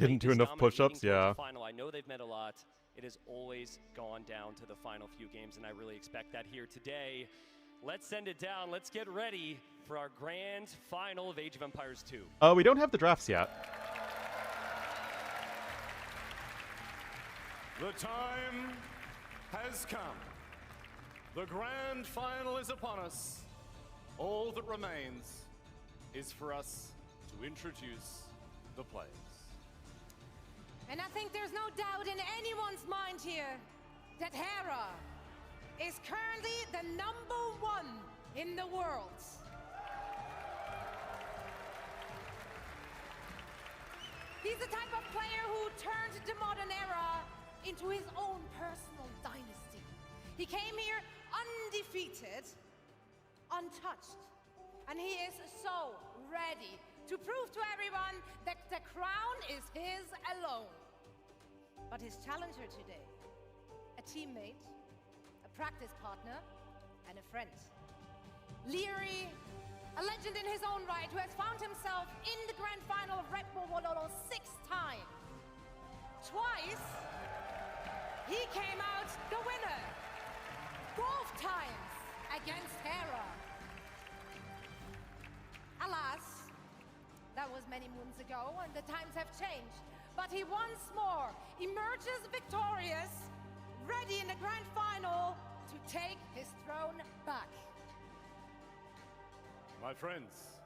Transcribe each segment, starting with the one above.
Didn't do enough push-ups, yeah. Final. I know they've met a lot. It has always gone down to the final few games, and I really expect that here today. Let's send it down. Let's get ready for our grand final of Age of Empires 2. We don't have the drafts yet. The time has come. The grand final is upon us. All that remains is for us to introduce the players. And I think there's no doubt in anyone's mind here that Hera is currently the #1 in the world. He's the type of player who turned the modern era into his own personal dynasty. He came here undefeated, untouched, and he is so ready to prove to everyone that the crown is his alone. But his challenger today, a teammate, a practice partner, and a friend. Leary, a legend in his own right, who has found himself in the grand final of RedBull Wololo 6 times. Twice, he came out the winner. Both times against Hera. Alas, that was many moons ago, and the times have changed. But he once more emerges victorious, ready in the grand final to take his throne back. My friends,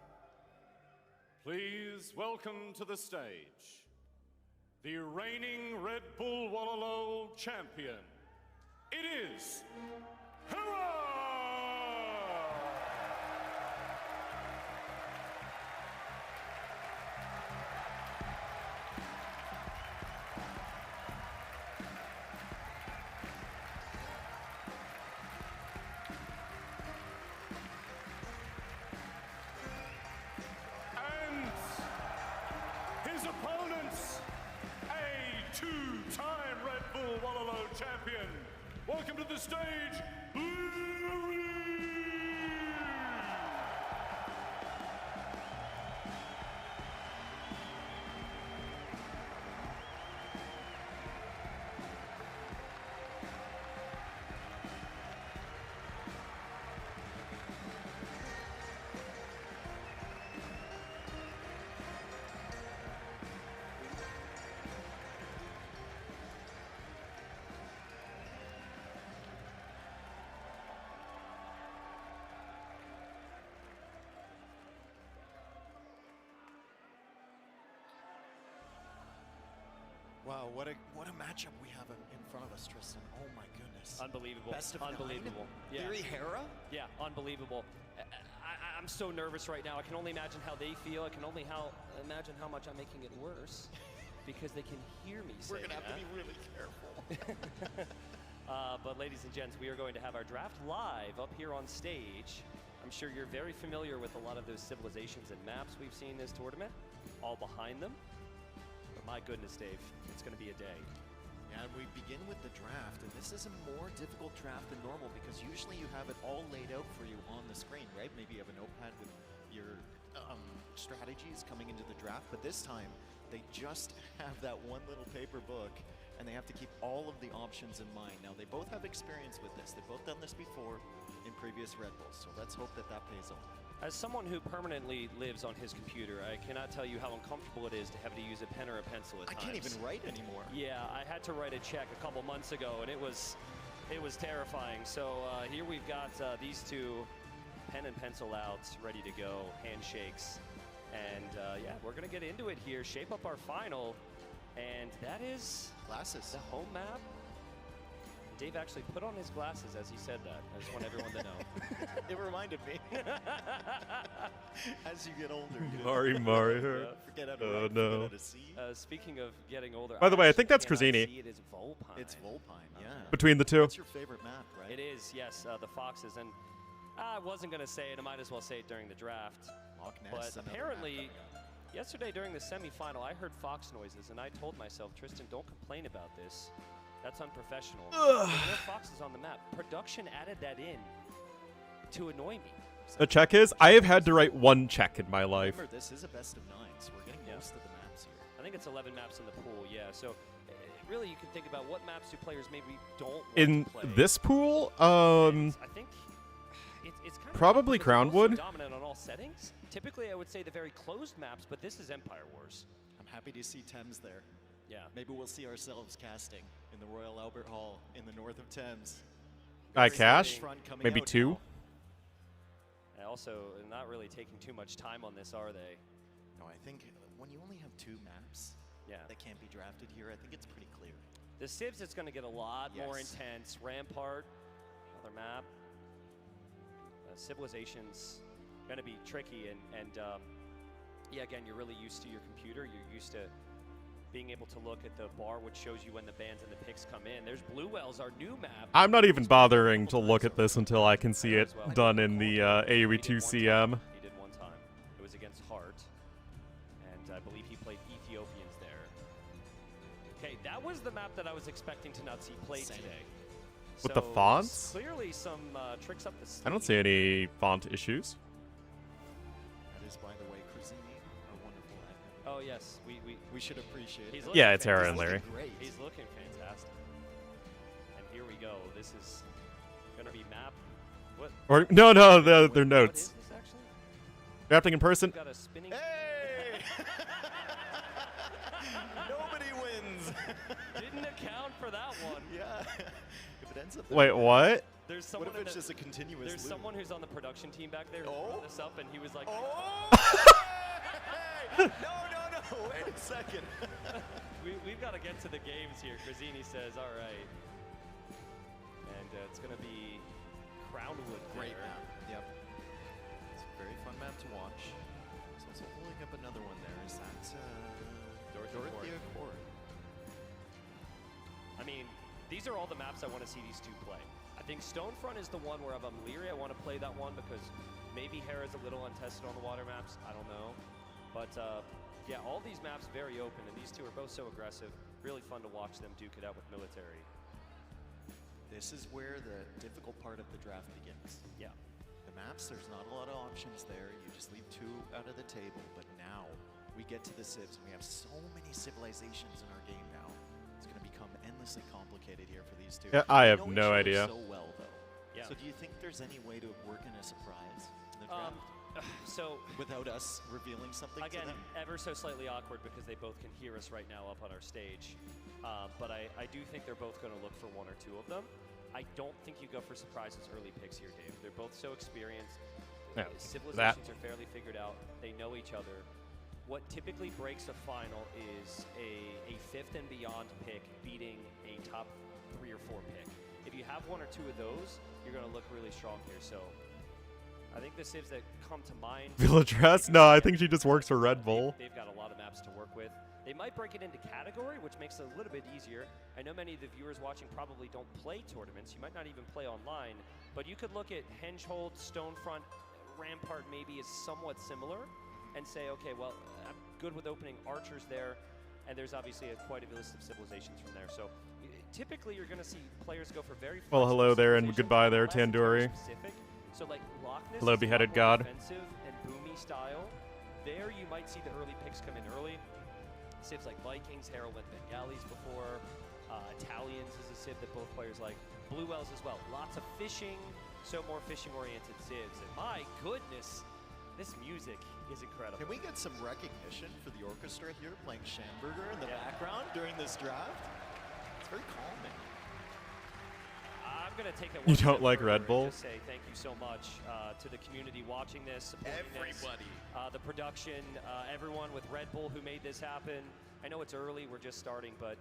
please welcome to the stage the reigning Red Bull Wololo champion. It is Hera! Opponents, a 2-time Red Bull Wololo champion. Welcome to the stage, Leary! Wow, what a matchup we have in front of us, Tristan. Oh my goodness. Unbelievable. Best of unbelievable. 9. Yeah. Leary Hera? Yeah, unbelievable. I'm so nervous right now. I can only imagine how they feel. I can only imagine how much I'm making it worse because they can hear me say We're going to have to be really careful. But ladies and gents, we are going to have our draft live up here on stage. I'm sure you're very familiar with a lot of those civilizations and maps we've seen this tournament, all behind them. But my goodness, Dave, it's going to be a day. And we begin with the draft, and this is a more difficult draft than normal because usually you have it all laid out for you on the screen, right? Maybe you have a notepad with your strategies coming into the draft, but this time they just have that one little paper book and they have to keep all of the options in mind. Now, they both have experience with this. They've both done this before in previous Red Bulls, so let's hope that that pays off. As someone who permanently lives on his computer, I cannot tell you how uncomfortable it is to have to use a pen or a pencil at times. I can't even write anymore. Yeah, I had to write a check a couple months ago, and it was terrifying. So here we've got these two pen and pencil outs ready to go, handshakes. And yeah, we're going to get into it here, shape up our final. And that is glasses. The home map. Dave actually put on his glasses as he said that. I just want everyone to know. It reminded me. As you get older, you Mari. forget how to write, forget how to see. Speaking of getting older, by the way, I think that's Krazini. Krazini. It is Volpine. It's Volpine, yeah. Between the two. That's your favorite map, right? It is, yes, the Foxes. And I wasn't going to say it. I might as well say it during the draft. Loch Ness, but apparently, yesterday during the semifinal, I heard fox noises, and I told myself, Tristan, don't complain about this. That's unprofessional. There's no foxes on the map. Production added that in to annoy me. A check is, I have had to write one check in my life. Remember, this is a best of 9, so we're getting most of the maps here. I think it's 11 maps in the pool, yeah. So really you can think about what maps do players maybe don't want In to play. this pool, And I think it's kind of probably because they're both so Crownwood. dominant on all settings. Typically I would say the very closed maps, but this is Empire Wars. I'm happy to see Thames there. Yeah. Maybe we'll see ourselves casting in the Royal Albert Hall in the north of Thames. Cash, Front coming maybe out 2. now. And also not really taking too much time on this, are they? No, I think when you only have 2 maps Yeah. that can't be drafted here, I think it's pretty clear. The Civs, it's going to get a lot more Yes. intense. Rampart, another map. Civilization's going to be tricky, and yeah, again, you're really used to your computer. You're used to being able to look at the bar, which shows you when the bans and the picks come in. There's Blue Wells, our new map. I'm not even bothering to look at this until I can see it done in the AoE 2 CM. He did one time. It was against Hart, and I believe he played Ethiopians there. Okay, that was the map that I was expecting to not see played Same. today. With the So, fonts? Clearly some tricks up the sleeve. I don't see any font issues. That is, by the way, Crazini, our wonderful admin. Oh yes, We should appreciate He's it. looking Yeah, it's Hera and fantastic. Larry. Great. He's looking fantastic. And here we go. This is gonna be map. What? Or no, their What is notes. this actually? Drafting in person. We've got a spinning. Hey! Nobody wins. Didn't account for that one. Yeah. If it ends up Wait, what? There's What someone. if in it's the- just a continuous There's loop? someone who's on the production team back there who Oh? brought this up, and he was like, Oh! Hey! No, wait a second. We've got to get to the games here. Crazini says, all right. And it's going to be Crownwood Great there. map. Yep. It's a very fun map to watch. It's also pulling up another one there. Is that Dorothea Court? I mean, these are all the maps I want to see these two play. I think Stonefront is the one where if I'm leery, I want to play that one because maybe Hera's a little untested on the water maps. I don't know. But yeah, all these maps very open, and these two are both so aggressive. Really fun to watch them duke it out with military. This is where the difficult part of the draft begins. Yeah. The maps, there's not a lot of options there. You just leave 2 out of the table. But now we get to the civs, and we have so many civilizations in our game now. It's going to become endlessly complicated here for these 2. Yeah, I They have know no each other idea. So well, though. Yeah. So do you think there's any way to work in a surprise in the draft So without us revealing something again, to them? ever so slightly awkward because they both can hear us right now up on our stage. But I do think they're both going to look for 1 or 2 of them. I don't think you go for surprises early picks here, Dave. They're both so experienced. Yeah, Civilizations are fairly figured out. They know each other. What typically breaks a final is a 5th and beyond pick beating a top 3 or 4 pick. If you have 1 or 2 of those, you're going to look really strong here. So I think the civs that come to mind. Villagers? No, I think she just works for Red Bull. They've got a lot of maps to work with. They might break it into category, which makes it a little bit easier. I know many of the viewers watching probably don't play tournaments. You might not even play online, but you could look at Hengehold, Stonefront, Rampart maybe is somewhat similar and say, okay, well, I'm good with opening archers there, and there's obviously quite a list of civilizations from there. So typically you're going to see players go for very Well, hello flexible there and civilizations, goodbye there, less Tandoori. specific. So like Loch Ness Hello, is a lot beheaded more god. defensive and boomy style. There you might see the early picks come in early. Civs like Vikings, Hera went Bengalis before. Italians is a civ that both players like. Blue Wells as well. Lots of fishing, so more fishing-oriented civs. And my goodness, this music is incredible. Can we get some recognition for the orchestra here playing Schamberger in the background during this draft? It's very calming. I'm going to take it You one step don't like further Red and Bull? just say thank you so much to the community watching this, supporting Everybody. this, the production, everyone with Red Bull who made this happen. I know it's early, we're just starting, but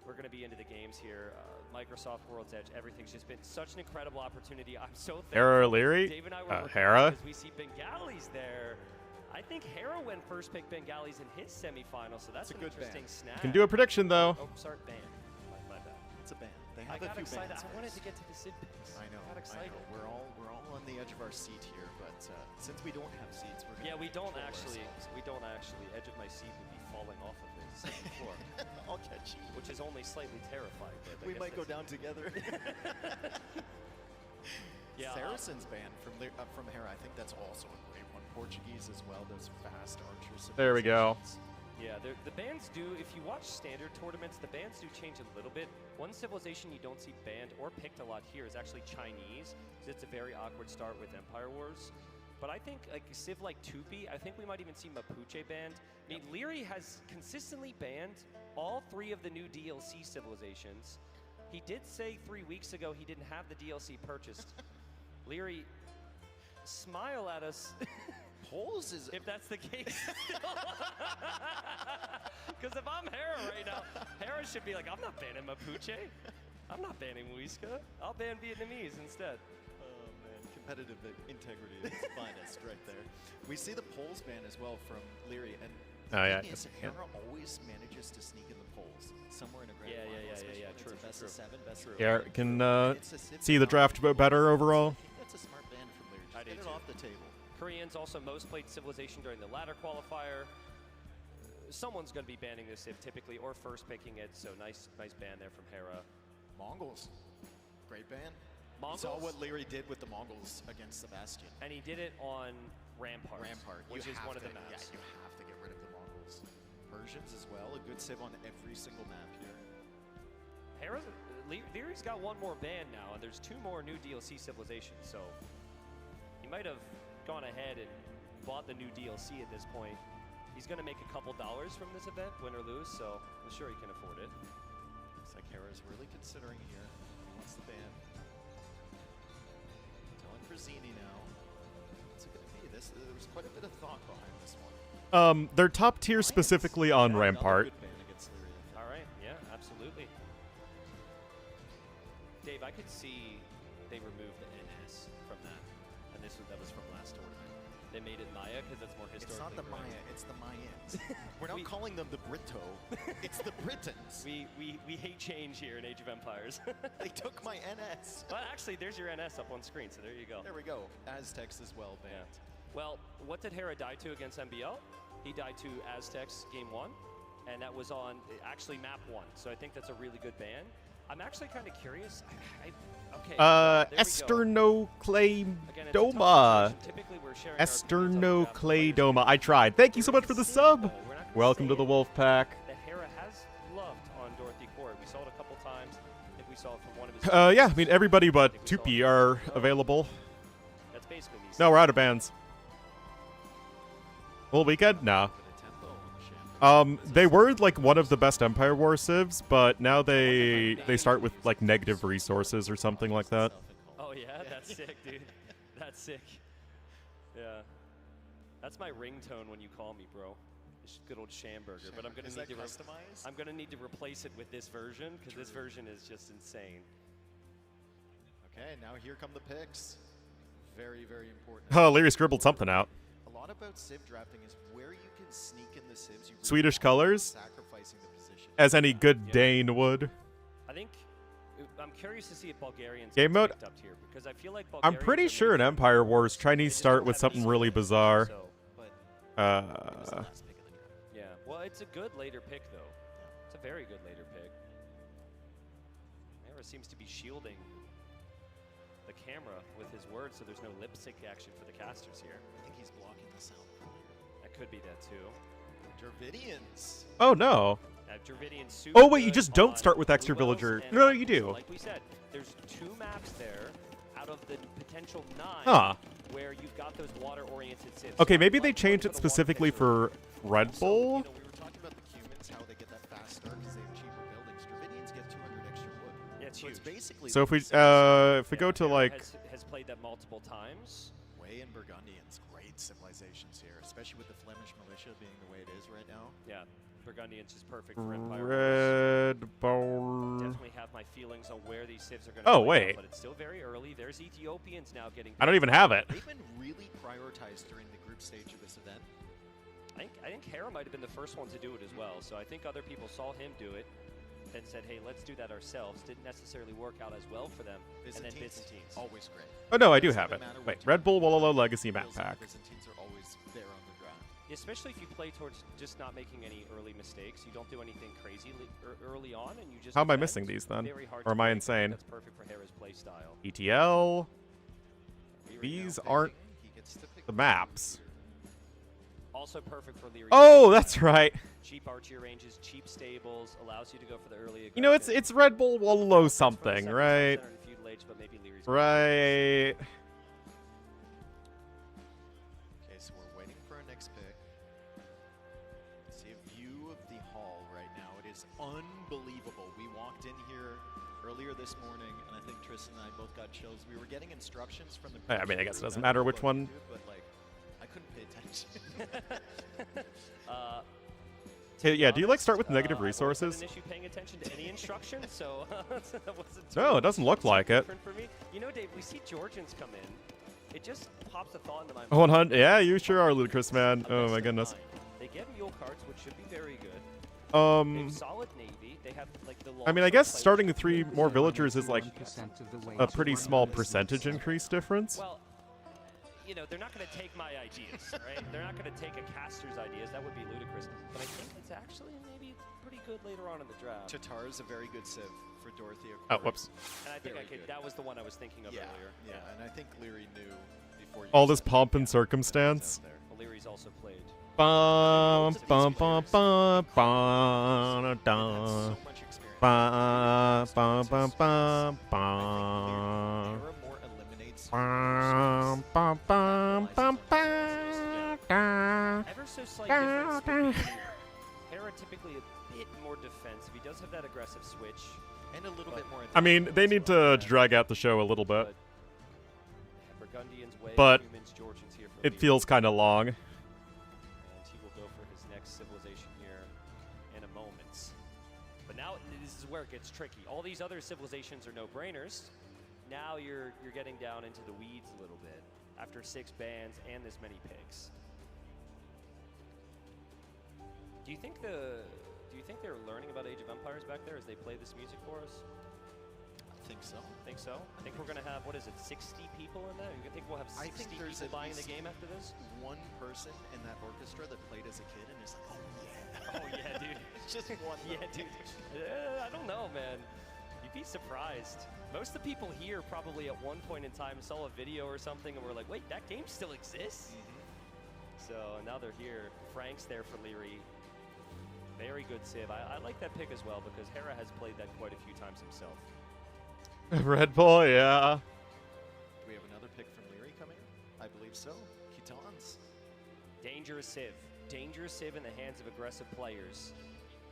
we're going to be into the games here. Microsoft World's Edge, everything's just been such an incredible opportunity. I'm so thankful. Hera O'Leary? Dave and I were Hera? because we see Bengalis there. I think Hera went first pick Bengalis in his semifinal, so that's It's a an good interesting ban. snag. Can do a prediction though. Oh, sorry, ban. My bad. It's a band. They I have a got few excited. bands I wanted to first. get to the Sid picks. I know. Got excited. We're all on the edge of our seat here, but since we don't have seats, we're gonna Yeah, we don't control actually. ourselves. We don't actually. Edge of my seat would be falling off of the second floor, I'll catch you. which is only slightly terrifying. But I We guess might go that's- down together. Yeah, Saracen's band from Hera, I think that's also a great one. Portuguese as well, those fast archers. There we go. Yeah, the bans do, if you watch standard tournaments, the bans do change a little bit. One civilization you don't see banned or picked a lot here is actually Chinese, because it's a very awkward start with Empire Wars. But I think like Civ like Tupi, I think we might even see Mapuche banned. I mean, Leary has consistently banned all 3 of the new DLC civilizations. He did say 3 weeks ago he didn't have the DLC purchased. Leary, smile at us. Poles is... If that's the case. Because if I'm Hera right now, Hera should be like, I'm not banning Mapuche. I'm not banning Muisca. I'll ban Vietnamese instead. Oh man, competitive integrity at its finest right there. We see the polls ban as well from Leary, and the thing is, Hera always manages to sneak in the polls somewhere in a grand final, especially when true, it's a best true. of 7, best of Yeah, 8. can It's a Civ see the draft a bit better overall. I think that's a smart ban from Leary. I Just do get it too. off the table. Koreans also most played civilization during the ladder qualifier. Someone's going to be banning this Civ typically, or first picking it, so nice ban there from Hera. Mongols, great ban. Mongols? Saw what Leary did with the Mongols against Sebastian. And he did it on Rampart. Which You is have one of the to- maps. Yeah, you have to get rid of the Mongols. Persians as well, a good Civ on every single map here. Leary's got one more ban now, and there's 2 more new DLC civilizations, so he might have gone ahead and bought the new DLC at this point. He's going to make a couple dollars from this event, win or lose, so I'm sure he can afford it. Looks like Hera's really considering here. He wants the ban. Telling for Zini now. What's it going to be? There was quite a bit of thought behind this one. They're top tier specifically on Another Rampart. good ban against Leary, I think. All right, yeah, absolutely. Dave, I could see they removed the NS from that, and that was from last tournament. They made it Maya because that's more It's not the historically Maya, correct. it's the Mayans. We're not calling them the Brito. It's the Britons. We hate change here in Age of Empires. They took my NS. Well, actually, there's your NS up on screen, so there you go. There we go. Aztecs as well banned. Yeah. Well, what did Hera die to against MBL? He died to Aztecs game 1, and that was on actually map 1. So I think that's a really good ban. I'm actually kind of curious. Okay. there we go. Esternoclaydoma. Typically, we're sharing our opinions on the draft Esternoclaydoma. I tried. Thank you so much for the sub. We're not gonna Welcome to say the Wolf Pack. that Hera has loved on Dorothy Court. We saw it a couple times. I think we saw it from one of his. Yeah, I mean everybody but Tupi are available. That's basically these. No, we're out of bans. Whole weekend? No. Bit of tempo on the Sham. They were like one of the best Empire War civs, but now they start with like negative resources or something like that. Oh yeah, that's sick, dude. That's sick. Yeah, that's my ringtone when you call me, bro. It's good old Schamberger. But I'm gonna Is need that to. customized? I'm gonna need to replace it with this version because this version is just insane. Okay, now here come the picks. Very, very important. Oh, Leary scribbled something out. A lot about Civ drafting is where you can sneak in the Civs. You really Swedish are colors? Sacrificing the position. As any good Yeah. Dane would. I think I'm curious to see if Bulgarians Game get mode? picked up here because I feel like I'm Bulgarians pretty are sure in maybe- Empire Wars, they Chinese just start don't with have something any really skills, bizarre. So, But it was the Uh, last pick of the draft. yeah, well, it's a good later pick though. It's a very good later pick. Hera seems to be shielding the camera with his words, so there's no lip sync action for the casters here. I think he's blocking the sound. That could be that too. Dravidians. oh no. Dravidian's super Oh, wait, you good just don't on start with extra Blue Wells villager. and No, on- you do. so like we said, there's 2 maps there out of the potential 9 Huh. where you've got those water-oriented civs. Okay, So maybe I'd they like to changed go it to the water specifically picture. for Red Also, Bull. you know, we were talking about the Cumans, how they get that fast start because they have cheaper buildings. Dravidians get 200 extra wood. Yeah, it's So it's huge. basically So if we the if we go to like has played that multiple times. Way and Burgundians, great civilizations here, especially with the Flemish militia being the way it is right now. Yeah, Burgundians is perfect for Empire Wars. Red Bull. Definitely have my feelings on where these civs are going Oh, to wait. but it's still very early. There's Ethiopians now getting. I don't even have it. They've been really prioritized during the group stage of this event. I think Hera might have been the first one to do it as well. So I think other people saw him do it and said, "Hey, let's do that ourselves." Didn't necessarily work out as well for them. And then Byzantines. Always great. Oh no, I do Doesn't have it. matter what Wait, team Red Bull Wololo Legacy Bills map and pack. Byzantines are always there on the draft. Especially if you play towards just not making any early mistakes. You don't do anything crazy early on, and you just. How am I defend. missing these then? Very hard Or to am I break. insane? That's perfect for Hera's play style. ETL. Leary These now aren't picking. He gets to pick the one maps. here. Also perfect for Leary. Oh, that's right. Cheap archer ranges, cheap stables, allows you to go for the early. You know, it's Red Bull Wololo something, Seven right? center and feudal age, but maybe Leary's Right. Okay, so we're waiting for our next pick. See a view of the hall right now. It is unbelievable. We walked in here earlier this morning, and I think Tristan and I both got chills. We were getting instructions from the. I mean, I guess it doesn't matter which one. But like, I couldn't pay attention. Hey, yeah, do you like start with negative I wasn't resources? an issue paying attention to any instructions, so that wasn't No, it doesn't look like it. different for me. You know, Dave, we see Georgians come in. It just pops a thought into my mind. 100. Yeah, you sure are ludicrous, man. A Oh list my of goodness. 9. They get mule carts, which should be very good. They have solid navy. They have like the. I mean, I guess starting with 3 more villagers is like 1% of the way a to pretty run small a business. percentage increase difference. Well, you know, they're not going to take my ideas, right? They're not going to take a caster's ideas. That would be ludicrous. But I think it's actually maybe pretty good later on in the draft. Tatar is a very good civ for Dorothy. Oh, whoops. And I think Very I could. good. That was the one I was thinking of Yeah, earlier. yeah, and I think Leary knew before. All this pomp and circumstance. O'Leary's also played. Bum, bum, bum, bum, bum, So dun. much experience. Bum, bum, bum, bum, bum. Era more eliminates. Bum, bum, bum, bum, bum, dun. Ever so slight difference. between Hera typically a bit more defensive. He does have that aggressive switch. And a little bit more. I mean, they need to drag out the show a little bit. But Burgundians way, But humans, Georgians here for It Leary. feels kind of long. And he will go for his next civilization here in a moment. But now this is where it gets tricky. All these other civilizations are no-brainers. Now you're getting down into the weeds a little bit after 6 bans and this many picks. Do you think they're learning about Age of Empires back there as they play this music for us? I think so. Think so? I think we're gonna have, what is it, 60 people in that? You think we'll have 60 I think there's people at buying the least game after this? One person in that orchestra that played as a kid and is like, oh yeah. Oh yeah, dude. Just one. Yeah, dude. I don't know, man. You'd be surprised. Most of the people here probably at one point in time saw a video or something and were like, wait, that game still exists? So now they're here. Frank's there for Leary. Very good civ. I like that pick as well because Hera has played that quite a few times himself. Red Bull, yeah. Do we have another pick from Leary coming? I believe so. Kitans. Dangerous civ. Dangerous civ in the hands of aggressive players.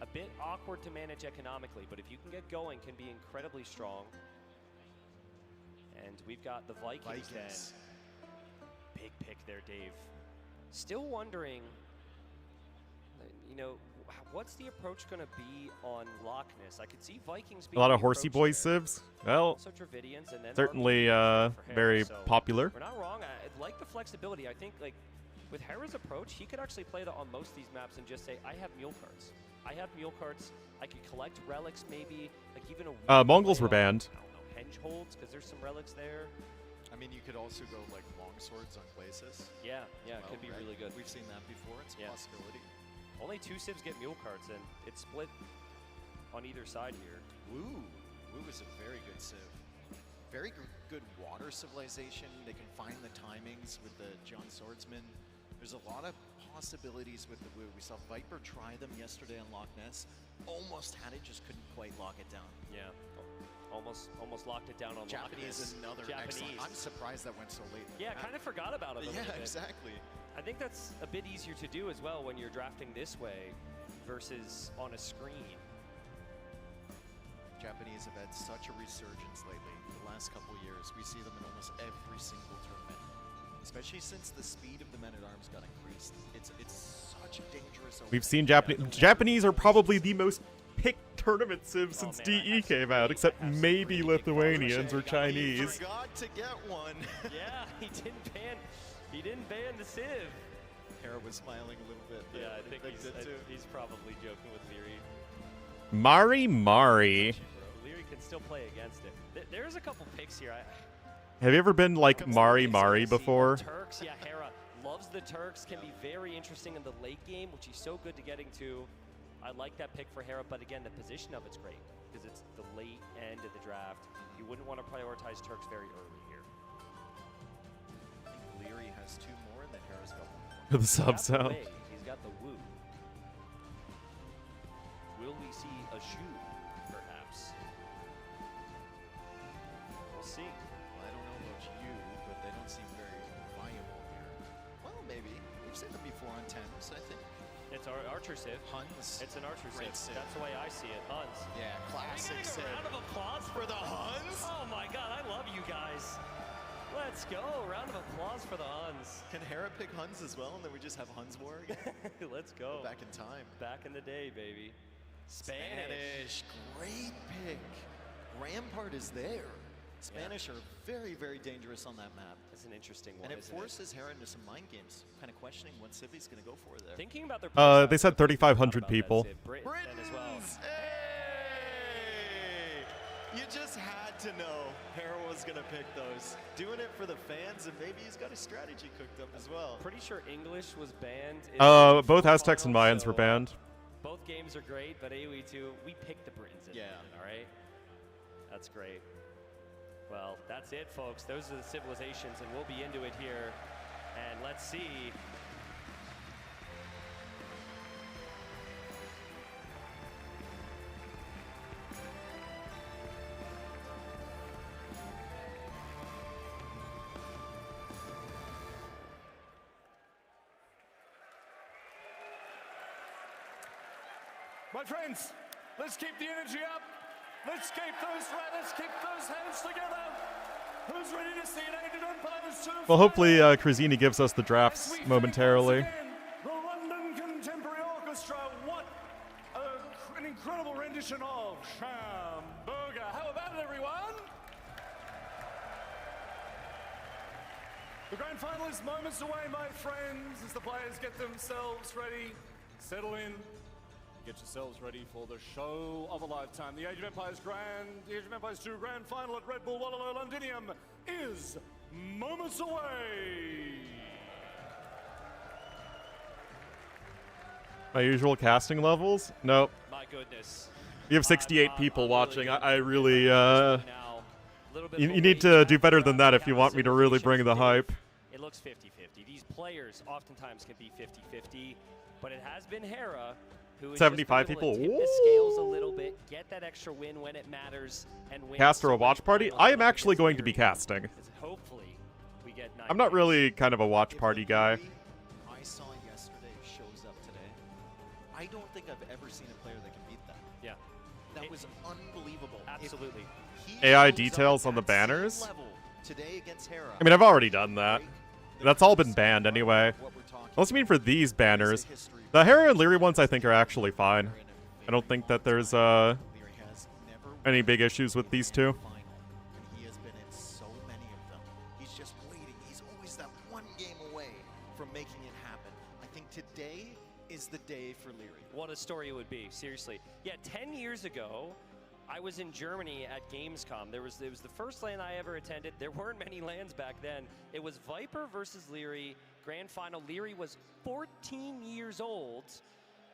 A bit awkward to manage economically, but if you can get going, can be incredibly strong. And we've got the Vikings then. Big pick there, Dave. Still wondering, you know, what's the approach going to be on Loch Ness? I could see Vikings being A lot of the horsey approach boys there. civs. Well, Also Dravidians and then certainly Armenians for Hera, very so popular. We're not wrong. I like the flexibility. I think like with Hera's approach, he could actually play that on most of these maps and just say, I have mule carts. I have mule carts. I could collect relics maybe. Like even a Mongols were play on, banned. I don't know, henge holds because there's some relics there. I mean, you could also go like long swords on glacis. Yeah, it Well, could be right? really good. We've seen that before. It's a Yeah. possibility. Only 2 civs get mule carts and it's split on either side here. Woo. Woo is a very good civ. Very good water civilization. They can find the timings with the John Swordsman. There's a lot of possibilities with the Woo. We saw Viper try them yesterday on Loch Ness. Almost had it, just couldn't quite lock it down. Yeah, almost locked it down on Loch Japanese, Ness. another excellent. I'm surprised that went so late. in the Yeah, draft. kind of forgot about it a Yeah, little bit. exactly. I think that's a bit easier to do as well when you're drafting this way versus on a screen. Japanese have had such a resurgence lately. The last couple of years, we see them in almost every single tournament. Especially since the speed of the men-at-arms got increased. It's such a dangerous. We've seen Japanese are probably the most picked tournament civ since man, I DE came out, except maybe Lithuanians or He Chinese. forgot to get one. Yeah, he didn't ban the Civ. Hera was smiling a little bit. Yeah, I think did too. he's probably joking with Leary. Mari Mari. Leary can still play against it. There's a couple picks here. Have you ever been like Mari It's Mari gonna see before? Turks, yeah, Hera loves the Turks, can be very interesting in the late game, which he's so good to getting to. I like that pick for Hera, but again, the position of it's great because it's the late end of the draft. You wouldn't want to prioritize Turks very early here. I think Leary has 2 more, and then Hera's got 1 more. The sub He's got the sound. wave, he's got the woo. Will we see a shoe, perhaps? We'll see. Well, I don't know about you, but they don't seem very viable here. Well, maybe. We've seen them before on Thames, I think. It's our archer civ. Huns. It's an archer Great civ. civ. That's the way I see it. Huns. Yeah, classic Are we civ. getting a round of applause For the Huns? Oh my god, I love you guys. Let's go. Round of applause for the Huns. Can Hera pick Huns as well, and then we just have Huns war again? Let's go. Back in time. Back in the day, baby. Spanish. Great pick. Rampart is there. Spanish are very, very dangerous on that map. That's an interesting one. And it isn't forces Hera into some mind games, kind of questioning what civ he's going to go for there. Thinking about their They said 3,500 people. Britain as well. Hey! You just had to know Hera was going to pick those. Doing it for the fans, and maybe he's got a strategy cooked up as well. Pretty sure English was banned. in Both the Aztecs and finals, Mayans were so, banned. Both games are great, but AoE2, we picked the Britons in Yeah. London, all right? That's great. Well, that's it, folks. Those are the civilizations, and we'll be into it here. And let's see. My friends, let's keep the energy up. Let's keep those hands together. Who's ready to see an Ancient Empires 2? Well, hopefully Crazini gives us the drafts momentarily. The London Contemporary Orchestra. What an incredible rendition of Shamburger. How about it, everyone? The grand final is moments away, my friends, as the players get themselves ready, settle in. Get yourselves ready for the show of a lifetime. The Age of Empires 2 Grand Final at RedBull Wololo Londinium is moments away. My usual casting levels? Nope. My goodness. You have 68 I'm people really watching. good I really, now. Little bit you of a need weight to do back better from than that if you Captain want me to really bring the Civilizations. hype. It looks 50-50. These players oftentimes can be 50-50, but it has been Hera who is 75 just been able to people. tip the scales a little bit, get that extra win when it matters, and win. Cast or a so watch many party? finals I am up actually against going to be Fury. casting. Hopefully, we get 9 I'm not games. really kind of a watch If party the guy. Fury I saw yesterday shows up today, I don't think I've ever seen a player that can beat that. Yeah, That It- was unbelievable. If absolutely. he AI shows up details on the at sea banners? level today against Hera, I mean, I've already done that. break the That's all been curse banned of anyway. what we're talking Unless you mean for these about. banners. It's a history The Hera and Leary ones I think are actually fine. in a I don't very think long that there's time. Leary has never any won big issues with in these a two. final, and he has been in so many of them. He's just waiting. He's always that one game away from making it happen. I think today is the day for Leary. What a story it would be, seriously. Yeah, 10 years ago, I was in Germany at Gamescom. It was the first LAN I ever attended. There weren't many LANs back then. It was Viper versus Leary, grand final. Leary was 14 years old,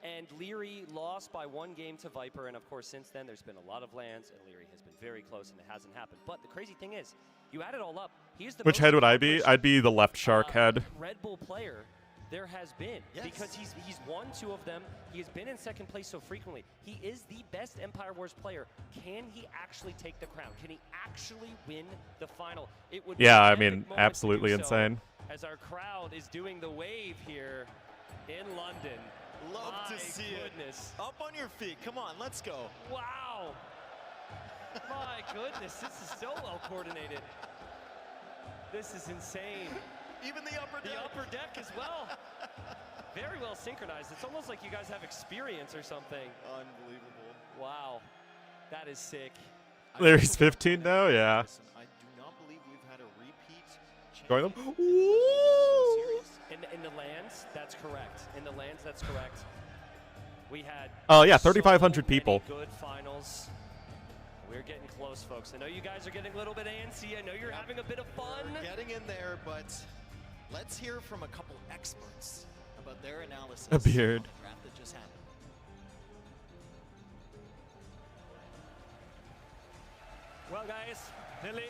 and Leary lost by 1 game to Viper. And of course, since then, there's been a lot of LANs, and Leary has been very close, and it hasn't happened. But the crazy thing is, you add it all up, he's the Which most head would I be? accomplished, I'd be the left shark head. Red Bull player there has been, Yes. because he's won 2 of them. He has been in second place so frequently. He is the best Empire Wars player. Can he actually take the crown? Can he actually win the final? It would Yeah, be I an mean, epic moment to absolutely do so, insane. as our crowd is doing the wave here in London. Love My to see goodness. it. Up on your feet. Come on, let's go. Wow. My goodness, this is so well coordinated. This is insane. Even the upper deck. The upper deck as well. Very well synchronized. It's almost like you guys have experience or something. Unbelievable. Wow. That is sick. Leary's 15 now? Yeah. Listen, I do not believe we've had a repeat Join them? champion Ooh. series. In the lands, that's correct. In the lands, that's correct. We had Oh, yeah, so 3,500 many people. good finals. We're getting close, folks. I know you guys are getting a little bit antsy. I know you're having a bit of fun. We're getting in there, but let's hear from a couple experts about their analysis A beard. on the draft that just happened. Well, guys, Lily,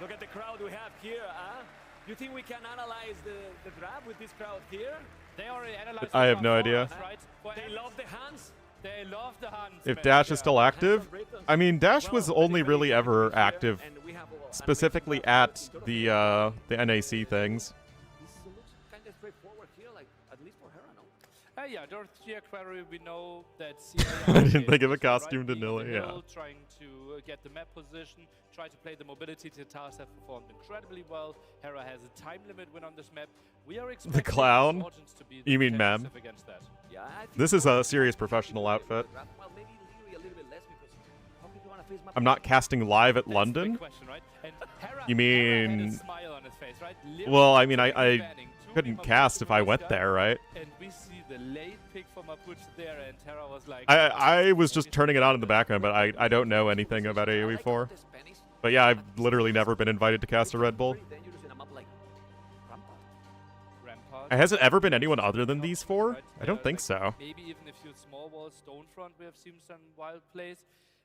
look at the crowd we have here, huh? You think we can analyze the draft with this crowd here? They already analyzed I the have no draft idea. for us, right? For They every- love the hands. They love the hands. If man. Dash Yeah. is still active, I mean, Dash was Well, only really very ever good here, active and we have, specifically animation at draft the NAC things. This looks kind of straightforward here, like at least for Hera, no? Yeah, Dorothea Quarry, we know that I didn't think of a costume to Nilla, yeah. Trying to get the map position, try to play the mobility. Tatars have performed incredibly well. Hera has a time limit win on this map. We are expecting clown? Georgians to be You mean ma'am? defensive against that. Yeah, I think This is a serious professional outfit. Well, maybe Leary a little bit less because how could you want to face map? I'm not casting live at That's the London. big question, right? And Hera, You Hera had mean- a smile on his face, right? Well, I mean, I Banning, two couldn't Rima cast if I Mapuche went guys, there, right? And we see the late pick for Mapuche there, and Terra was like... I was just turning it on in the background, but I don't know anything about AoE4. But yeah, I've literally never been invited to cast a Red Bull. Rampart. Has it ever been anyone other than these four? Right, I don't think like, so. Maybe even a few small walls, Stonefront, we have seen some wild plays.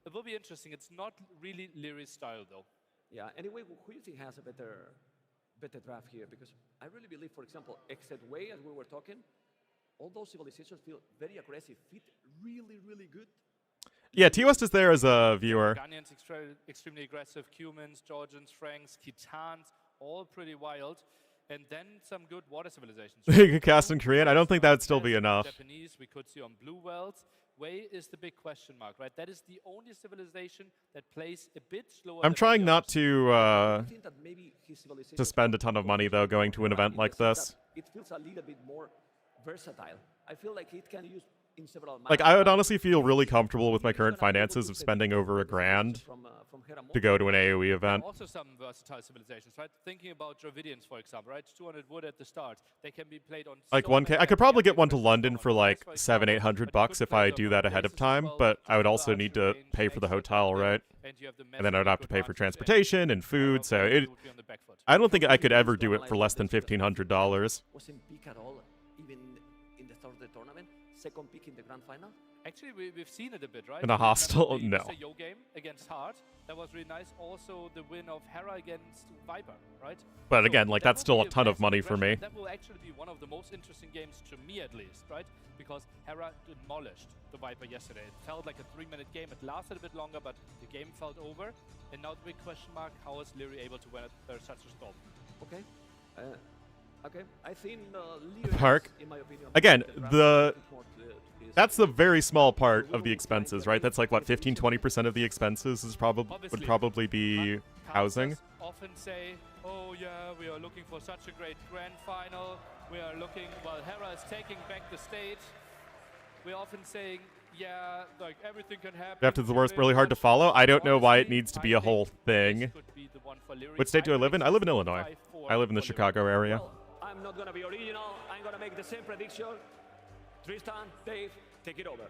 It will be interesting. It's not really Leary's style, though. Yeah. Anyway, who do you think has a better draft here? Because I really believe, for example, Exit Way, as we were talking, all those civilizations feel very aggressive, fit really good. Yeah, T-West is there as a viewer. Ghanaians extremely aggressive, Cumans, Georgians, Franks, Kitans, all pretty wild. And then some good water civilizations. You could cast in Korean. I don't think that would still be enough. Japanese, we could see on Blue Wells. Way is the big question mark, right? That is the only civilization that plays a bit slower. I'm than trying the not others. to I think that maybe his civilization spend a ton of money though going to an event like this. It feels a little bit more versatile. I feel like it can use in several maps. Like, I would honestly feel really comfortable with my current finances of spending over $1,000 from Hera to go to an AoE event. Also some versatile civilizations, right? Thinking about Dravidians, for example, right? 200 wood at the start. They can be played on Like so 1K. many I could probably different get one to versus London for Storm, like for $700-800 example, but bucks you if could I play do them that on ahead of places as time, well, but I would triple also archery need to range, pay for the extra hotel, cover, right? and you have the And then I'd have to pay for massive transportation and food, so it. would be on the back foot. I don't think I could ever do it for less than $1,500. wasn't peak at all, even in the start of the tournament. Second pick in the grand final. Actually, we've seen it a bit, right? In a You remember hostel? the No. Mr. Yo game against Hart. That was really nice. Also, the win of Hera against Viper, right? But So again, like, that that's will still be a ton of massive money for me. aggression. That will actually be one of the most interesting games to me, at least, right? Because Hera demolished the Viper yesterday. It felt like a 3-minute game. It lasted a bit longer, but the game felt over. And now the big question mark: how is Leary able to win at such a storm? Okay. Okay. I think Leo Park. is, in my opinion, Again, the That's the very small part of the expenses, right? That's like, what, 15-20% of the expenses is would Obviously, probably be housing. Casters often say, oh yeah, we are looking for such a great grand final. We are looking, well, Hera is taking back the stage. We're often saying, yeah, like everything can happen. After the worst, within really hard to much. follow. I don't know why it Honestly, needs to be I a whole think thing. this could be the one for Leary. What state do I live in? I live in predict Illinois. 5-4 I live in the for Leary. Chicago area. Well, I'm not going to be original. I'm going to make the same prediction. Tristan, Dave, take it over.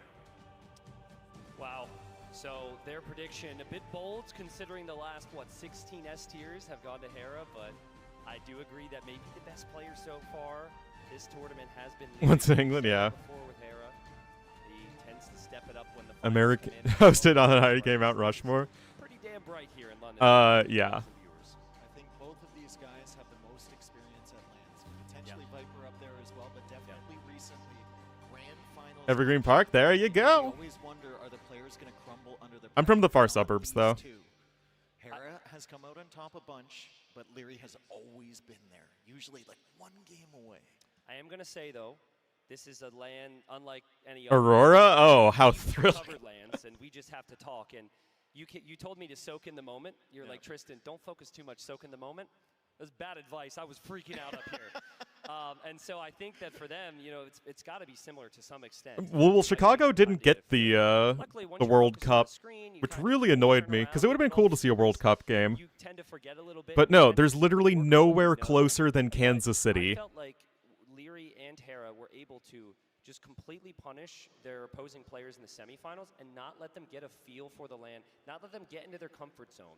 Wow. So their prediction, a bit bold considering the last, 16 S tiers have gone to Hera, but I do agree that maybe the best player so far this tournament has been Leary. What's in England? Yeah. Before with Hera. He tends to step it up when the finals American come in. hosted on an game out Rushmore. Pretty damn bright here in London. Yeah. I think both of these guys have the most experience at lands. Potentially Viper up there as well, but definitely recently grand finals. Evergreen Park, there you You go. always wonder, are the players going to crumble under the I'm from the far pressure of suburbs, these though. two? Hera has come out on top a bunch, but Leary has always been there, usually like one game away. I am going to say, though, this is a land unlike any Aurora? Oh, how We've thrilling. covered lands, and we just have to talk. And you told me to soak in the moment. You're like, Tristan, don't focus too much. Soak in the moment. That was bad advice. I was freaking out up here. And so I think that for them, it's got to be similar to some extent. Well, Chicago didn't get the Luckily, once the you're World focused on the Cup, screen, you which kind of really turn annoyed me, around, because it would have been but cool to see a World Cup game. You tend to forget a little bit. But you no, tend there's to literally work on nowhere what you know. closer than But Kansas City. I felt like Leary and Hera were able to just completely punish their opposing players in the semifinals and not let them get a feel for the land, not let them get into their comfort zone.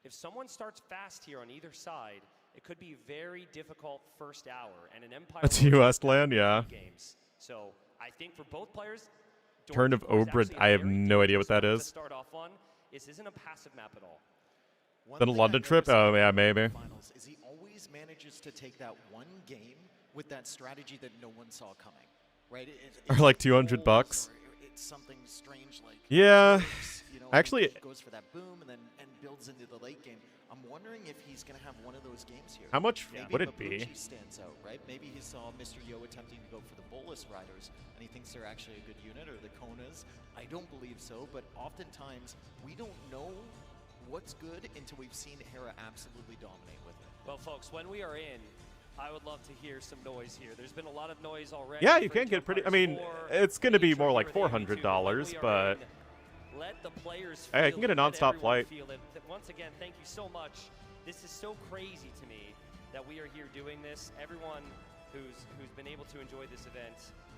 If someone starts fast here on either side, it could be very difficult first hour, and an Empire That's Wars US can land, be yeah. games. So I think for both players, Turn of Dorothy was Obra, actually a I have very no idea what dangerous that map is. To start off on, this isn't a passive map at all. One The thing London I've trip? noticed Oh, in yeah, the maybe. Finals is he always manages to take that one game with that strategy that no one saw coming, right? Or It's like rolls, $200. or it's something strange like Yeah. turrets, you know, Actually- he goes for that boom and then builds into the late game. I'm wondering if he's going to have one of those games here. How much Maybe would it be? Mabuchi stands out, right? Maybe he saw Mr. Yo attempting to go for the Bolus Riders, and he thinks they're actually a good unit, or the Konas. I don't believe so, but oftentimes we don't know what's good until we've seen Hera absolutely dominate with it. Well, folks, when we are in, I would love to hear some noise here. There's been a lot of noise already. Yeah, you for can get pretty. I Empires mean, 4, it's going to be Nitro more like here with the $400, YouTube. but When we are in, let the players Hey, I feel can get a it, let nonstop everyone flight. feel it. Once again, thank you so much. This is so crazy to me that we are here doing this. Everyone who's been able to enjoy this event,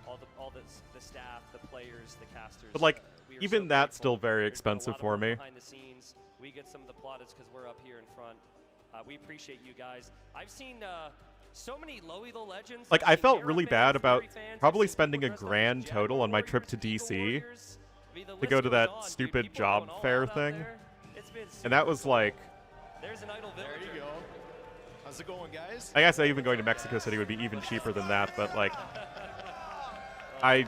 all the staff, the players, the casters. But, like, we are even so that's grateful. still very There's been a expensive lot of for work me. Behind the scenes, we get some of the plaudits because we're up here in front. We appreciate you guys. I've seen so many low elo legends. like I've I seen felt Hera really fans, bad about Fury fans, I've probably seen spending a people dressed up as grand Jaguar total on my trip to Warriors, Eagle DC Warriors. I mean, the to list go to goes that on, dude. stupid People are job going all fair out out thing. there. It's been And that super was cool. like, There's an idle villager. There you go. How's it going, guys? I guess even going to Mexico City would be even cheaper than that, but like, I My goodness,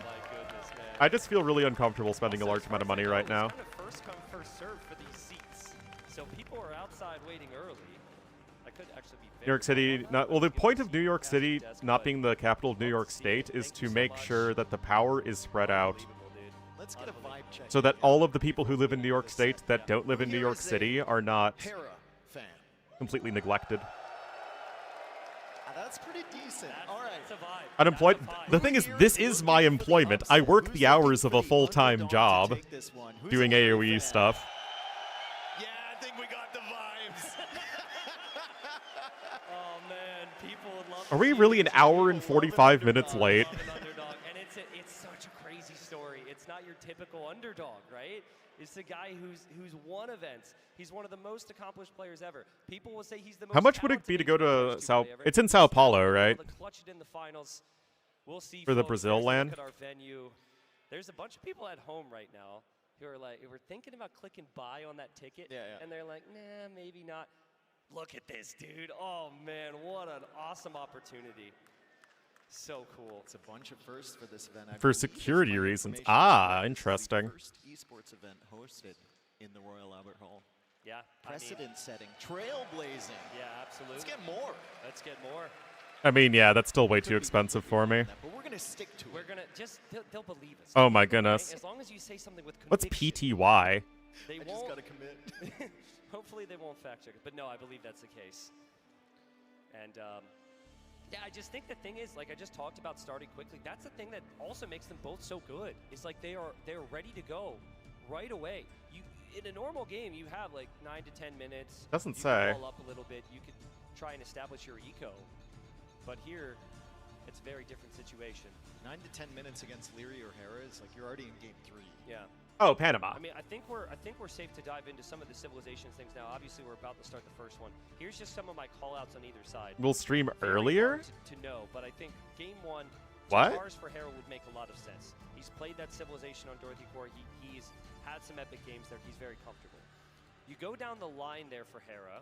man. I just feel really uncomfortable spending a large amount of money right now. It's kind of first come, first served for these seats. So people are outside waiting early. I could actually be New York City, well, the point of New York City not being the capital of New York State is to make sure that the power is spread out Let's get a vibe check. so that all of the people who live in New York State that don't live in New York City are not Hera fan. completely neglected. That's pretty decent. All right. That's a vibe. Unemployed. That's a vibe. The thing is, this is my employment. I work the hours of a full-time job doing AoE stuff. Yeah, I think we got the vibes. Oh man, people would love. Are we really an hour and 45 minutes late? Love an underdog, and it's such a crazy story. It's not your typical underdog, right? It's the guy who's won events. He's one of the most accomplished players ever. People will say he's the most. How much would it be to go to talented Sao? player ever. It's in Sao Paulo, He's right? able to clutch it in the finals. We'll see. For the folks. Brazil There's a look land? at our venue. There's a bunch of people at home right now who are thinking about clicking buy on that ticket, and they're like, nah, maybe not. Look at this, dude. Oh man, what an awesome opportunity. So cool. It's a bunch of firsts for this event. I For believe, security if my reasons. information is Ah, correct, interesting. It's the first esports event hosted in the Royal Albert Hall. Yeah. Precedent setting, trailblazing. Yeah, absolutely. Let's get more. Let's get more. I mean, yeah, that's still way too expensive for me. But we're gonna stick to We're it. gonna they'll believe us. Oh my Right? goodness. As long as you say something with What's conviction, PTY? They I just won't. gotta commit. Hopefully they won't fact check it, but no, I believe that's the case. And yeah, I just think the thing is, like I just talked about starting quickly. That's the thing that also makes them both so good. It's like they're ready to go right away. You in a normal game, you have like 9 to 10 minutes. Doesn't you say. Can roll up a little bit. You could try and establish your eco, but here, it's a very different situation. 9 to 10 minutes against Leary or Hera is like you're already in game 3. Yeah. Oh, Panama. I mean, I think we're safe to dive into some of the civilizations things now. Obviously, we're about to start the first one. Here's just some of my call-outs on either side. We'll stream Very earlier? hard to know, but I think game 1, What? Tars for Hera would make a lot of sense. He's played that civilization on Dorothy Core. He's had some epic games there. He's very comfortable. You go down the line there for Hera.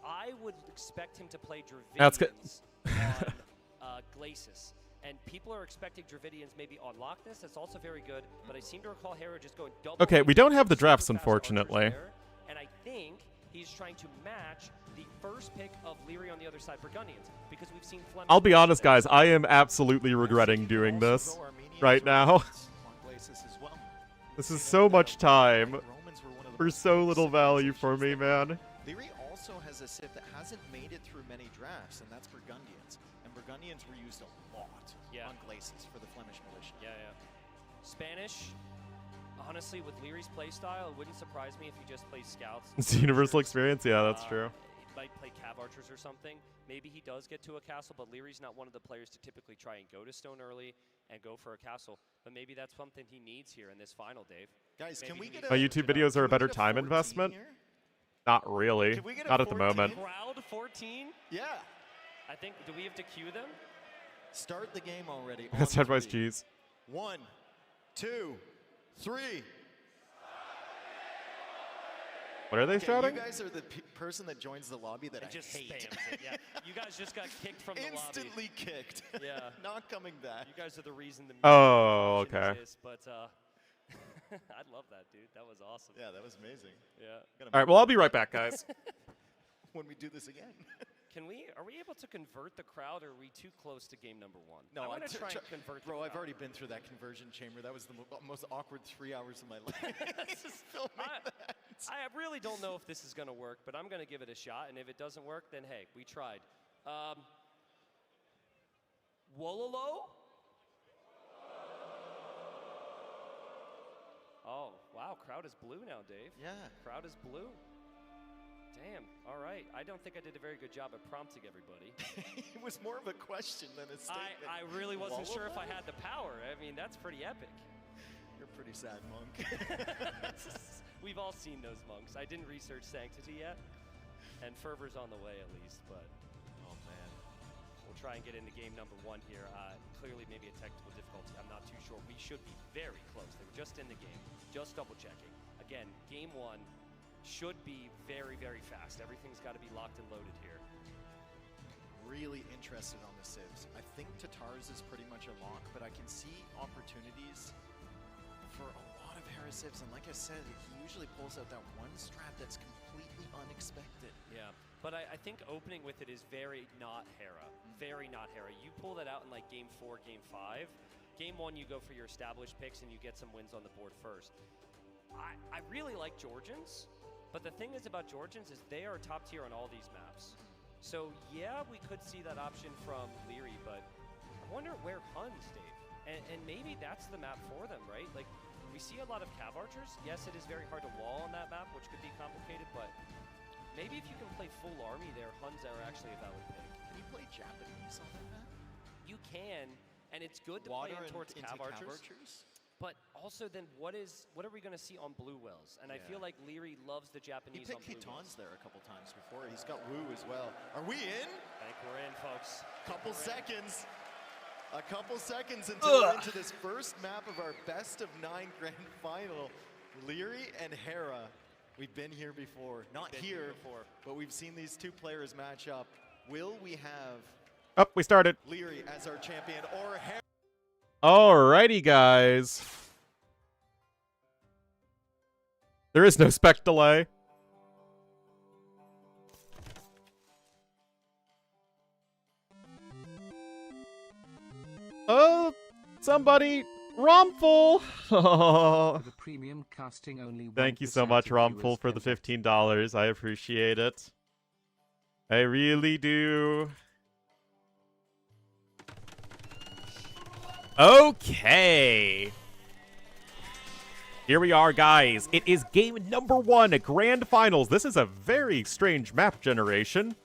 I would expect him to play That's good. Dravidians on Glacis. And people are expecting Dravidians maybe on Loch Ness. That's also very good. But I seem to recall Hera just going double. Okay, we don't have the super drafts, fast unfortunately. archers there. And I think he's trying to match the first pick of Leary on the other side, Burgundians, because we've seen Flemish. I'll be honest, guys. I am absolutely regretting doing this right now. This is so much time for so little value for me, man. Leary also has a Sith that hasn't made it through many drafts, and that's Burgundians. And Burgundians were used a lot on Glacis for the Flemish militia. Yeah. Spanish, honestly, with Leary's playstyle, it wouldn't surprise me if he just plays scouts. It's a universal experience. Yeah, that's true. He might play cav archers or something. Maybe he does get to a castle, but Leary's not one of the players to typically try and go to stone early and go for a castle. But maybe that's something he needs here in this final, Dave. Guys, can we get My YouTube videos are a better time investment? Not really. Can we get a Not at the 14? moment. Crowd 14? Yeah. I think, do we have to queue them? Start the game already. That's Headwise Cheese. 1, 2, 3. What are they Okay, shouting? you guys are the person that joins the lobby that And I just hate. spams it. Yeah. You guys just got kicked from the lobby. Instantly kicked. Yeah. Not coming back. You guys are the reason the Oh, option okay. exists, but I love that, dude. That was awesome. Yeah, that was amazing. Yeah. Gonna All right, well, I'll be right back, guys. when we do this again. Are we able to convert the crowd, or are we too close to game number 1? No, I want to try and convert the Bro, I've crowd. already been through that conversion chamber. That was the most awkward 3 hours of my life. Just filming that. I really don't know if this is going to work, but I'm going to give it a shot, and if it doesn't work, then hey, we tried. Wololo? Oh, wow, crowd is blue now, Dave. Yeah. Crowd is blue. Damn, all right. I don't think I did a very good job at prompting everybody. It was more of a question than a statement. I really wasn't sure if I Wololo? had the power. I mean, that's pretty epic. You're a pretty sad monk. We've all seen those monks. I didn't research Sanctity yet, and Fervor's on the way at least, but Oh, man. we'll try and get into game number 1 here. Clearly maybe a technical difficulty. I'm not too sure. We should be very close. They were just in the game, just double checking. Again, game 1 should be very, very fast. Everything's got to be locked and loaded here. Really interested on the civs. I think Tatars is pretty much a lock, but I can see opportunities for a lot of Hera civs. And like I said, he usually pulls out that one strat that's completely unexpected. Yeah, but I think opening with it is very not Hera. Very not Hera. You pull that out in like game 4, game 5. Game 1, you go for your established picks and you get some wins on the board first. I really like Georgians, but the thing is about Georgians is they are top tier on all these maps. So yeah, we could see that option from Leary, but I wonder where Huns, Dave. And maybe that's the map for them, right? Like, we see a lot of Cav Archers. Yes, it is very hard to wall on that map, which could be complicated, but maybe if you can play full army there, Huns are actually a valid pick. Can you play Japanese on that map? You can, and it's good to Water play in and towards into Cav Cav Archers. Archers? But also then what are we going to see on Blue Wells? And I feel like Leary loves the He Japanese picked on Blue Wells. Hitons there a couple times before. He's got Wu as well. Are we in? I think we're in, folks. Couple seconds. A couple seconds until we're into this first map of our best of 9 grand final. Leary and Hera. We've been here before. Not here, but we've seen these two players match up. Will we have Oh, we started. Leary as our champion or Hera? Alrighty, guys. There is no spec delay. Oh, somebody. Romful. For the premium casting only. Thank you so 1% much, of Romful, viewers for the can- $15. I appreciate it. I really do. Okay. Here we are, guys. It is game number 1 at Grand Finals. This is a very strange map generation.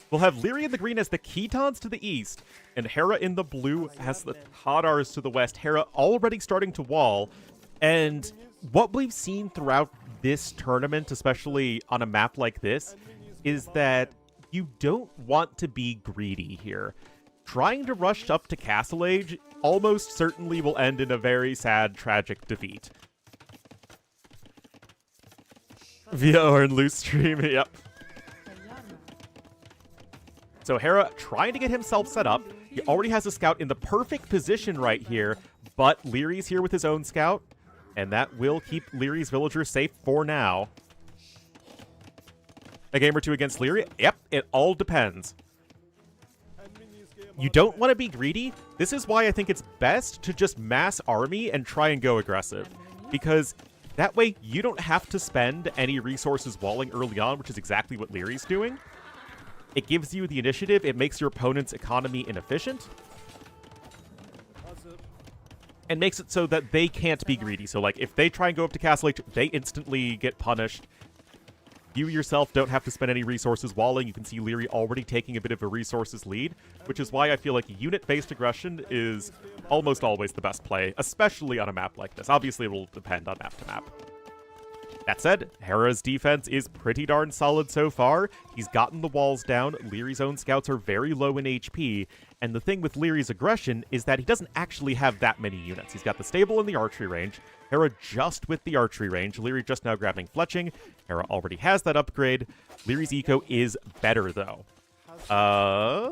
We'll have Leary in the green as the Ketons to the east, and Hera in the blue as the Hadars to the west. Hera already starting to wall. And what we've seen throughout this tournament, especially on a map like this, is that you don't want to be greedy here. Trying to rush up to Castle Age almost certainly will end in a very sad, tragic defeat. Via Ornlu stream, yep. So Hera trying to get himself set up. He already has a scout in the perfect position right here, but Leary's here with his own scout, and that will keep Leary's villagers safe for now. A game or two against Leary? Yep, it all depends. You don't want to be greedy. This is why I think it's best to just mass army and try and go aggressive, because that way you don't have to spend any resources walling early on, which is exactly what Leary's doing. It gives you the initiative, it makes your opponent's economy inefficient, and makes it so that they can't be greedy. So, like, if they try and go up to Castle Age, they instantly get punished. You yourself don't have to spend any resources walling. You can see Leary already taking a bit of a resources lead, which is why I feel like unit-based aggression is almost always the best play, especially on a map like this. Obviously, it will depend on map to map. That said, Hera's defense is pretty darn solid so far. He's gotten the walls down. Leary's own scouts are very low in HP. And the thing with Leary's aggression is that he doesn't actually have that many units. He's got the stable and the archery range. Hera just with the archery range. Leary just now grabbing fletching. Hera already has that upgrade. Leary's eco is better, though. A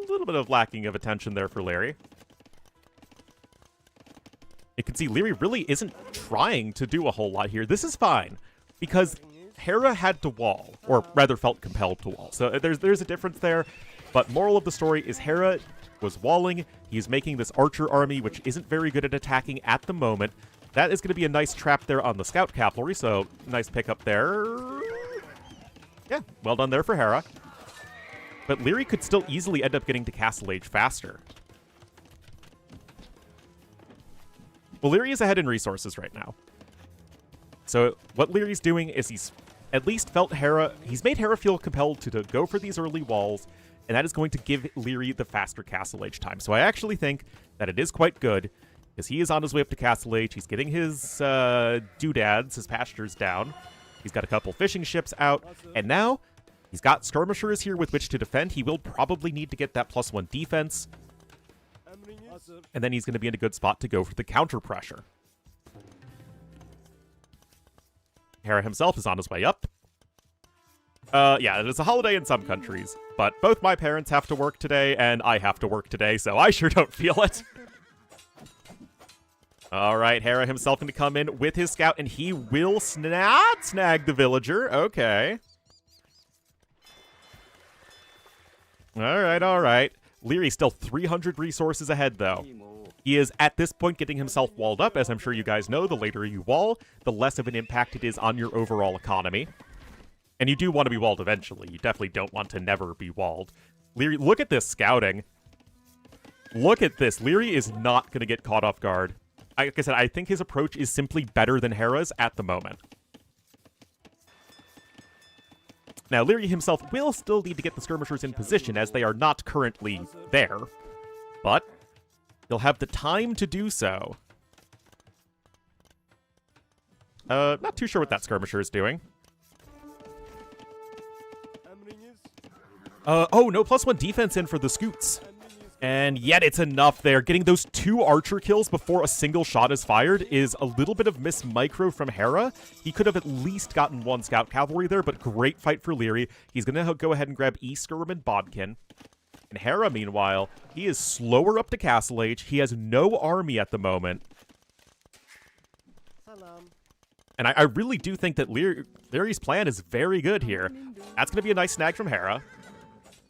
little bit of lacking of attention there for Leary. You can see Leary really isn't trying to do a whole lot here. This is fine, because Hera had to wall, or rather felt compelled to wall. So there's a difference there, but moral of the story is Hera was walling. He's making this archer army, which isn't very good at attacking at the moment. That is going to be a nice trap there on the scout cavalry, so nice pickup there. Yeah, well done there for Hera. But Leary could still easily end up getting to Castle Age faster. Well, Leary is ahead in resources right now. So what Leary's doing is he's at least felt Hera, he's made Hera feel compelled to go for these early walls, and that is going to give Leary the faster Castle Age time. So I actually think that it is quite good, because he is on his way up to Castle Age. He's getting his doodads, his pastures down. He's got a couple fishing ships out, and now he's got skirmishers here with which to defend. He will probably need to get that +1 defense. And then he's going to be in a good spot to go for the counter pressure. Hera himself is on his way up. Yeah, it is a holiday in some countries, but both my parents have to work today, and I have to work today, so I sure don't feel it. All right, Hera himself going to come in with his scout, and he will snag the villager. Okay. All right. Leary still 300 resources ahead, though. He is, at this point, getting himself walled up. As I'm sure you guys know, the later you wall, the less of an impact it is on your overall economy. And you do want to be walled eventually. You definitely don't want to never be walled. Leary, look at this scouting. Look at this. Leary is not going to get caught off guard. Like I said, I think his approach is simply better than Hera's at the moment. Now, Leary himself will still need to get the skirmishers in position, as they are not currently there. But he'll have the time to do so. Not too sure what that skirmisher is doing. Oh, no +1 defense in for the scoots. And yet it's enough there. Getting those 2 archer kills before a single shot is fired is a little bit of miss micro from Hera. He could have at least gotten 1 scout cavalry there, but great fight for Leary. He's going to go ahead and grab Skirm and Bodkin. And Hera, meanwhile, he is slower up to Castle Age. He has no army at the moment. And I really do think that Leary's plan is very good here. That's going to be a nice snag from Hera.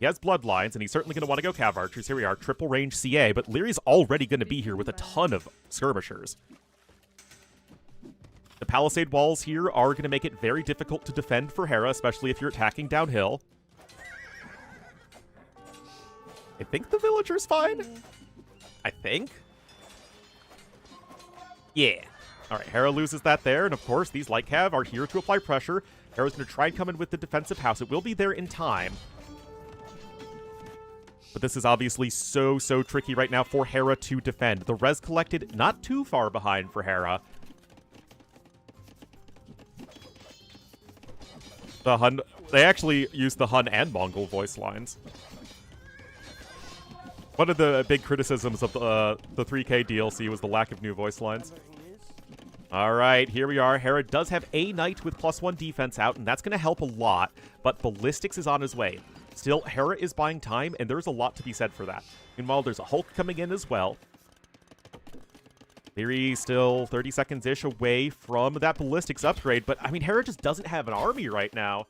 He has bloodlines, and he's certainly going to want to go cav archers. Here we are, triple range CA, but Leary's already going to be here with a ton of skirmishers. The palisade walls here are going to make it very difficult to defend for Hera, especially if you're attacking downhill. I think the villager's fine. I think. Yeah. All right, Hera loses that there, and of course, these light cav are here to apply pressure. Hera's going to try and come in with the defensive house. It will be there in time. But this is obviously so tricky right now for Hera to defend. The res collected not too far behind for Hera. The Hun, they actually use the Hun and Mongol voice lines. One of the big criticisms of the 3K DLC was the lack of new voice lines. All right, here we are. Hera does have a knight with +1 defense out, and that's going to help a lot, but Ballistics is on his way. Still, Hera is buying time, and there's a lot to be said for that. Meanwhile, there's a Hulk coming in as well. Leary still 30 seconds-ish away from that Ballistics upgrade, but, I mean, Hera just doesn't have an army right now.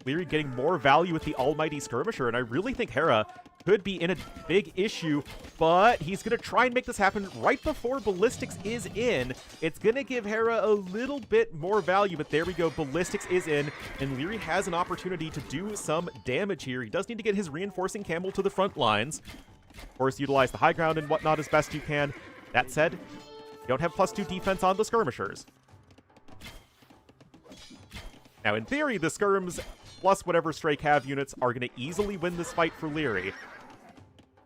Leary getting more value with the Almighty Skirmisher, and I really think Hera could be in a big issue, but he's going to try and make this happen right before Ballistics is in. It's going to give Hera a little bit more value, but there we go. Ballistics is in, and Leary has an opportunity to do some damage here. He does need to get his reinforcing camel to the front lines. Of course, utilize the high ground and whatnot as best you can. That said, you don't have +2 defense on the skirmishers. Now, in theory, the skirms plus whatever stray cav units are going to easily win this fight for Leary.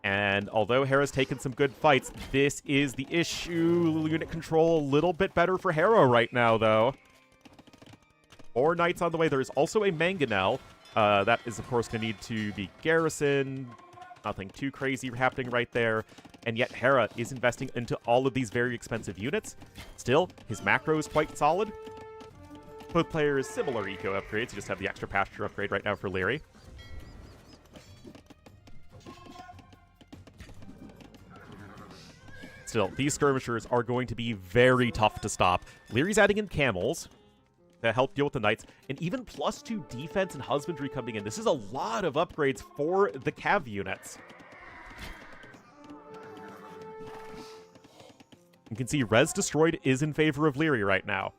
And although Hera's taken some good fights, this is the issue. Unit control a little bit better for Hera right now, though. 4 knights on the way. There is also a mangonel. That is, of course, going to need to be garrisoned. Nothing too crazy happening right there. And yet Hera is investing into all of these very expensive units. Still, his macro is quite solid. Both players, similar eco upgrades. You just have the extra pasture upgrade right now for Leary. Still, these skirmishers are going to be very tough to stop. Leary's adding in camels to help deal with the knights, and even +2 defense and husbandry coming in. This is a lot of upgrades for the cav units. You can see Res Destroyed is in favor of Leary right now.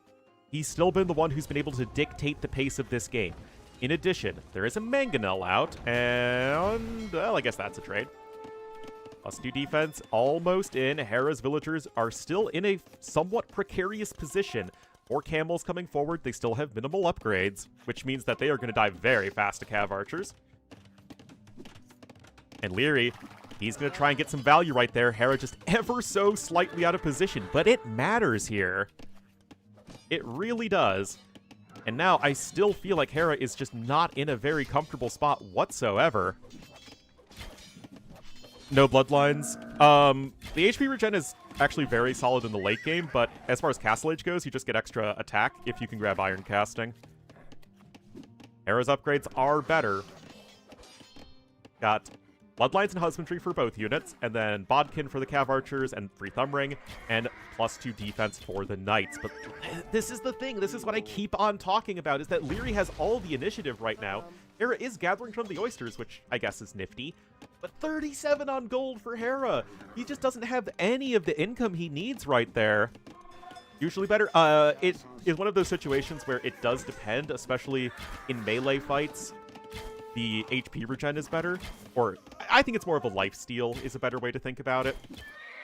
He's still been the one who's been able to dictate the pace of this game. In addition, there is a mangonel out, and, well, I guess that's a trade. +2 defense, almost in. Hera's villagers are still in a somewhat precarious position. 4 camels coming forward. They still have minimal upgrades, which means that they are going to die very fast to cav archers. And Leary, he's going to try and get some value right there. Hera just ever so slightly out of position, but it matters here. It really does. And now I still feel like Hera is just not in a very comfortable spot whatsoever. No bloodlines. The HP regen is actually very solid in the late game, but as far as Castle Age goes, you just get extra attack if you can grab Iron Casting. Hera's upgrades are better. Got Bloodlines and Husbandry for both units, and then Bodkin for the Cav Archers, and Free Thumb Ring, and +2 defense for the Knights. But this is the thing, this is what I keep on talking about, is that Leary has all the initiative right now. Hera is gathering from the oysters, which I guess is nifty, but 37 on gold for Hera. He just doesn't have any of the income he needs right there. Usually better. It is one of those situations where it does depend, especially in melee fights. The HP regen is better, or I think it's more of a lifesteal is a better way to think about it,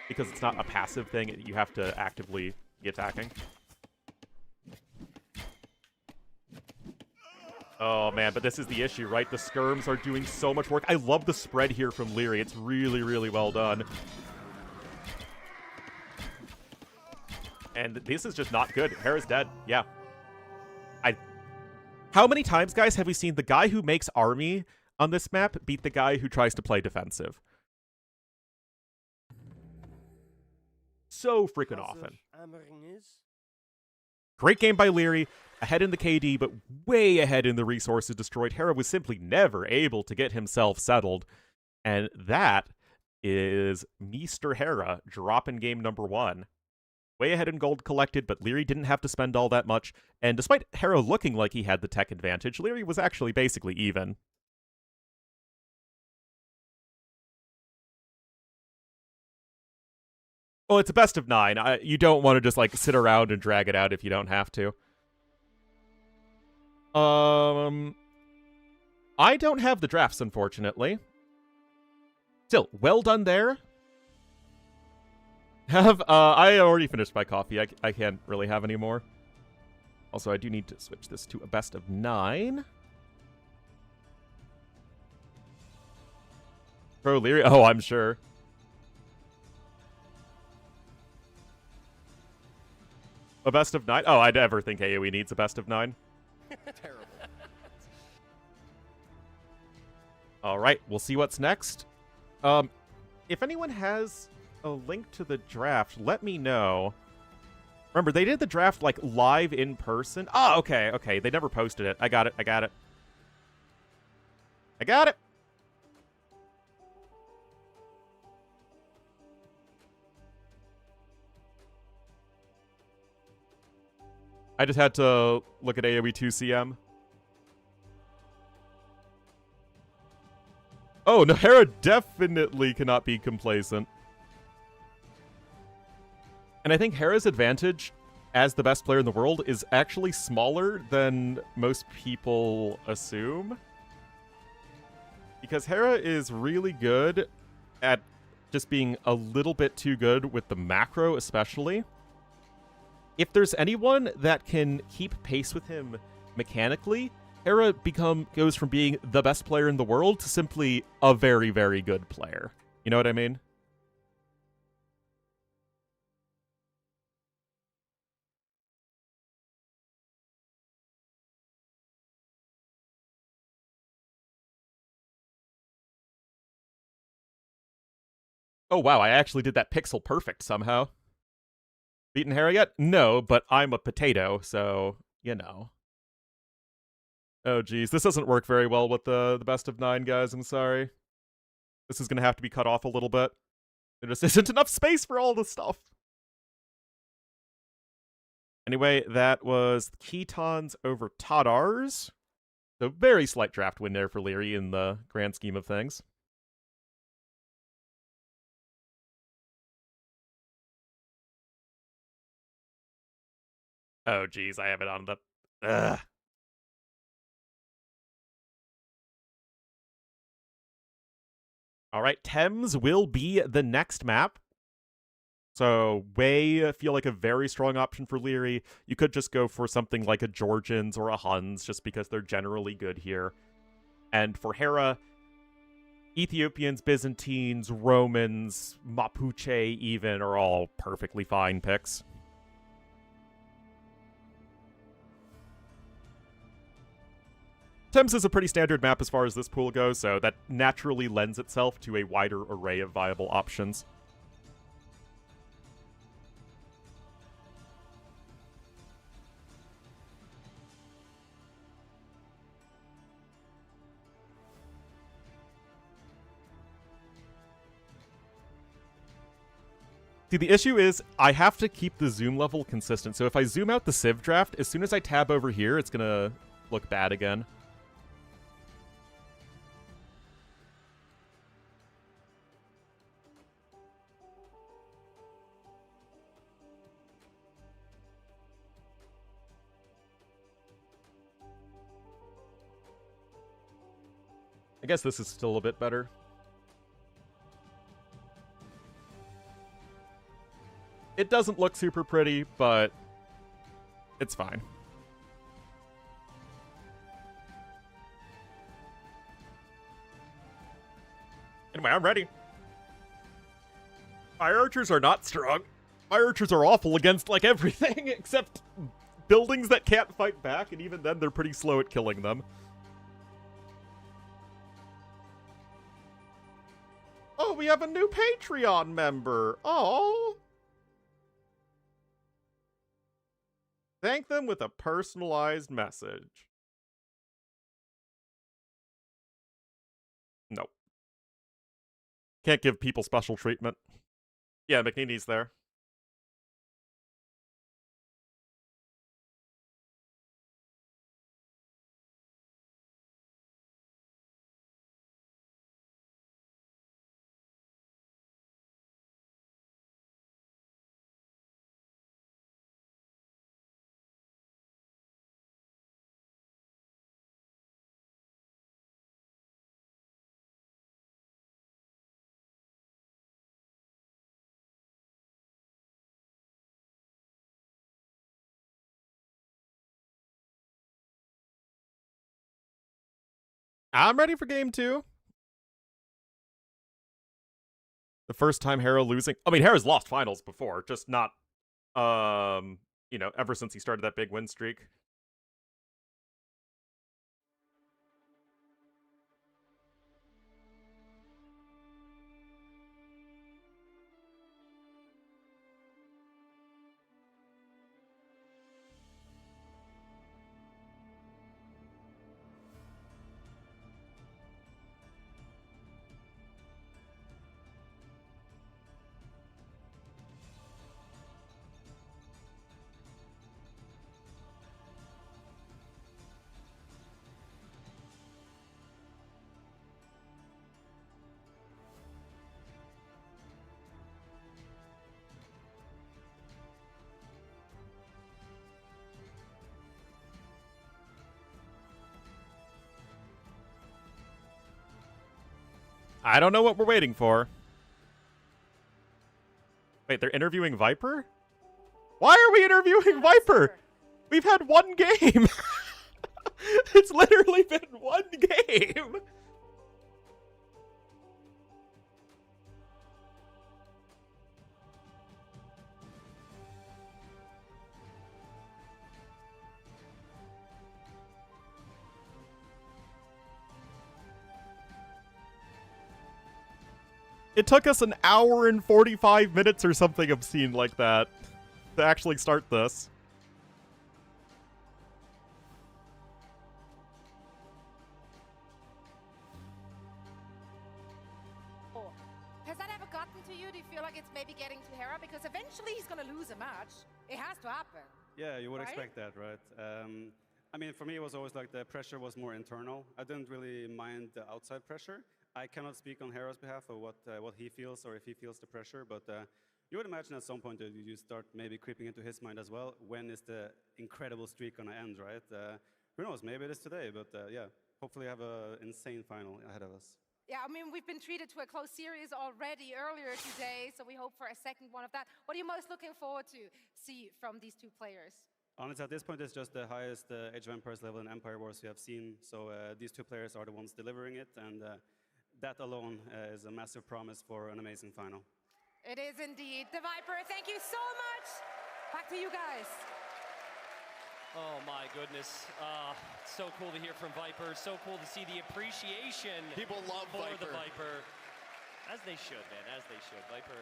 because it's not a passive thing. You have to actively be attacking. Oh man, but this is the issue, right? The skirms are doing so much work. I love the spread here from Leary. It's really, really well done. And this is just not good. Hera's dead. Yeah. How many times, guys, have we seen the guy who makes army on this map beat the guy who tries to play defensive? So freaking often. Great game by Leary. Ahead in the KD, but way ahead in the resources destroyed. Hera was simply never able to get himself settled. And that is Mr. Hera dropping game number 1. Way ahead in gold collected, but Leary didn't have to spend all that much. And despite Hera looking like he had the tech advantage, Leary was actually basically even. Well, it's a best of 9. You don't want to just, like, sit around and drag it out if you don't have to. I don't have the drafts, unfortunately. Still, well done there. I already finished my coffee. I can't really have any more. Also, I do need to switch this to a best of 9. Pro Leary. Oh, I'm sure. A best of 9? Oh, I never think AoE needs a best of 9. Terrible. All right, we'll see what's next. If anyone has a link to the draft, let me know. Remember, they did the draft, like, live in person. Oh, okay. They never posted it. I got it. I just had to look at AoE 2CM. Oh, no, Hera definitely cannot be complacent. And I think Hera's advantage as the best player in the world is actually smaller than most people assume. Because Hera is really good at just being a little bit too good with the macro, especially. If there's anyone that can keep pace with him mechanically, Hera goes from being the best player in the world to simply a very, very good player. You know what I mean? Oh, wow, I actually did that pixel perfect somehow. Beaten Hera yet? No, but I'm a potato, so, you know. Oh, geez. This doesn't work very well with the best of 9, guys. I'm sorry. This is going to have to be cut off a little bit. There just isn't enough space for all this stuff. Anyway, that was Ketons over Tadars. So very slight draft win there for Leary in the grand scheme of things. Oh, geez, I have it on the... Ugh. All right, Thames will be the next map. So, Wei feel like a very strong option for Leary. You could just go for something like a Georgians or a Huns, just because they're generally good here. And for Hera, Ethiopians, Byzantines, Romans, Mapuche even are all perfectly fine picks. Thames is a pretty standard map as far as this pool goes, so that naturally lends itself to a wider array of viable options. See, the issue is I have to keep the zoom level consistent, so if I zoom out the Civ draft, as soon as I tab over here, it's gonna look bad again. I guess this is still a bit better. It doesn't look super pretty, but it's fine. Anyway, I'm ready. My archers are not strong. My archers are awful against, like, everything except buildings that can't fight back, and even then they're pretty slow at killing them. Oh, we have a new Patreon member. Oh. Thank them with a personalized message. Nope. Can't give people special treatment. Yeah, McNeely's there. I'm ready for game 2. The first time Hera losing. I mean, Hera's lost finals before, just not, you know, ever since he started that big win streak. I don't know what we're waiting for. Wait, they're interviewing Viper? Why are we interviewing Viper? We've had one game. It's literally been one game. It took us an hour and 45 minutes or something obscene like that to actually start this. Has that ever gotten to you? Do you feel like it's maybe getting to Hera? Because eventually he's gonna lose a match. It has to happen. Yeah, you would Right? expect that, right? I mean, for me, it was always like the pressure was more internal. I didn't really mind the outside pressure. I cannot speak on Hera's behalf of what he feels or if he feels the pressure, but you would imagine at some point that you start maybe creeping into his mind as well. When is the incredible streak gonna end, right? Who knows? Maybe it is today, but yeah, hopefully have an insane final ahead of us. Yeah, I mean, we've been treated to a close series already earlier today, so we hope for a second one of that. What are you most looking forward to see from these two players? Honestly, at this point, it's just the highest Age of Empires level in Empire Wars we have seen. So these two players are the ones delivering it, and that alone is a massive promise for an amazing final. It is indeed. The Viper, thank you so much. Back to you guys. Oh my goodness. So cool to hear from Viper. So cool to see the appreciation People love for Viper. the Viper. As they should, man, as they should. Viper,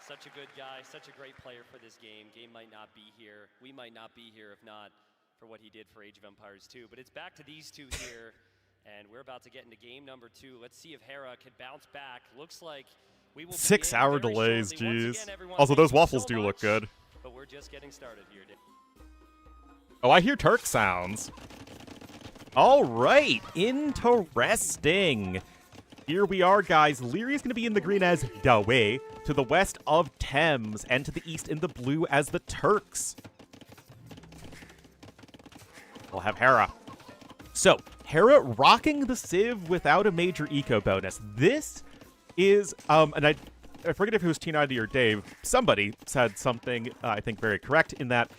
such a good guy, such a great player for this game. Game might not be here. We might not be here if not for what he did for Age of Empires 2. But it's back to these two here, and we're about to get into game number 2. Let's see if Hera can bounce back. Looks like we will 6 hour begin very delays, shortly. Once jeez. again, everyone, Also, thank those you waffles so do look much. good. But we're just getting started here, Dave. Oh, I hear Turk sounds. All right, interesting. Here we are, guys. Leary's going to be in the green as Dawei, to the west of Thames, and to the east in the blue as the Turks. We'll have Hera. So, Hera rocking the Civ without a major eco bonus. This is, and I forget if it was T90 or Dave, somebody said something, I think, very correct in that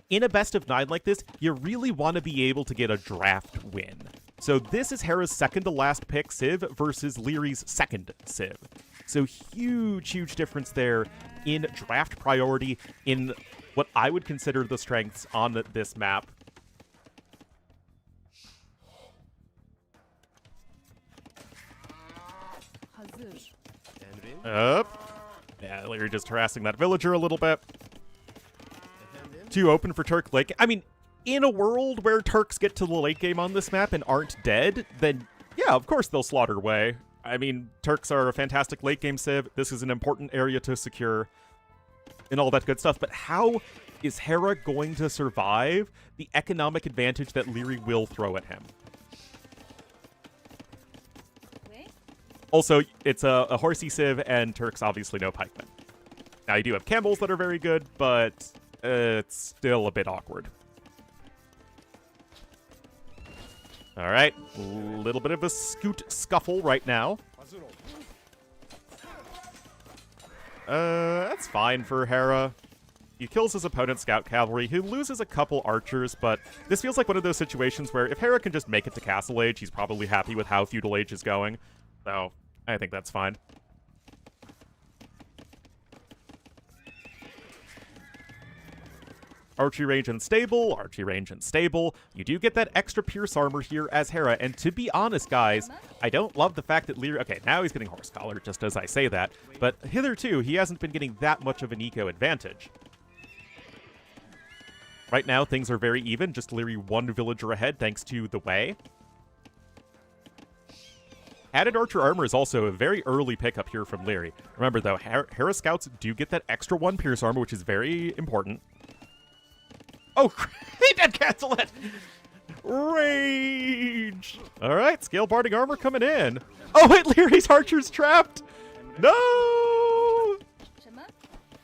in a best of 9 like this, you really want to be able to get a draft win. So this is Hera's second to last pick Civ versus Leary's second Civ. So huge, huge difference there in draft priority in what I would consider the strengths on this map. Up. Yeah, Leary just harassing that villager a little bit. Too open for Turk late. I mean, in a world where Turks get to the late game on this map and aren't dead, then yeah, of course they'll slaughter away. I mean, Turks are a fantastic late game civ. This is an important area to secure and all that good stuff. But how is Hera going to survive the economic advantage that Leary will throw at him? Also, it's a horsey civ, and Turks obviously no pikemen. Now, you do have camels that are very good, but it's still a bit awkward. All right, a little bit of a scoot scuffle right now. That's fine for Hera. He kills his opponent's scout cavalry. He loses a couple archers, but this feels like one of those situations where if Hera can just make it to Castle Age, he's probably happy with how Feudal Age is going. So, I think that's fine. Archery range unstable, archery range unstable. You do get that extra pierce armor here as Hera, and to be honest, guys, I don't love the fact that Leary... Okay, now he's getting horse collar, just as I say that, but hitherto, he hasn't been getting that much of an eco advantage. Right now, things are very even, just Leary one villager ahead thanks to the way. Added archer armor is also a very early pickup here from Leary. Remember, though, Hera scouts do get that extra 1 pierce armor, which is very important. Oh, he did cancel it! Rage! Alright, scale barding armor coming in. Oh, wait, Leary's archer's trapped! No!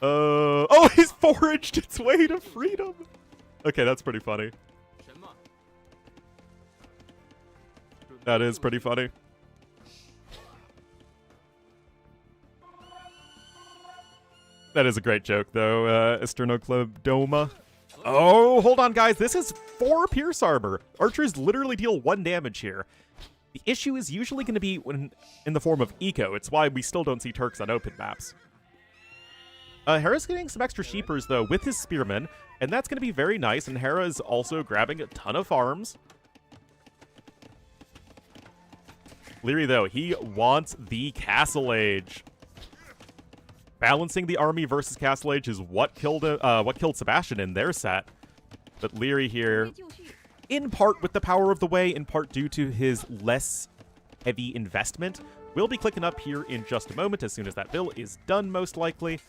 Oh, he's foraged its way to freedom! Okay, that's pretty funny. That is pretty funny. That is a great joke, though, Esternoclebdoma. Oh, hold on, guys. This is 4 pierce armor. Archers literally deal 1 damage here. The issue is usually going to be when in the form of eco. It's why we still don't see Turks on open maps. Hera's getting some extra sheepers, though, with his spearmen, and that's going to be very nice, and Hera is also grabbing a ton of farms. Leary, though, he wants the Castle Age. Balancing the army versus Castle Age is what killed Sebastian in their set. But Leary here, in part with the power of the way, in part due to his less heavy investment. We'll be clicking up here in just a moment as soon as that bill is done, most likely.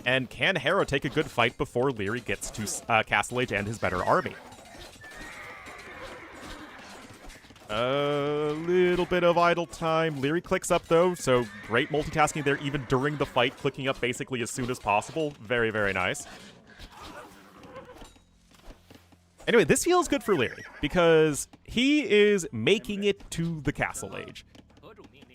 And can Hera take a good fight before Leary gets to Castle Age and his better army? A little bit of idle time. Leary clicks up, though, so great multitasking there, even during the fight, clicking up basically as soon as possible. Very, very nice. Anyway, this feels good for Leary, because he is making it to the Castle Age.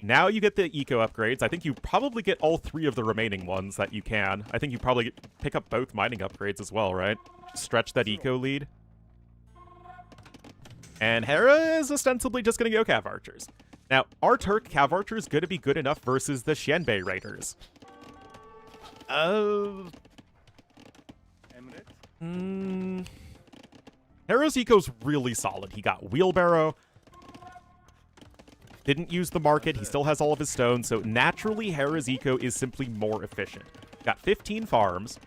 Now you get the eco upgrades. I think you probably get all 3 of the remaining ones that you can. I think you probably pick up both mining upgrades as well, right? Stretch that eco lead. And Hera is ostensibly just going to go Cav Archers. Now, are Turk Cav Archers going to be good enough versus the Xianbei Raiders? Hera's eco's really solid. He got Wheelbarrow. Didn't use the market. He still has all of his stones, so naturally Hera's eco is simply more efficient. Got 15 farms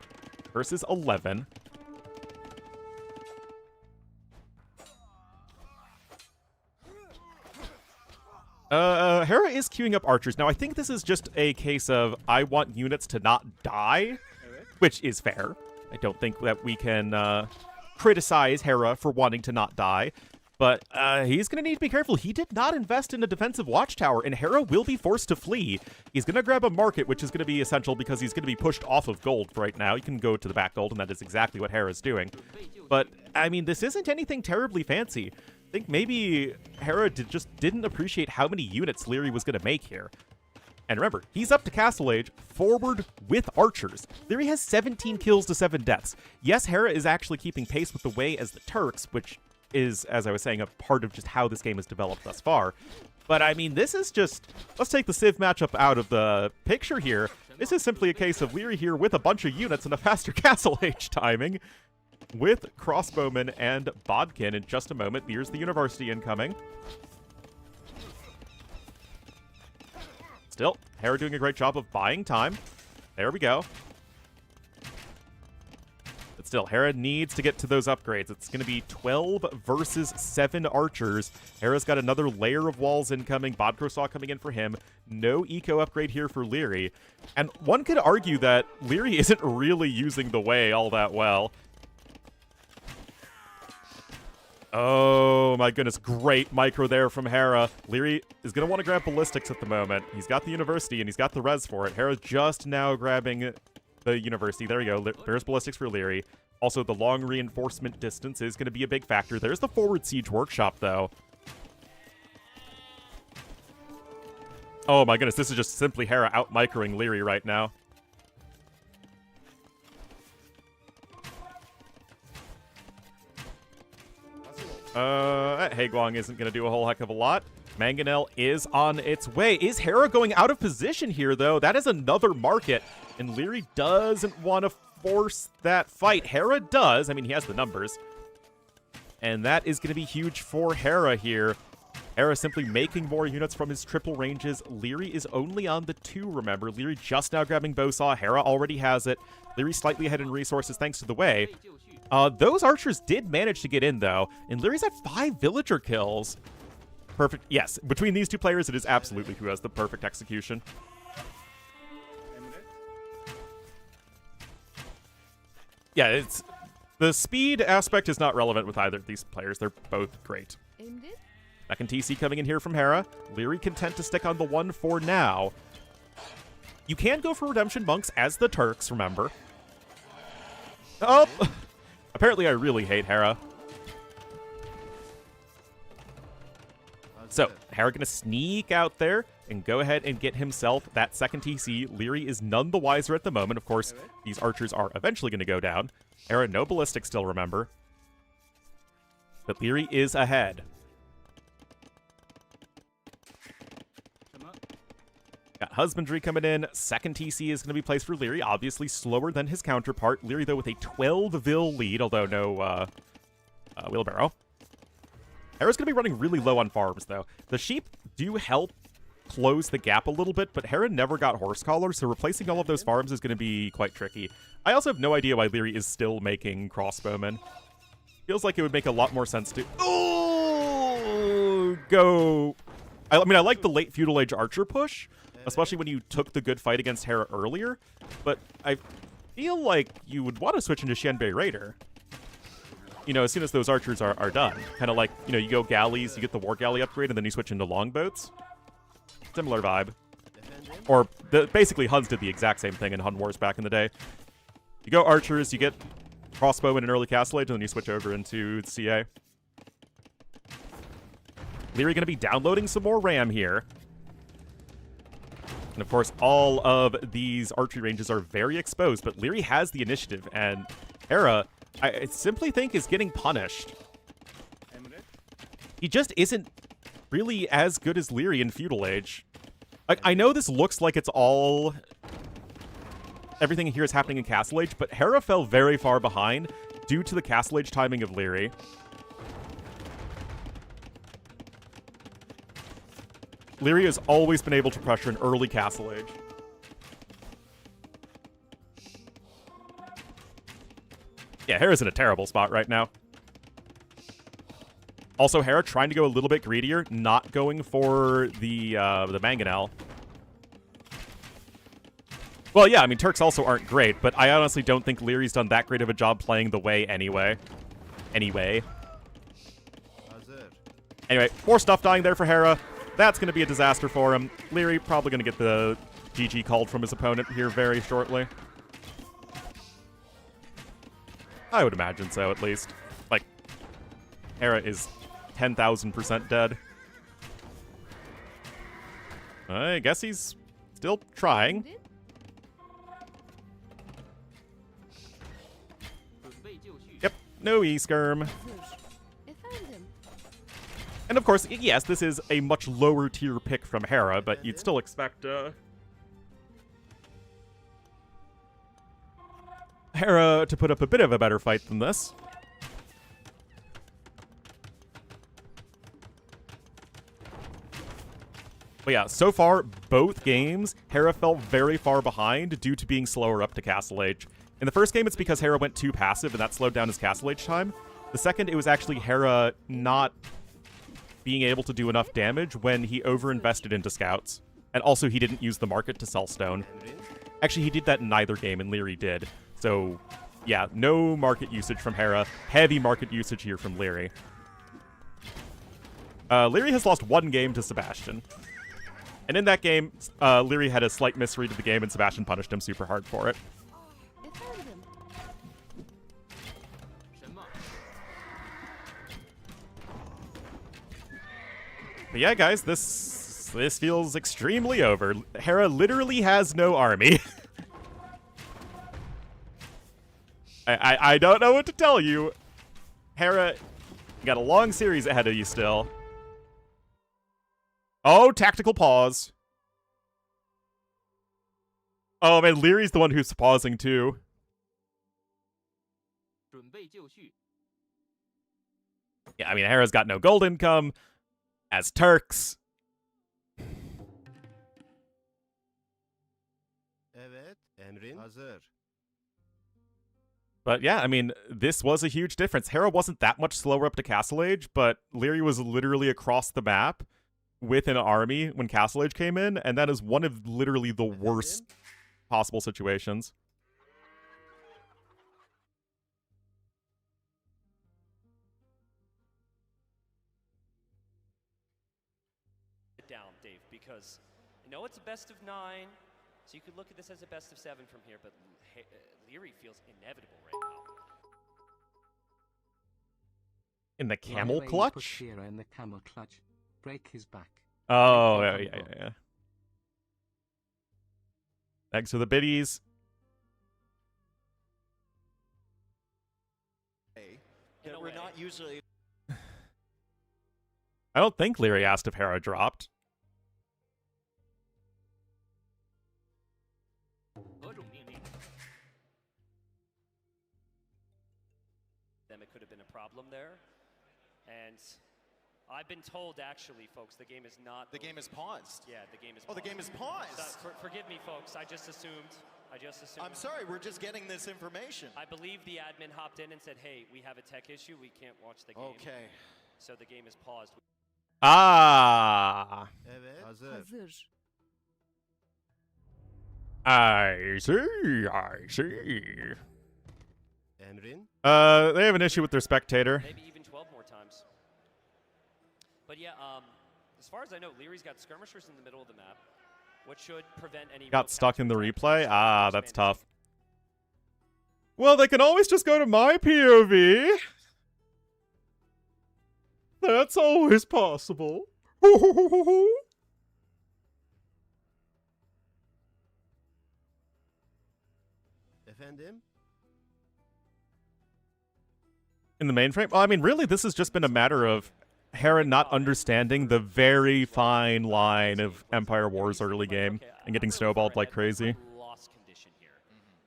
versus 11. Hera is queuing up archers. Now, I think this is just a case of I want units to not die, which is fair. I don't think that we can criticize Hera for wanting to not die, but he's going to need to be careful. He did not invest in a defensive watchtower, and Hera will be forced to flee. He's going to grab a market, which is going to be essential because he's going to be pushed off of gold right now. You can go to the back gold, and that is exactly what Hera's doing. But, I mean, this isn't anything terribly fancy. I think maybe Hera just didn't appreciate how many units Leary was going to make here. And remember, he's up to Castle Age, forward with archers. Leary has 17 kills to 7 deaths. Yes, Hera is actually keeping pace with the way as the Turks, which is, as I was saying, a part of just how this game has developed thus far. But, I mean, this is just... Let's take the Civ matchup out of the picture here. This is simply a case of Leary here with a bunch of units and a faster Castle Age timing. With Crossbowman and Bodkin in just a moment. Here's the University incoming. Still, Hera doing a great job of buying time. There we go. But still, Hera needs to get to those upgrades. It's going to be 12 versus 7 archers. Hera's got another layer of walls incoming. Bodkrosaw coming in for him. No eco upgrade here for Leary. And one could argue that Leary isn't really using the way all that well. Oh my goodness, great micro there from Hera. Leary is going to want to grab ballistics at the moment. He's got the University and he's got the res for it. Hera's just now grabbing the University. There you go. There's ballistics for Leary. Also, the long reinforcement distance is going to be a big factor. There's the forward siege workshop, though. Oh my goodness, this is just simply Hera out-microing Leary right now. Haeguang isn't going to do a whole heck of a lot. Mangonel is on its way. Is Hera going out of position here, though? That is another market, and Leary doesn't want to force that fight. Hera does. I mean, he has the numbers. And that is going to be huge for Hera here. Hera simply making more units from his triple ranges. Leary is only on the 2, remember. Leary just now grabbing Bowsaw. Hera already has it. Leary slightly ahead in resources thanks to the way. Those archers did manage to get in, though. And Leary's at 5 villager kills. Perfect. Yes, between these two players, it is absolutely who has the perfect execution. Yeah, it's... The speed aspect is not relevant with either of these players. They're both great. Second TC coming in here from Hera. Leary content to stick on the 1 for now. You can go for Redemption Monks as the Turks, remember. Oh! Apparently I really hate Hera. So, Hera gonna sneak out there and go ahead and get himself that second TC. Leary is none the wiser at the moment. Of course, these archers are eventually gonna go down. Hera, no ballistic still, remember. But Leary is ahead. Got Husbandry coming in. Second TC is going to be placed for Leary. Obviously slower than his counterpart. Leary, though, with a 12 vil lead, although no wheelbarrow. Hera's going to be running really low on farms, though. The sheep do help close the gap a little bit, but Hera never got Horse Collar, so replacing all of those farms is going to be quite tricky. I also have no idea why Leary is still making Crossbowmen. Feels like it would make a lot more sense to... Oh, go... I mean, I like the late Feudal Age Archer push, especially when you took the good fight against Hera earlier, but I feel like you would want to switch into Xianbei Raider. You know, as soon as those archers are done. Kind of like, you know, you go galleys, you get the war galley upgrade, and then you switch into longboats. Similar vibe. Or, basically, Huns did the exact same thing in Hun Wars back in the day. You go archers, you get crossbowmen in early Castle Age, and then you switch over into CA. Leary going to be downloading some more RAM here. And of course, all of these archery ranges are very exposed, but Leary has the initiative, and Hera... I simply think is getting punished. He just isn't really as good as Leary in Feudal Age. I know this looks like it's all... Everything here is happening in Castle Age, but Hera fell very far behind due to the Castle Age timing of Leary. Leary has always been able to pressure an early Castle Age. Yeah, Hera's in a terrible spot right now. Also, Hera trying to go a little bit greedier, not going for the Mangonel. Well, yeah, I mean, Turks also aren't great, but I honestly don't think Leary's done that great of a job playing the way anyway. Anyway, more stuff dying there for Hera. That's going to be a disaster for him. Leary probably going to get the GG called from his opponent here very shortly. I would imagine so, at least. Like, Hera is 10,000% dead. I guess he's still trying. Yep, no E-Skirm. And of course, yes, this is a much lower tier pick from Hera, but you'd still expect, Hera to put up a bit of a better fight than this. But yeah, so far, both games, Hera fell very far behind due to being slower up to Castle Age. In the first game, it's because Hera went too passive, and that slowed down his Castle Age time. The second, it was actually Hera not being able to do enough damage when he overinvested into scouts. And also, he didn't use the market to sell stone. Actually, he did that in neither game, and Leary did. So, yeah, no market usage from Hera. Heavy market usage here from Leary. Leary has lost one game to Sebastian. And in that game, Leary had a slight misread of the game, and Sebastian punished him super hard for it. But yeah, guys, this feels extremely over. Hera literally has no army. I don't know what to tell you. Hera, you got a long series ahead of you still. Oh, tactical pause. Oh, man, Leary's the one who's pausing, too. Yeah, I mean, Hera's got no gold income. As Turks. But yeah, I mean, this was a huge difference. Hera wasn't that much slower up to Castle Age, but Leary was literally across the map with an army when Castle Age came in, and that is one of literally the worst possible situations. Down, Dave, because I know it's a best of 9, so you could look at this as a best of 7 from here, but Leary feels inevitable right now. In the camel clutch? In the camel clutch. Break his back. Oh, yeah. Thanks for the biddies. Yeah, we're not usually... I don't think Leary asked if Hera dropped. Then it could have been a problem there. And I've been told, actually, folks, the game is not. The game is paused. Yeah, the game is. Oh, the game is paused. Forgive me, folks. I just assumed. I'm sorry, we're just getting this information. I believe the admin hopped in and said, "Hey, we have a tech issue. We can't watch the game." Okay. So the game is paused. Ah. Evet. Hazır. I see. Emrin. They have an issue with their spectator. Maybe even 12 more times. But yeah, as far as I know, Leary's got skirmishers in the middle of the map, which should prevent any. Got stuck in the replay? Ah, that's tough. Well, they can always just go to my POV. That's always possible. Efendim? In the mainframe? Well, I mean, really, this has just been a matter of Hera not understanding the very fine line of Empire Wars early game and getting snowballed like crazy. Loss condition here,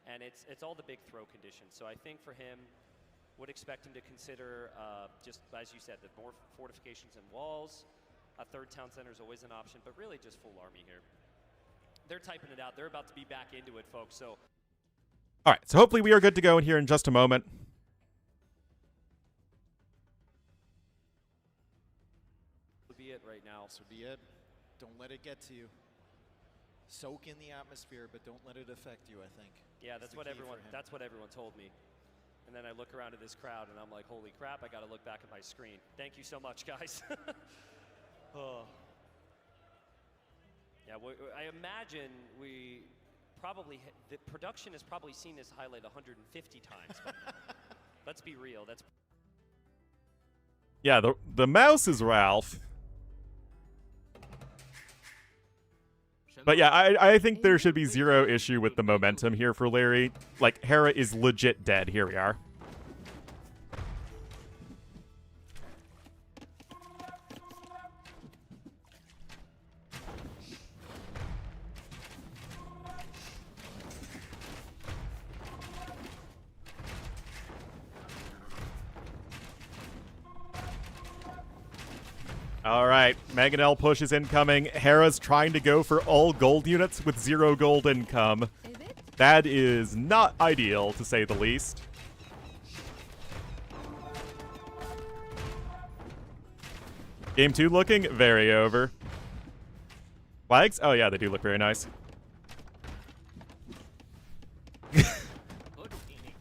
and it's all the big throw conditions. So I think for him, would expect him to consider just as you said, the more fortifications and walls. A third town center is always an option, but really just full army here. They're typing it out. They're about to be back into it, folks. So. All right, so hopefully we are good to go in here in just a moment. Be it right now. So be it. Don't let it get to you. Soak in the atmosphere, but don't let it affect you, I think. Yeah, that's what everyone told me. And then I look around at this crowd and I'm like, holy crap, I gotta look back at my screen. Thank you so much, guys. Oh. Yeah, I imagine the production has probably seen this highlight 150 times. But let's be real. Yeah, the mouse is Ralph. But yeah, I think there should be zero issue with the momentum here for Larry. Like, Hera is legit dead. Here we are. All right, Mangonel push is incoming. Hera's trying to go for all gold units with 0 gold income. That is not ideal, to say the least. Game 2 looking very over. Flags? Oh yeah, they do look very nice.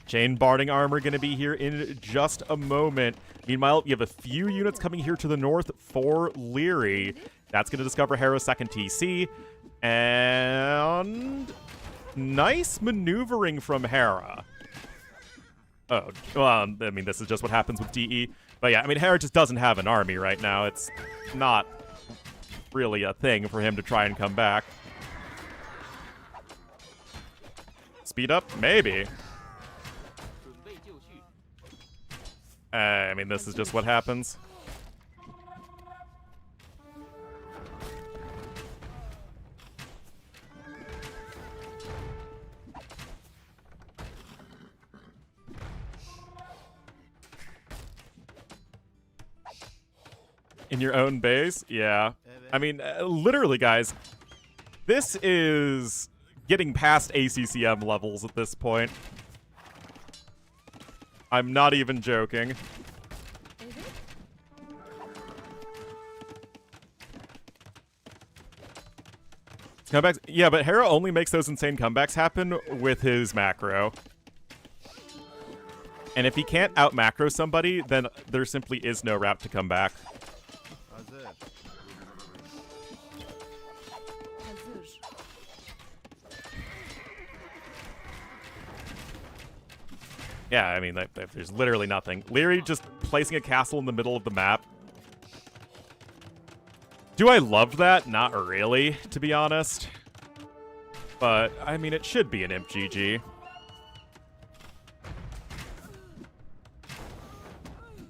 Chain barding armor going to be here in just a moment. Meanwhile, you have a few units coming here to the north for Leary. That's going to discover Hera's second TC. And nice maneuvering from Hera. Oh, well, I mean, this is just what happens with DE. But yeah, I mean, Hera just doesn't have an army right now. It's not really a thing for him to try and come back. Speed up? Maybe. I mean, this is just what happens. In your own base? Yeah. I mean, literally, guys, this is getting past ACCM levels at this point. I'm not even joking. Comebacks? Yeah, but Hera only makes those insane comebacks happen with his macro. And if he can't out-macro somebody, then there simply is no route to come back. Yeah, I mean, there's literally nothing. Leary just placing a castle in the middle of the map. Do I love that? Not really, to be honest. But, I mean, it should be an imp GG.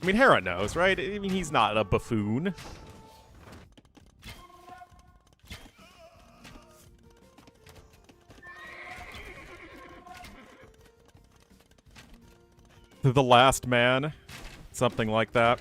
I mean, Hera knows, right? I mean, he's not a buffoon. The last man. Something like that.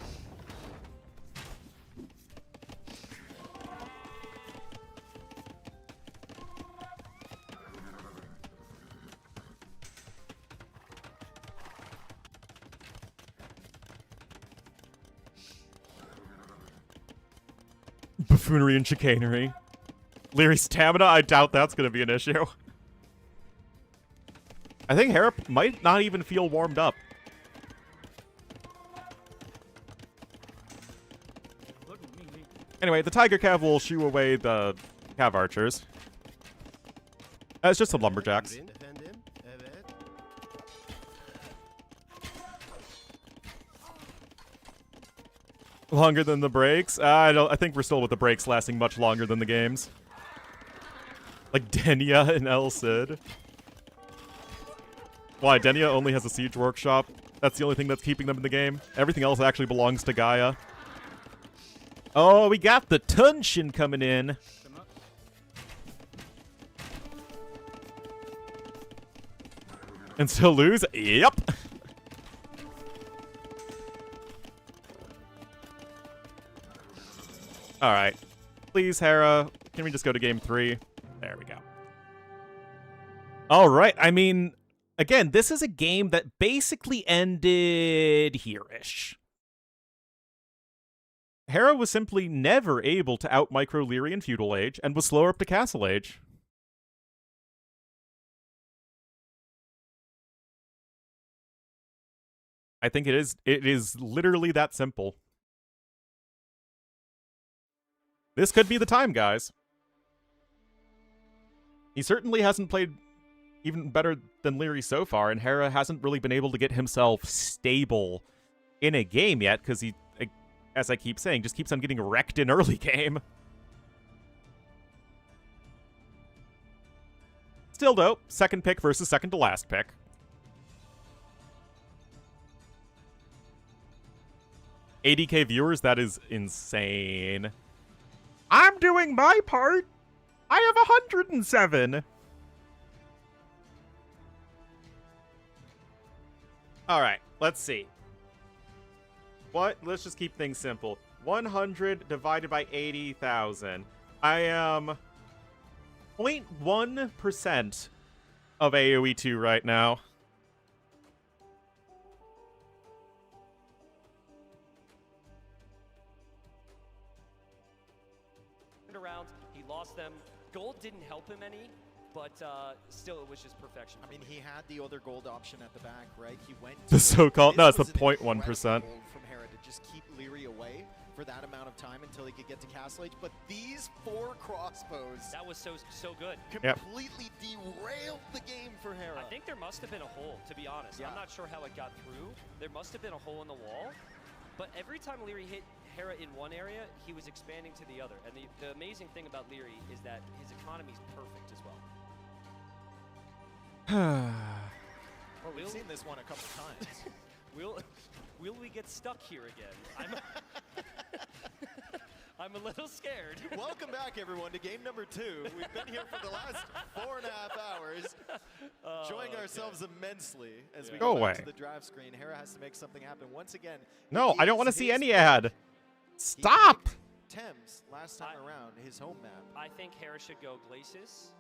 Buffoonery and chicanery. Leary's stamina, I doubt that's going to be an issue. I think Hera might not even feel warmed up. Anyway, the Tiger Cav will shoo away the Cav Archers. It's just some lumberjacks. Efendim, evet. Longer than the breaks? I think we're still with the breaks lasting much longer than the games. Like Denia and El Cid. Why, Denia only has a siege workshop? That's the only thing that's keeping them in the game? Everything else actually belongs to Gaia. Oh, we got the Tunshin coming in. And still lose? Yep. Alright. Please, Hera. Can we just go to game 3? There we go. Alright, I mean, again, this is a game that basically ended here-ish. Hera was simply never able to out-micro Leary in Feudal Age, and was slower up to Castle Age. I think it is literally that simple. This could be the time, guys. He certainly hasn't played even better than Leary so far, and Hera hasn't really been able to get himself stable in a game yet, because he, as I keep saying, just keeps on getting wrecked in early game. Still, though, second pick versus second to last pick. $80K viewers, that is insane. I'm doing my part! I have 107! Alright, let's see. Let's just keep things simple. 100 divided by 80,000. I am 0.1% of AoE 2 right now. Around, he lost them. Gold didn't help him any, but still it was just perfection. I mean, he had the other gold option at the back, right? He went The so-called, no, it's the This was an 0.1%. incredible goal from Hera to just keep Leary away for that amount of time until he could get to Castle Age. But these 4 crossbows, That was so good. completely derailed the game for Hera. I think there must have been a hole, to be honest. Yeah. I'm not sure how it got through. There must have been a hole in the wall. But every time Leary hit Hera in one area, he was expanding to the other. And the amazing thing about Leary is that his economy is perfect as well. Well, we've seen this one a couple times. Will we get stuck here again? I'm a little scared. Welcome back, everyone, to game number 2. We've been here for the last 4.5 hours, enjoying ourselves immensely as we Go go back away. to the draft screen. Hera has to make something happen once again. No, I don't want to It see is any his ad. pick. Stop! Thames last time around, his home map. I think Hera should go Glacis,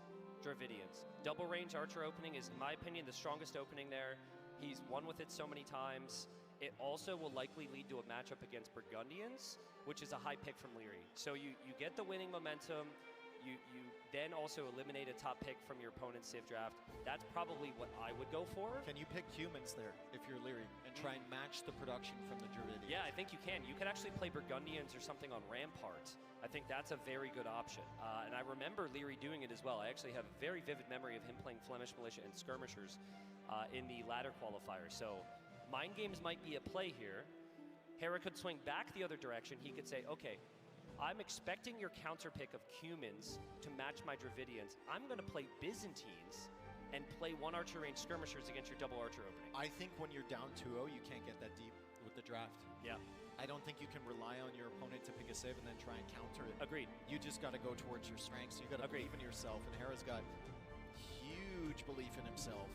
Dravidians. Double range archer opening is, in my opinion, the strongest opening there. He's won with it so many times. It also will likely lead to a matchup against Burgundians, which is a high pick from Leary. So you get the winning momentum. You then also eliminate a top pick from your opponent's Civ draft. That's probably what I would go for. Can you pick humans there if you're Leary and try and match the production from the Dravidians? Yeah, I think you can. You could actually play Burgundians or something on Rampart. I think that's a very good option. And I remember Leary doing it as well. I actually have a very vivid memory of him playing Flemish Militia and Skirmishers in the ladder qualifier. So mind games might be at play here. Hera could swing back the other direction. He could say, okay, I'm expecting your counter pick of Cumans to match my Dravidians. I'm going to play Byzantines and play 1 archer range Skirmishers against your double archer opening. I think when you're down 2-0, you can't get that deep with the draft. Yeah. I don't think you can rely on your opponent to pick a save and then try and counter it. Agreed. You just got to go towards your strengths. You got to believe in yourself, and Hera's got huge belief in himself.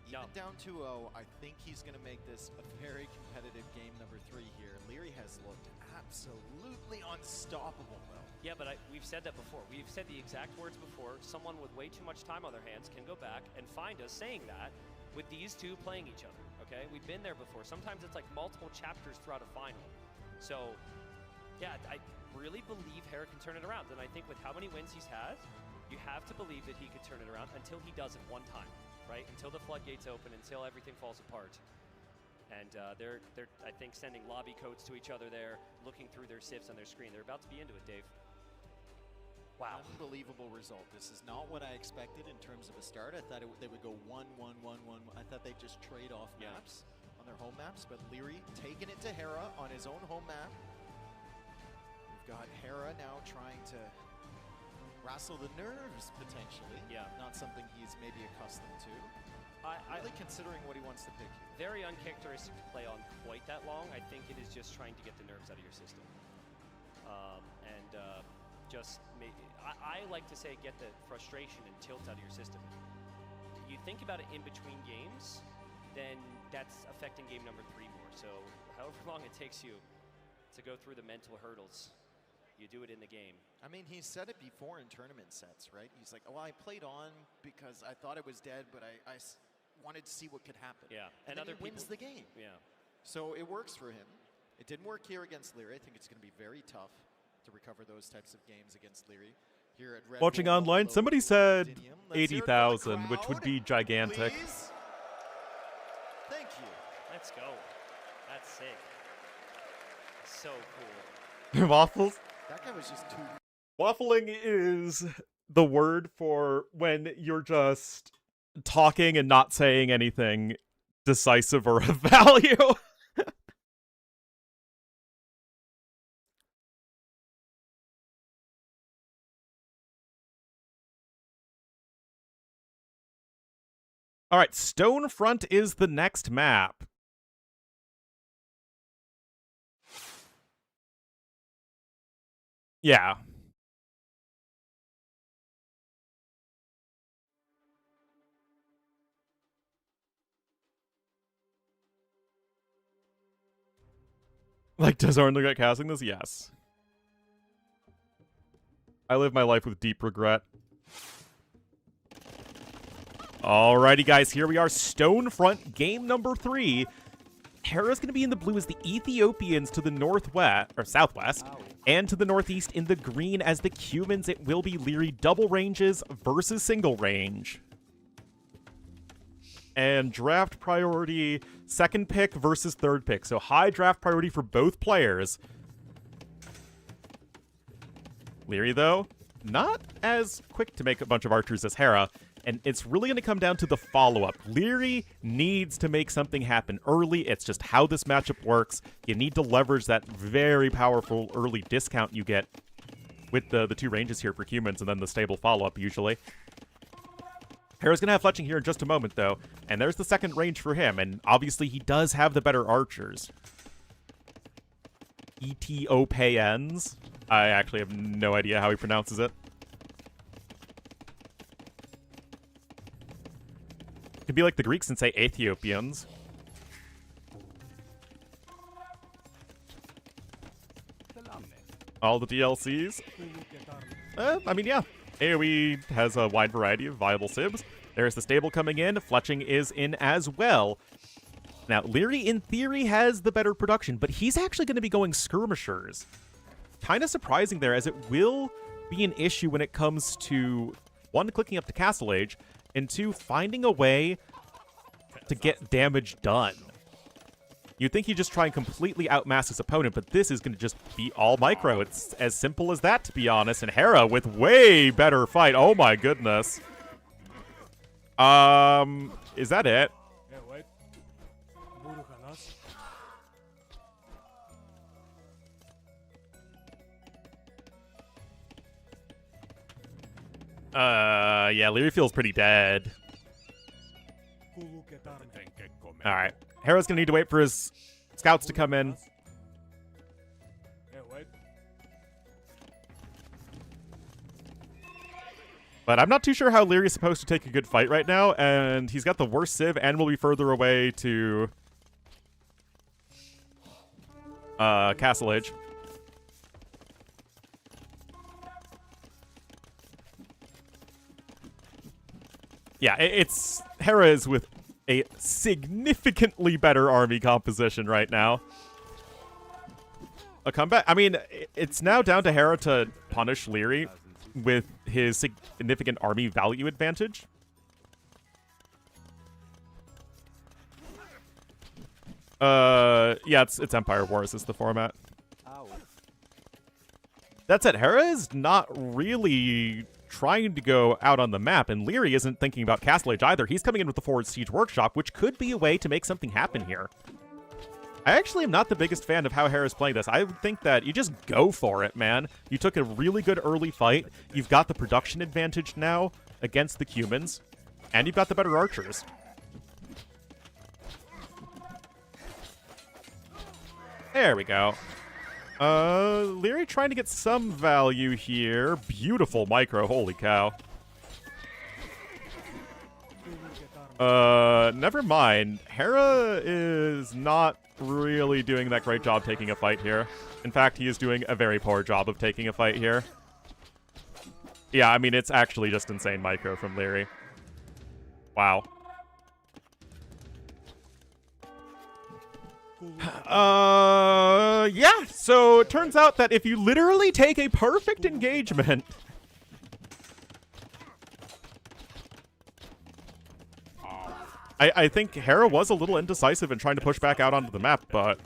Even down 2-0, I think he's going to make this a very competitive game number 3 here. Leary has looked absolutely unstoppable, though. Yeah, but we've said that before. We've said the exact words before. Someone with way too much time on their hands can go back and find us saying that with these two playing each other, okay? We've been there before. Sometimes it's like multiple chapters throughout a final. So Yeah, I really believe Hera can turn it around. And I think with how many wins he's had, you have to believe that he could turn it around until he does it one time, right? Until the floodgates open, until everything falls apart. And they're I think, sending lobby codes to each other there, looking through their sifs on their screen. They're about to be into it, Dave. Wow. Unbelievable result. This is not what I expected in terms of a start. I thought they would go 1-1-1-1. I thought they'd just trade off maps on their home maps, but Leary taking it to Hera on his own home map. We've got Hera now trying to wrestle the nerves, potentially. Yeah. Not something he's maybe accustomed to. Really considering what he wants to pick here. Very uncharacteristic to play on quite that long. I think it is just trying to get the nerves out of your system. I like to say get the frustration and tilt out of your system. You think about it in between games, then that's affecting game number 3 more. So however long it takes you to go through the mental hurdles, you do it in the game. I mean, he said it before in tournament sets, right? He's like, well, I played on because I thought it was dead, but I wanted to see what could happen. Yeah. And then other he wins the game. Yeah. So it works for him. It didn't work here against Leary. I think it's going to be very tough to recover those types of games against Leary. Here at RedBull, Watching online, Wololo, somebody said Londinium. Let's hear it for the 80,000, which would crowd, be gigantic. please. Thank you. Let's go. That's sick. So cool. Waffles? That guy was just too... Waffling is the word for when you're just talking and not saying anything decisive or of value. All right, Stonefront is the next map. Yeah. Like, does Ornlu get casting this? Yes. I live my life with deep regret. Alrighty, guys, here we are. Stonefront, game number 3. Hera's going to be in the blue as the Ethiopians to the northwest, or southwest, and to the northeast in the green as the Cumans. It will be Leary double ranges versus single range. And draft priority, second pick versus third pick. So high draft priority for both players. Leary, though, not as quick to make a bunch of archers as Hera. And it's really going to come down to the follow-up. Leary needs to make something happen early. It's just how this matchup works. You need to leverage that very powerful early discount you get with the 2 ranges here for humans and then the stable follow-up, usually. Hera's going to have fletching here in just a moment, though. And there's the second range for him. And obviously, he does have the better archers. Ethiopians. I actually have no idea how he pronounces it. Could be like the Greeks and say Ethiopians. All the DLCs. I mean, yeah. AoE has a wide variety of viable sibs. There's the stable coming in. Fletching is in as well. Now, Leary, in theory, has the better production, but he's actually going to be going skirmishers. Kind of surprising there, as it will be an issue when it comes to, 1, clicking up to Castle Age, and 2, finding a way to get damage done. You'd think he'd just try and completely outmass his opponent, but this is going to just be all micro. It's as simple as that, to be honest. And Hera with way better fight. Oh my goodness. Is that it? Yeah, Leary feels pretty dead. Alright. Hera's gonna need to wait for his scouts to come in. But I'm not too sure how Leary's supposed to take a good fight right now, and he's got the worst civ and will be further away to Castle Age. Yeah, it's Hera is with a significantly better army composition right now. a comeback. I mean, it's now down to Hera to punish Leary with his significant army value advantage. Yeah, it's Empire Wars is the format. That said, Hera is not really trying to go out on the map, and Leary isn't thinking about Castle Age either. He's coming in with the Forward Siege Workshop, which could be a way to make something happen here. I actually am not the biggest fan of how Hera's playing this. I would think that you just go for it, man. You took a really good early fight. You've got the production advantage now against the humans, and you've got the better archers. There we go. Leary trying to get some value here. Beautiful micro, holy cow. Never mind. Hera is not really doing that great job taking a fight here. In fact, he is doing a very poor job of taking a fight here. Yeah, I mean, it's actually just insane micro from Leary. Wow. Yeah, so it turns out that if you literally take a perfect engagement... I think Hera was a little indecisive in trying to push back out onto the map, but...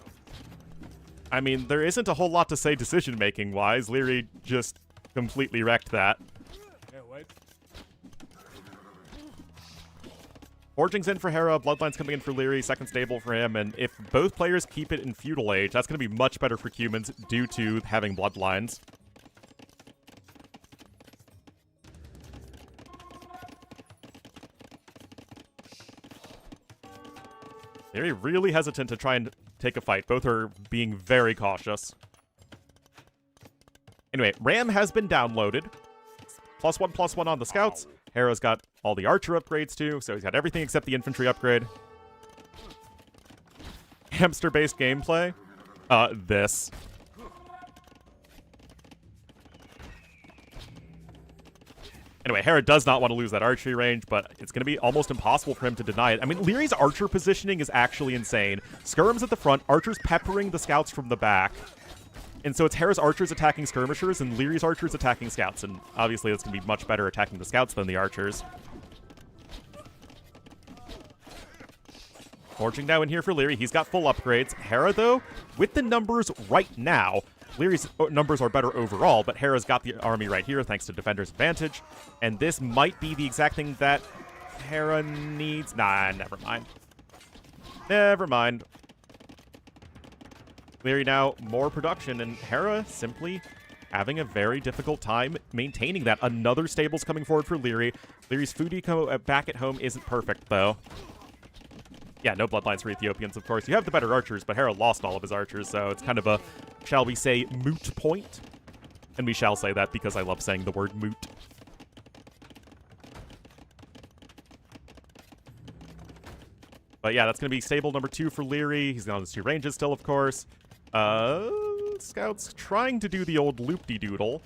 I mean, there isn't a whole lot to say decision-making-wise. Leary just completely wrecked that. Forging's in for Hera, Bloodline's coming in for Leary, second stable for him, and if both players keep it in Feudal Age, that's going to be much better for humans due to having Bloodlines. Leary really hesitant to try and take a fight. Both are being very cautious. Anyway, Ram has been downloaded. +1/+1 on the scouts. Hera's got all the archer upgrades too, so he's got everything except the infantry upgrade. Hamster-based gameplay? This. Anyway, Hera does not want to lose that archery range, but it's going to be almost impossible for him to deny it. I mean, Leary's archer positioning is actually insane. Skirms at the front, archers peppering the scouts from the back. And so it's Hera's archers attacking skirmishers and Leary's archers attacking scouts. And obviously that's going to be much better attacking the scouts than the archers. Forging now in here for Leary. He's got full upgrades. Hera, though, with the numbers right now, Leary's numbers are better overall, but Hera's got the army right here thanks to Defender's Advantage. And this might be the exact thing that Hera needs. Nah, never mind. Never mind. Leary now more production, and Hera simply having a very difficult time maintaining that. Another stable's coming forward for Leary. Leary's food eco back at home isn't perfect, though. Yeah, no bloodlines for Ethiopians, of course. You have the better archers, but Hera lost all of his archers, so it's kind of a, shall we say, moot point. And we shall say that because I love saying the word moot. But yeah, that's going to be stable number 2 for Leary. He's on his 2 ranges still, of course. Scouts trying to do the old loop-de-doodle.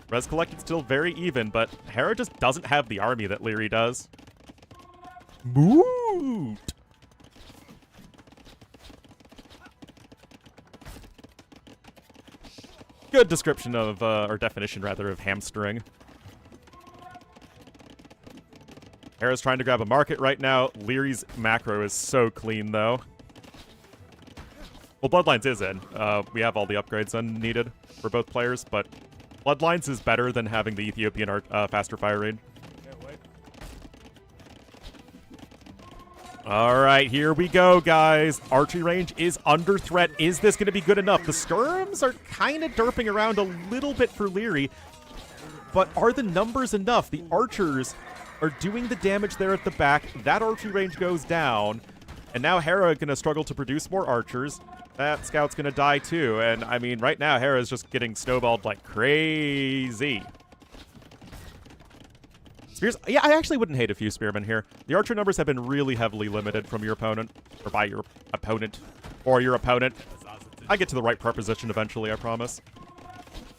Res collected still very even, but Hera just doesn't have the army that Leary does. Moot! Good description of, or definition rather, of hamstering. Hera's trying to grab a market right now. Leary's macro is so clean, though. Well, Bloodlines is in. We have all the upgrades needed for both players, but Bloodlines is better than having the Ethiopian faster fire rate. All right, here we go, guys. Archery range is under threat. Is this going to be good enough? The skirms are kind of derping around a little bit for Leary, but are the numbers enough? The archers are doing the damage there at the back. That archery range goes down, and now Hera going to struggle to produce more archers. That scout's going to die too, and I mean, right now, Hera is just getting snowballed like crazy. Spears, yeah, I actually wouldn't hate a few spearmen here. The archer numbers have been really heavily limited from your opponent, or by your opponent, or your opponent. I get to the right preposition eventually, I promise.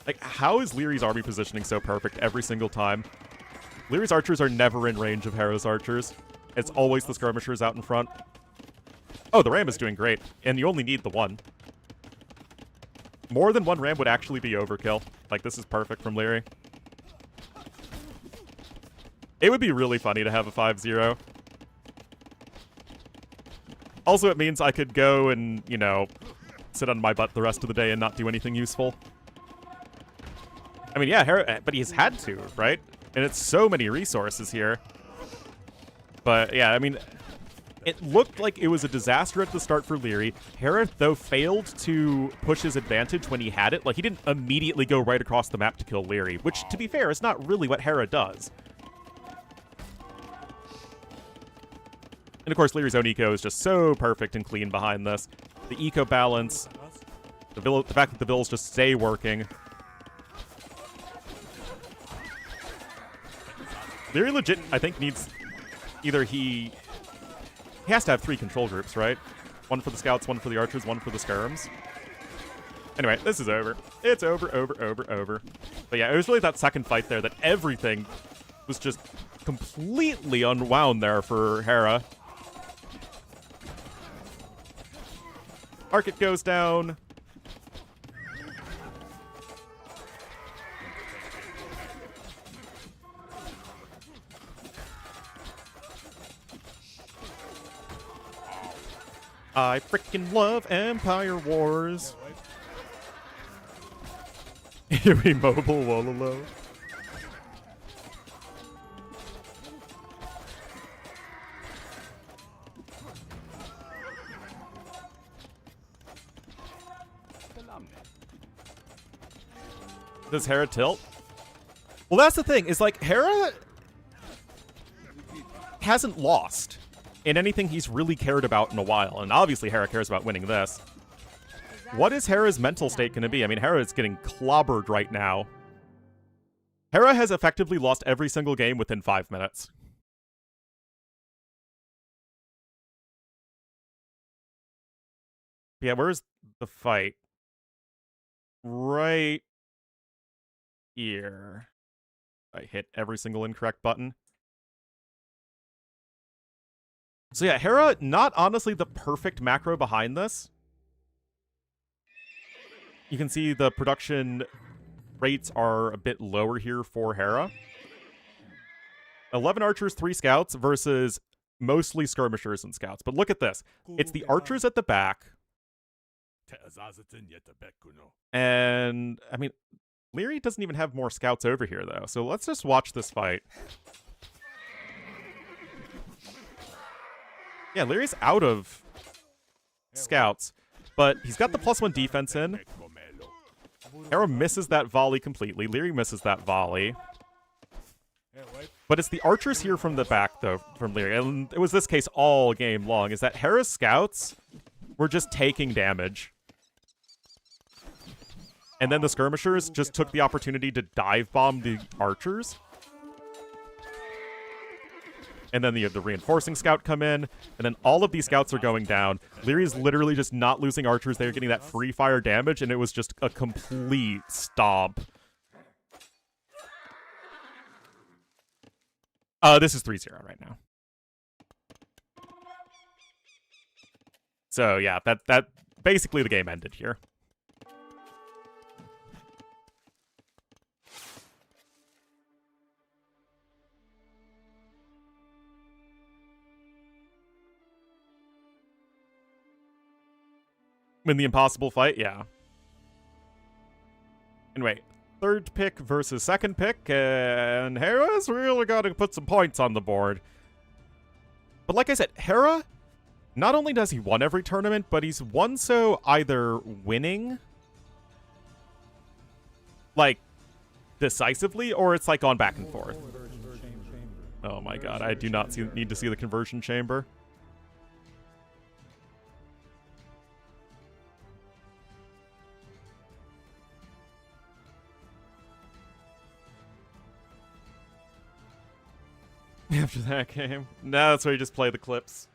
Like, how is Leary's army positioning so perfect every single time? Leary's archers are never in range of Hera's archers. It's always the skirmishers out in front. Oh, the ram is doing great, and you only need the one. More than one ram would actually be overkill. Like, this is perfect from Leary. It would be really funny to have a 5-0. Also, it means I could go and, you know, sit on my butt the rest of the day and not do anything useful. I mean, yeah, Hera, but he's had to, right? And it's so many resources here. But, yeah, I mean, it looked like it was a disaster at the start for Leary. Hera, though, failed to push his advantage when he had it. Like, he didn't immediately go right across the map to kill Leary, which, to be fair, is not really what Hera does. And of course, Leary's own eco is just so perfect and clean behind this. The eco balance, the fact that the bills just stay working. Leary legit, I think, needs either he has to have 3 control groups, right? One for the scouts, one for the archers, one for the skirms. Anyway, this is over. It's over. But yeah, it was really that second fight there that everything was just completely unwound there for Hera. Market goes down. I frickin' love Empire Wars. Here we mobile Wololo. Does Hera tilt? Well, that's the thing, is like, Hera hasn't lost in anything he's really cared about in a while, and obviously Hera cares about winning this. What is Hera's mental state going to be? I mean, Hera is getting clobbered right now. Hera has effectively lost every single game within 5 minutes. Yeah, where's the fight? Right here. I hit every single incorrect button. So yeah, Hera, not honestly the perfect macro behind this. You can see the production rates are a bit lower here for Hera. 11 archers, 3 scouts versus mostly skirmishers and scouts. But look at this. It's the archers at the back. And, I mean, Leary doesn't even have more scouts over here, though. So let's just watch this fight. Yeah, Leary's out of scouts, but he's got the +1 defense in. Hera misses that volley completely. Leary misses that volley. But it's the archers here from the back, though, from Leary. And it was this case all game long, is that Hera's scouts were just taking damage. And then the skirmishers just took the opportunity to dive bomb the archers. And then the reinforcing scout come in, and then all of these scouts are going down. Leary's literally just not losing archers. They're getting that free fire damage, and it was just a complete stomp. This is 3-0 right now. So yeah, that basically the game ended here. Win the impossible fight, yeah. Anyway, third pick versus second pick, and Hera's really got to put some points on the board. But like I said, Hera, not only does he won every tournament, but he's won so either winning, like, decisively, or it's like gone back and forth. Oh my god, I do not need to see the conversion chamber. After that game. No, that's where you just play the clips.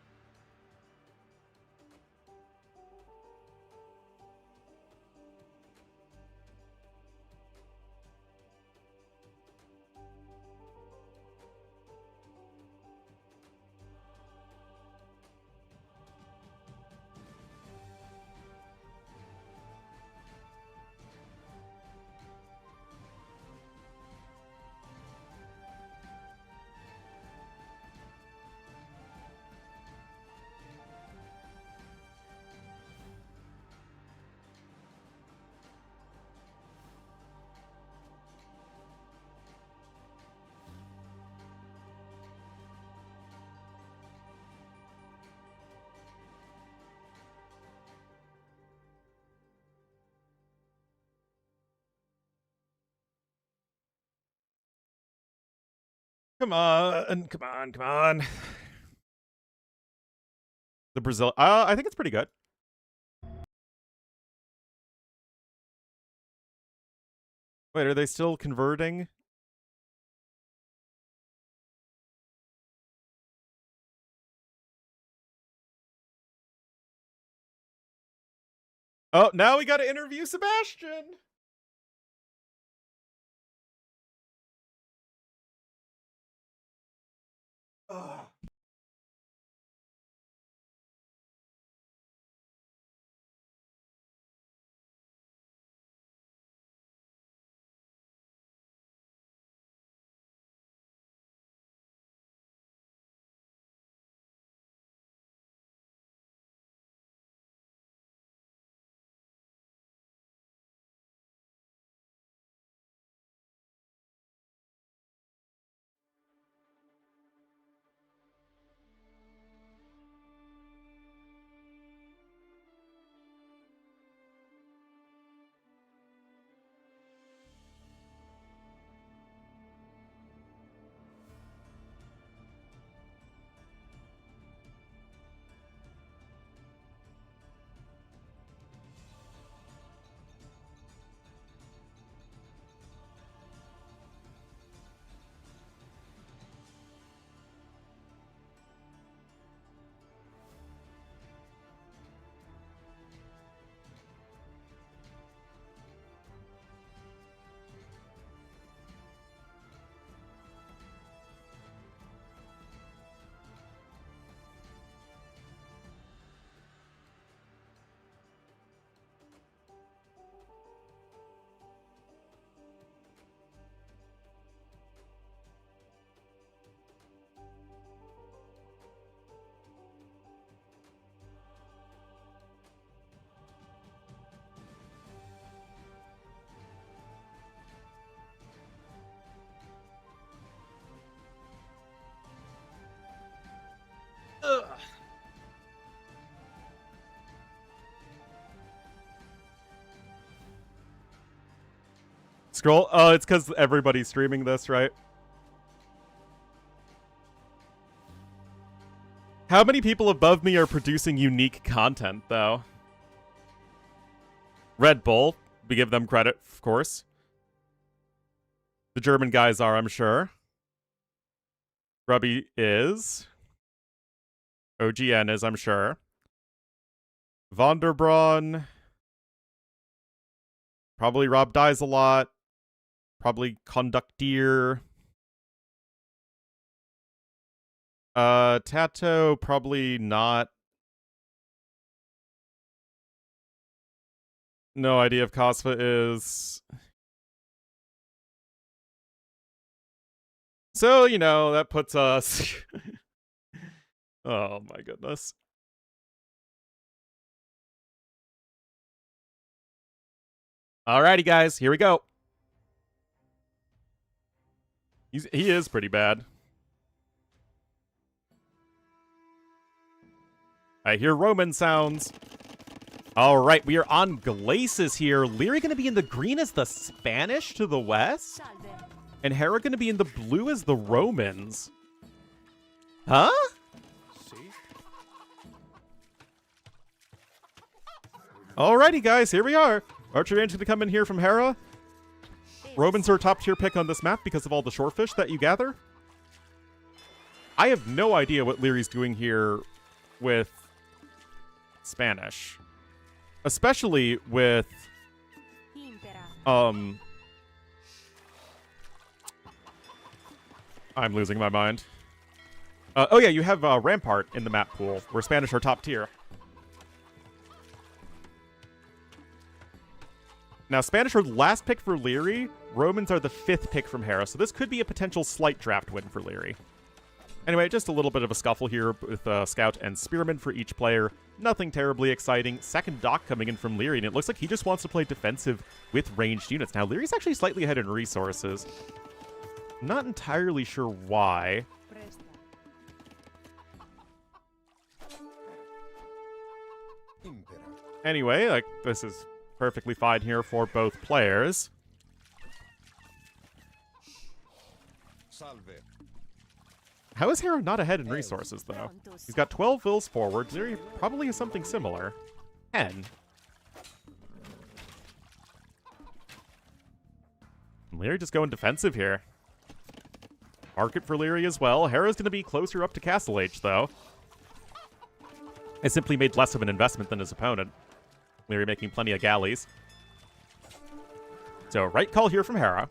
Come on, come on, come on. The Brazil, I think it's pretty good. Wait, are they still converting? Oh, now we gotta interview Sebastian. Ugh. Scroll. Oh, it's because everybody's streaming this, right? How many people above me are producing unique content, though? RedBull. We give them credit, of course. The German guys are, I'm sure. Grubby is. OGN is, I'm sure. Vonderbraun. Probably Rob Dies a lot. Probably Conducteer. Tato, probably not. No idea if Cosfa is. So, you know, that puts us... Oh my goodness. Alrighty, guys, here we go. He is pretty bad. I hear Roman sounds. All right, we are on Glacis here. Leary going to be in the green as the Spanish to the west. And Hera going to be in the blue as the Romans. Huh? Alrighty, guys, here we are. Archer Range going to come in here from Hera. Romans are a top tier pick on this map because of all the shorefish that you gather. I have no idea what Leary's doing here with Spanish. Especially with... I'm losing my mind. Oh yeah, you have Rampart in the map pool, where Spanish are top tier. Now, Spanish are the last pick for Leary. Romans are the 5th pick from Hera, so this could be a potential slight draft win for Leary. Anyway, just a little bit of a scuffle here with Scout and Spearman for each player. Nothing terribly exciting. Second Doc coming in from Leary, and it looks like he just wants to play defensive with ranged units. Now, Leary's actually slightly ahead in resources. Not entirely sure why. Anyway, like, this is perfectly fine here for both players. Salve. How is Hera not ahead in resources, though? He's got 12 vills forward. Leary probably has something similar. 10. Leary just going defensive here. Market for Leary as well. Hera's going to be closer up to Castle Age, though. It simply made less of an investment than his opponent. Leary making plenty of galleys. So, right call here from Hera.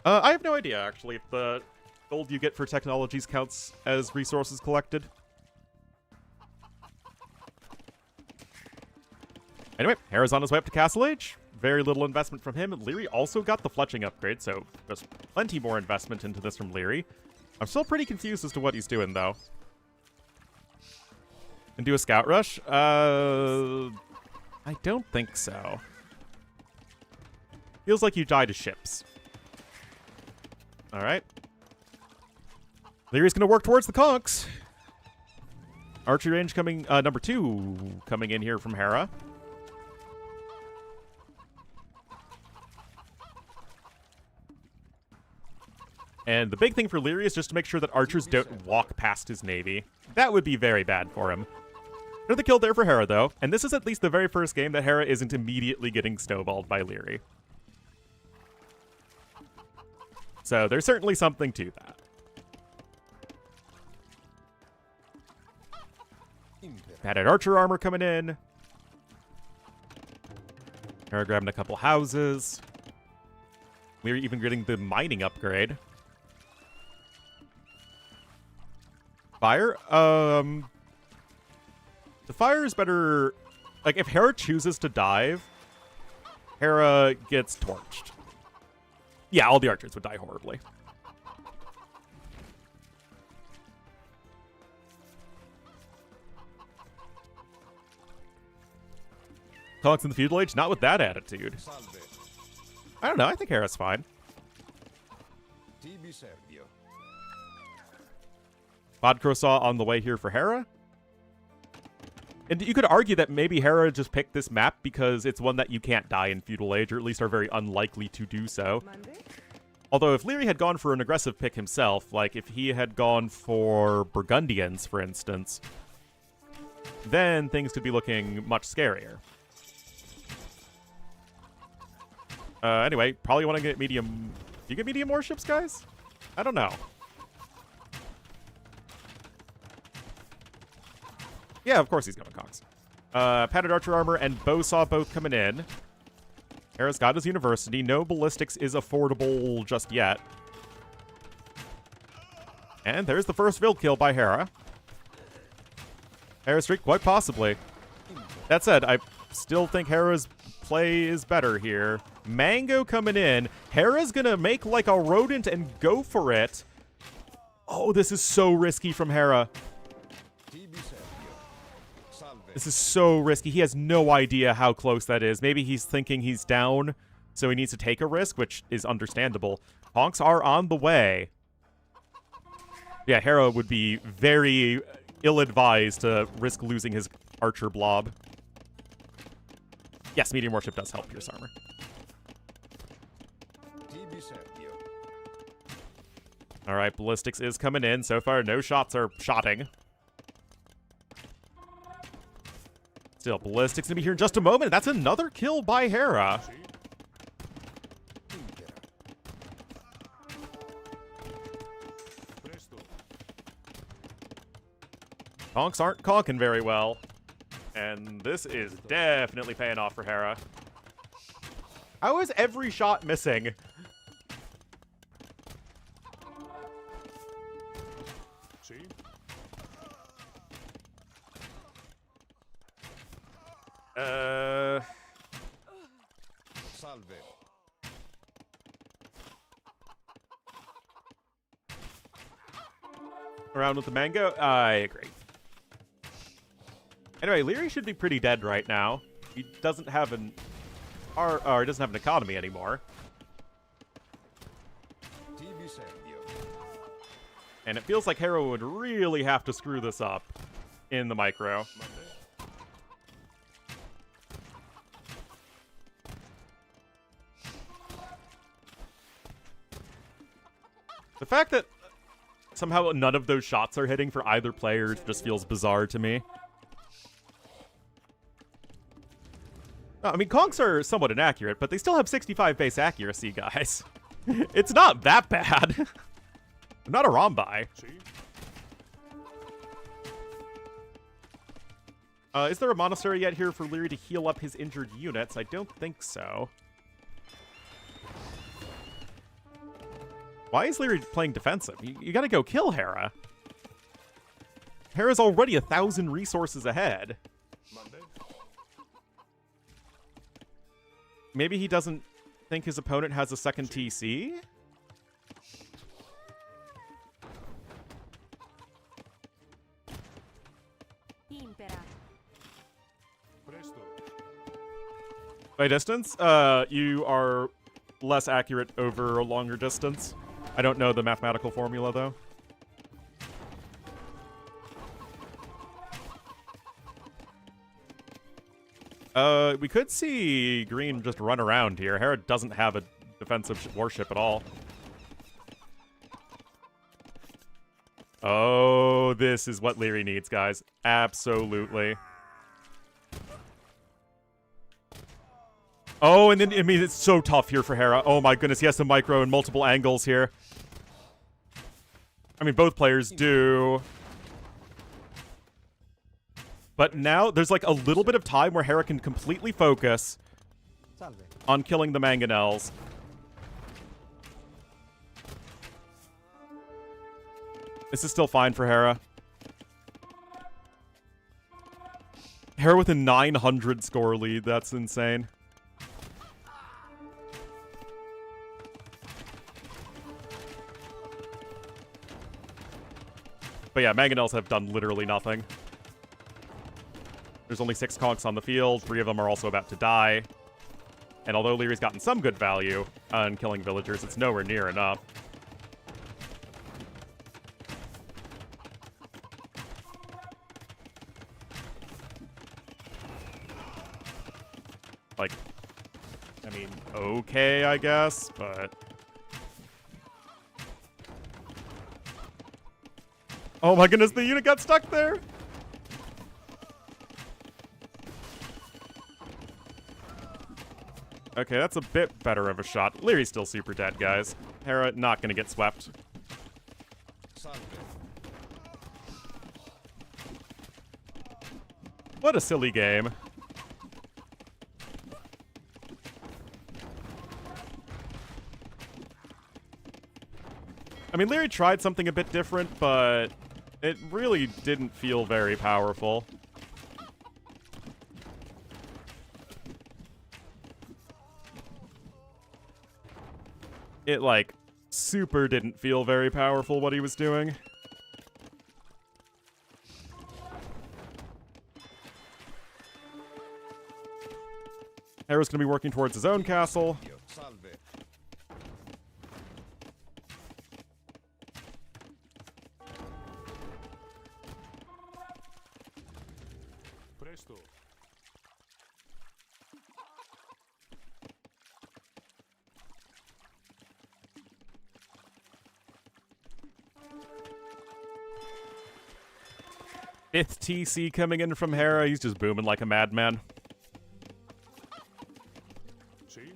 I have no idea, actually, if the gold you get for technologies counts as resources collected. Anyway, Hera's on his way up to Castle Age. Very little investment from him. Leary also got the fletching upgrade, so there's plenty more investment into this from Leary. I'm still pretty confused as to what he's doing, though. And do a scout rush? I don't think so. Feels like you die to ships. Alright. Leary's going to work towards the conks. Archery range coming, number 2 coming in here from Hera. And the big thing for Leary is just to make sure that archers don't walk past his navy. That would be very bad for him. Another kill there for Hera, though. And this is at least the very first game that Hera isn't immediately getting snowballed by Leary. So there's certainly something to that. Padded archer armor coming in. Hera grabbing a couple houses. Leary even getting the mining upgrade. Fire? The fire is better... Like, if Hera chooses to dive, Hera gets torched. Yeah, all the archers would die horribly. Conks in the feudal age? Not with that attitude. I don't know. I think Hera's fine. Vodka saw on the way here for Hera. And you could argue that maybe Hera just picked this map because it's one that you can't die in feudal age, or at least are very unlikely to do so. Although if Leary had gone for an aggressive pick himself, like if he had gone for Burgundians, for instance, then things could be looking much scarier. Anyway, probably want to get medium... Do you get medium warships, guys? I don't know. Yeah, of course he's going Cox. Padded archer armor and bow saw both coming in. Hera's got his university. No ballistics is affordable just yet. And there's the first Vild kill by Hera. Hera streak, quite possibly. That said, I still think Hera's play is better here. Mango coming in. Hera's gonna make like a rodent and go for it. Oh, this is so risky from Hera. This is so risky. He has no idea how close that is. Maybe he's thinking he's down, so he needs to take a risk, which is understandable. Honks are on the way. Yeah, Hera would be very ill-advised to risk losing his archer blob. Yes, medium warship does help pierce armor. All right, ballistics is coming in. So far, no shots are shotting. Still, ballistics gonna be here in just a moment. That's another kill by Hera. Conks aren't conking very well. And this is definitely paying off for Hera. How is every shot missing? Around with the mango? I agree. Anyway, Leary should be pretty dead right now. He doesn't have an... or he doesn't have an economy anymore. And it feels like Hera would really have to screw this up in the micro. The fact that somehow none of those shots are hitting for either player just feels bizarre to me. I mean, conks are somewhat inaccurate, but they still have 65 base accuracy, guys. It's not that bad. I'm not a Rombai. Is there a monastery yet here for Leary to heal up his injured units? I don't think so. Why is Leary playing defensive? You gotta go kill Hera. Hera's already 1,000 resources ahead. Maybe he doesn't think his opponent has a second TC? By distance? You are less accurate over a longer distance. I don't know the mathematical formula, though. We could see Green just run around here. Hera doesn't have a defensive warship at all. Oh, this is what Leary needs, guys. Absolutely. Oh, and then, I mean, it's so tough here for Hera. Oh my goodness, he has to micro in multiple angles here. I mean, both players do. But now, there's like a little bit of time where Hera can completely focus on killing the mangonels. This is still fine for Hera. Hera with a 900 score lead, that's insane. But yeah, mangonels have done literally nothing. There's only 6 conks on the field. 3 of them are also about to die. And although Leary's gotten some good value on killing villagers, it's nowhere near enough. Like, I mean, okay, I guess, but... Oh my goodness, the unit got stuck there! Okay, that's a bit better of a shot. Leary's still super dead, guys. Hera not gonna get swept. What a silly game. I mean, Leary tried something a bit different, but it really didn't feel very powerful. It, like, super didn't feel very powerful what he was doing. Hera's gonna be working towards his own castle. Fifth TC coming in from Hera. He's just booming like a madman.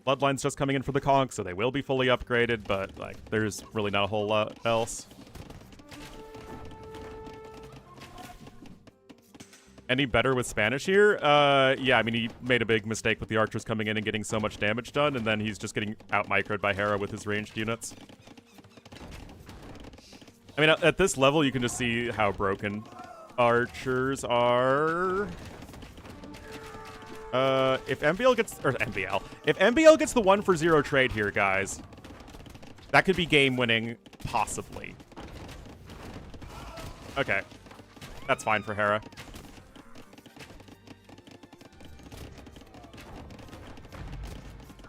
Bloodline's just coming in for the conch, so they will be fully upgraded, but like, there's really not a whole lot else. Any better with Spanish here? Yeah, I mean, he made a big mistake with the archers coming in and getting so much damage done, and then he's just getting out-microed by Hera with his ranged units. I mean, at this level, you can just see how broken archers are. If MBL gets, or MBL, if MBL gets the 1-for-0 trade here, guys, that could be game-winning, possibly. Okay. That's fine for Hera.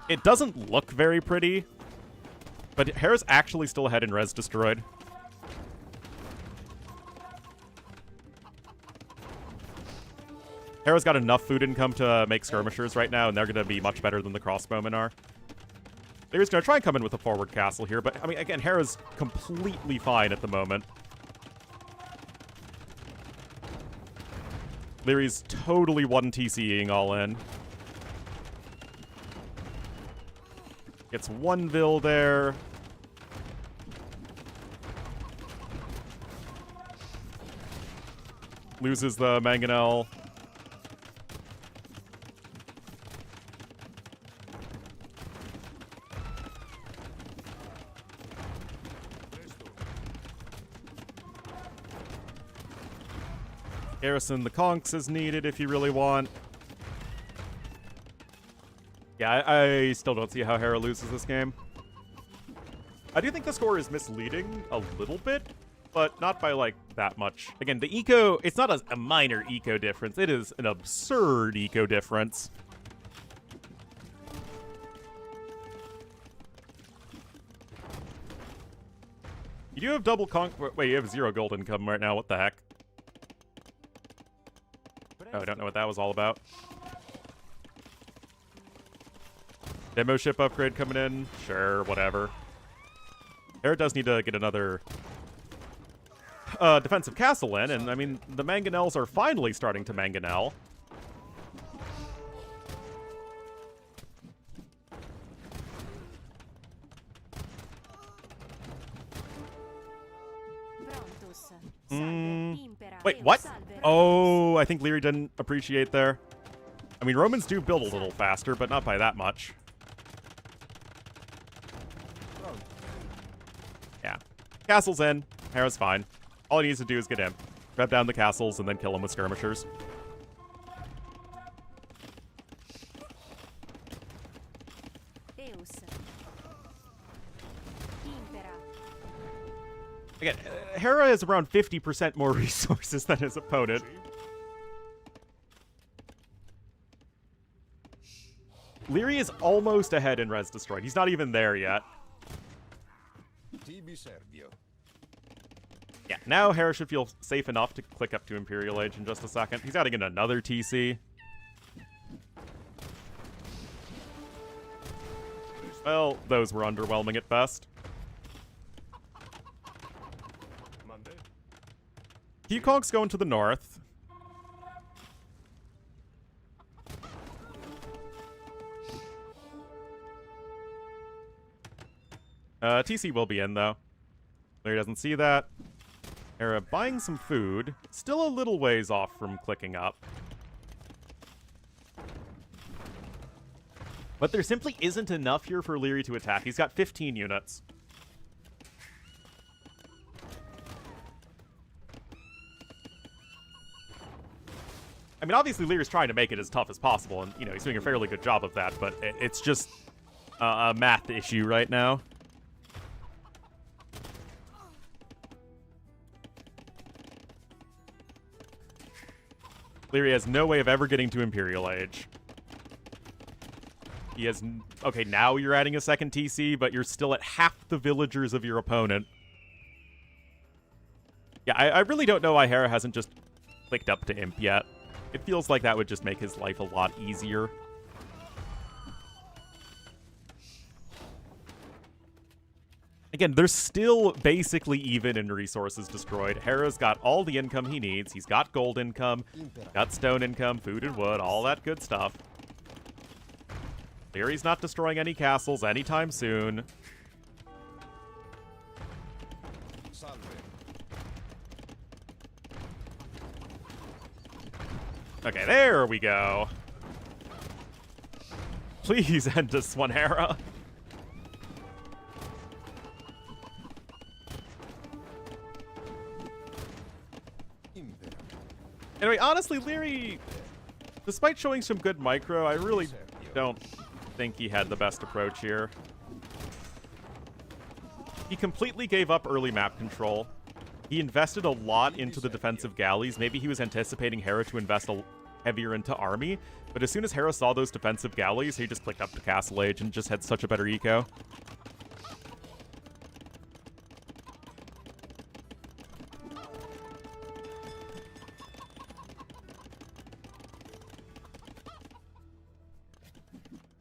It doesn't look very pretty, but Hera's actually still ahead in res destroyed. Hera's got enough food income to make skirmishers right now, and they're going to be much better than the crossbowmen are. Leary's going to try and come in with a forward castle here, but, I mean, again, Hera's completely fine at the moment. Leary's totally one TCing all in. Gets one Vil there. Loses the Mangonel. Garrison the conks is needed if you really want. Yeah, I still don't see how Hera loses this game. I do think the score is misleading a little bit, but not by, like, that much. Again, the eco, it's not a minor eco difference. It is an absurd eco difference. You do have double conk. Wait, you have 0 gold income right now. What the heck? Oh, I don't know what that was all about. Demo ship upgrade coming in. Sure, whatever. Hera does need to get another defensive castle in, and I mean, the Mangonels are finally starting to Mangonel. Wait, what? Oh, I think Leary didn't appreciate there. I mean, Romans do build a little faster, but not by that much. Yeah. Castle's in. Hera's fine. All he needs to do is get in. Rev down the castles and then kill him with skirmishers. Again, Hera has around 50% more resources than his opponent. Leary is almost ahead in Res Destroyed. He's not even there yet. Yeah, now Hera should feel safe enough to click up to Imperial Age in just a second. He's got to get another TC. Well, those were underwhelming at best. Q-Conk's going to the north. TC will be in, though. Larry doesn't see that. Hera buying some food. Still a little ways off from clicking up. But there simply isn't enough here for Leary to attack. He's got 15 units. I mean, obviously, Lear's trying to make it as tough as possible, and, you know, he's doing a fairly good job of that, but it's just a math issue right now. Leary has no way of ever getting to Imperial Age. He has... Okay, now you're adding a second TC, but you're still at half the villagers of your opponent. Yeah, I really don't know why Hera hasn't just clicked up to Imp yet. It feels like that would just make his life a lot easier. Again, they're still basically even in resources destroyed. Hera's got all the income he needs. He's got gold income, got stone income, food and wood, all that good stuff. Leary's not destroying any castles anytime soon. Okay, there we go. Please end this one, Hera. Anyway, honestly, Leary, despite showing some good micro, I really don't think he had the best approach here. He completely gave up early map control. He invested a lot into the defensive galleys. Maybe he was anticipating Hera to invest heavier into army, but as soon as Hera saw those defensive galleys, he just clicked up to Castle Age and just had such a better eco.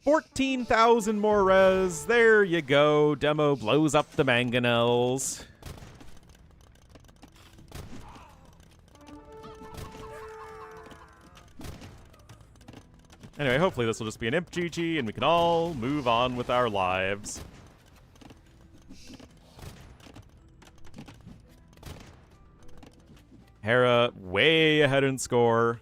$14,000 more res. There you go. Demo blows up the Mangonels. Anyway, hopefully this will just be an imp GG and we can all move on with our lives. Hera way ahead in score.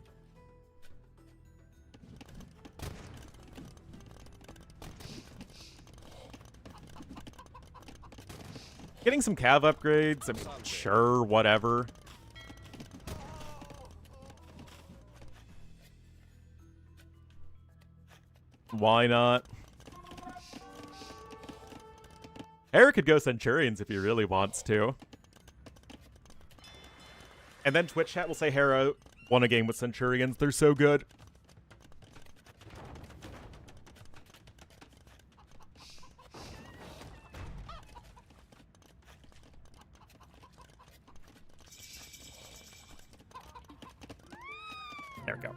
Getting some cav upgrades, I mean, sure, whatever. Why not? Hera could go Centurions if he really wants to. And then Twitch chat will say Hera won a game with Centurions. They're so good. There we go.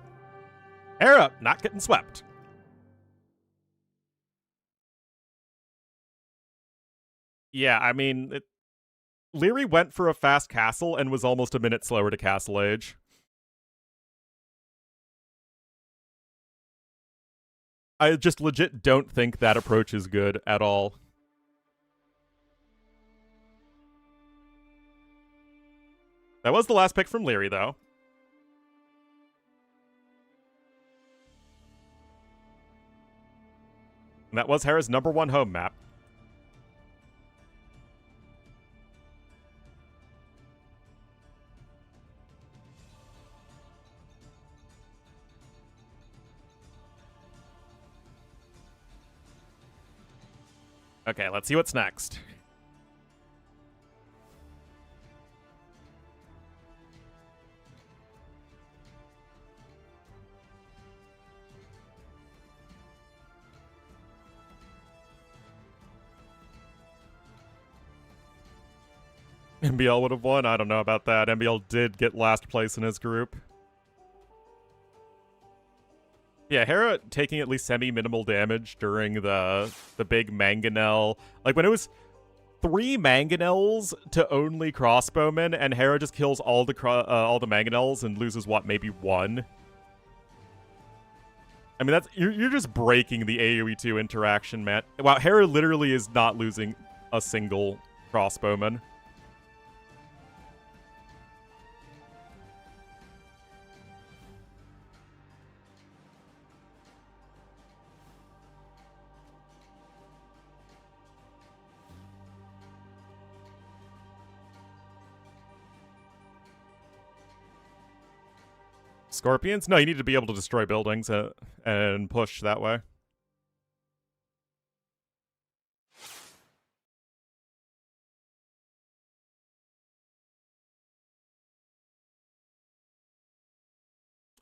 Hera not getting swept. Yeah, I mean, Leary went for a fast castle and was almost a minute slower to castle age. I just legit don't think that approach is good at all. That was the last pick from Leary, though. And that was Hera's #1 home map. Okay, let's see what's next. MBL would have won? I don't know about that. MBL did get last place in his group. Yeah, Hera taking at least semi-minimal damage during the big mangonel. Like, when it was 3 mangonels to only crossbowmen, and Hera just kills all the mangonels and loses, what, maybe 1? I mean, that's you're just breaking the AoE2 interaction, man. Wow, Hera literally is not losing a single crossbowman. Scorpions? No, you need to be able to destroy buildings and push that way.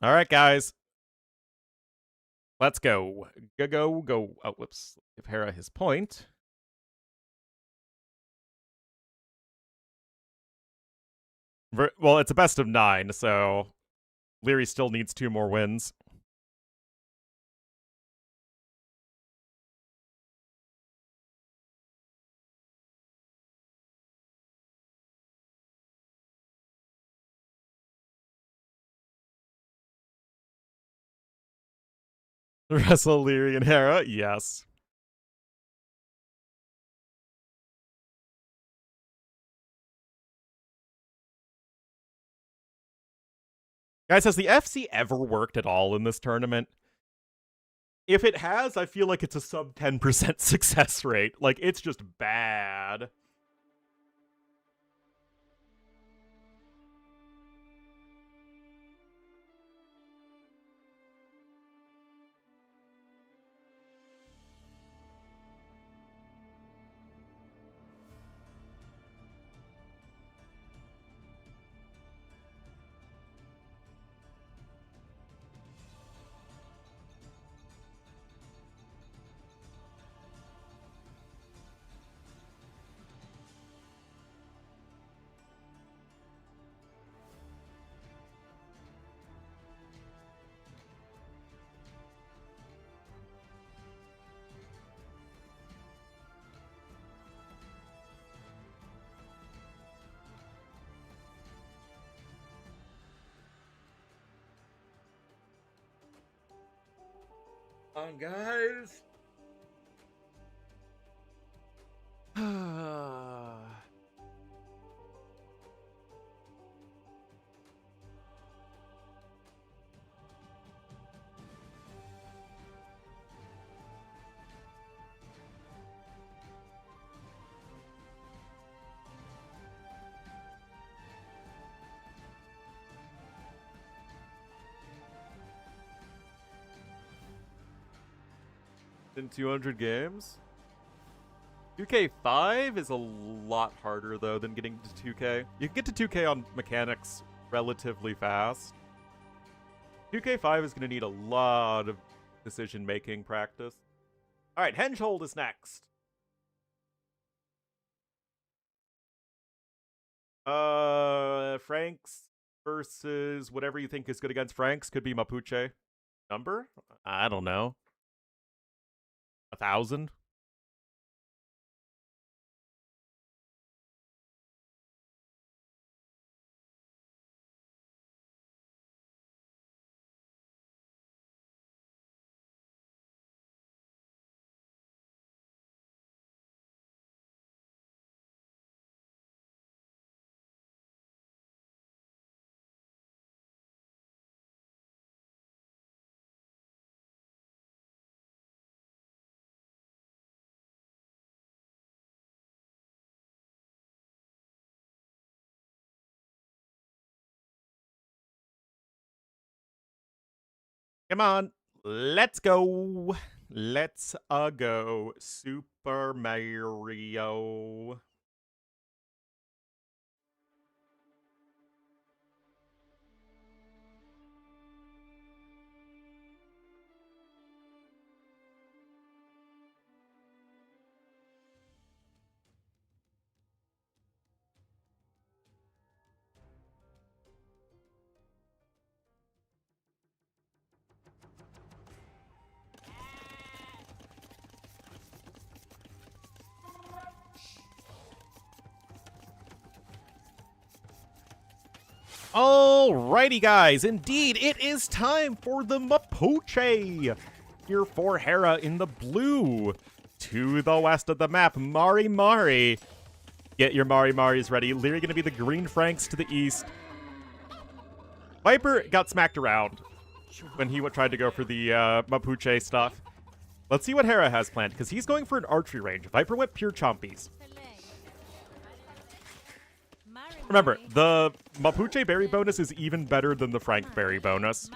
All right, guys. Let's go. Go. Oh, whoops. Give Hera his point. Well, it's a best of 9, so Leary still needs 2 more wins. Wrestle Leary and Hera? Yes. Guys, has the FC ever worked at all in this tournament? If it has, I feel like it's a sub 10% success rate. Like, it's just bad. on, guys. In 200 games? 2K5 is a lot harder, though, than getting to 2K. You can get to 2K on mechanics relatively fast. 2K5 is going to need a lot of decision-making practice. All right, Hengehold is next. Franks versus whatever you think is good against Franks. Could be Mapuche. Number? I don't know. 1,000? Come on, let's go. Let's go. Super Mario. Alrighty, guys. Indeed, it is time for the Mapuche. Here for Hera in the blue. To the west of the map, Mari Mari. Get your Mari Maris ready. Leary going to be the green Franks to the east. Viper got smacked around when he tried to go for the Mapuche stuff. Let's see what Hera has planned, because he's going for an archery range. Viper went pure chompies. Remember, the Mapuche berry bonus is even better than the Frank berry bonus.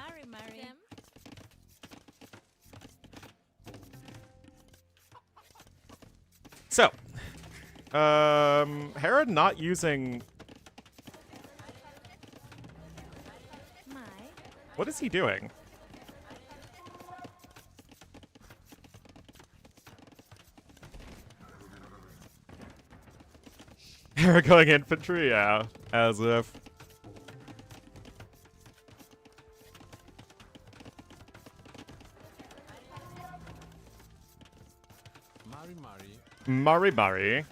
So, Hera not using... What is he doing? Hera going infantry, yeah, as if. Mari Mari. Mari Mari.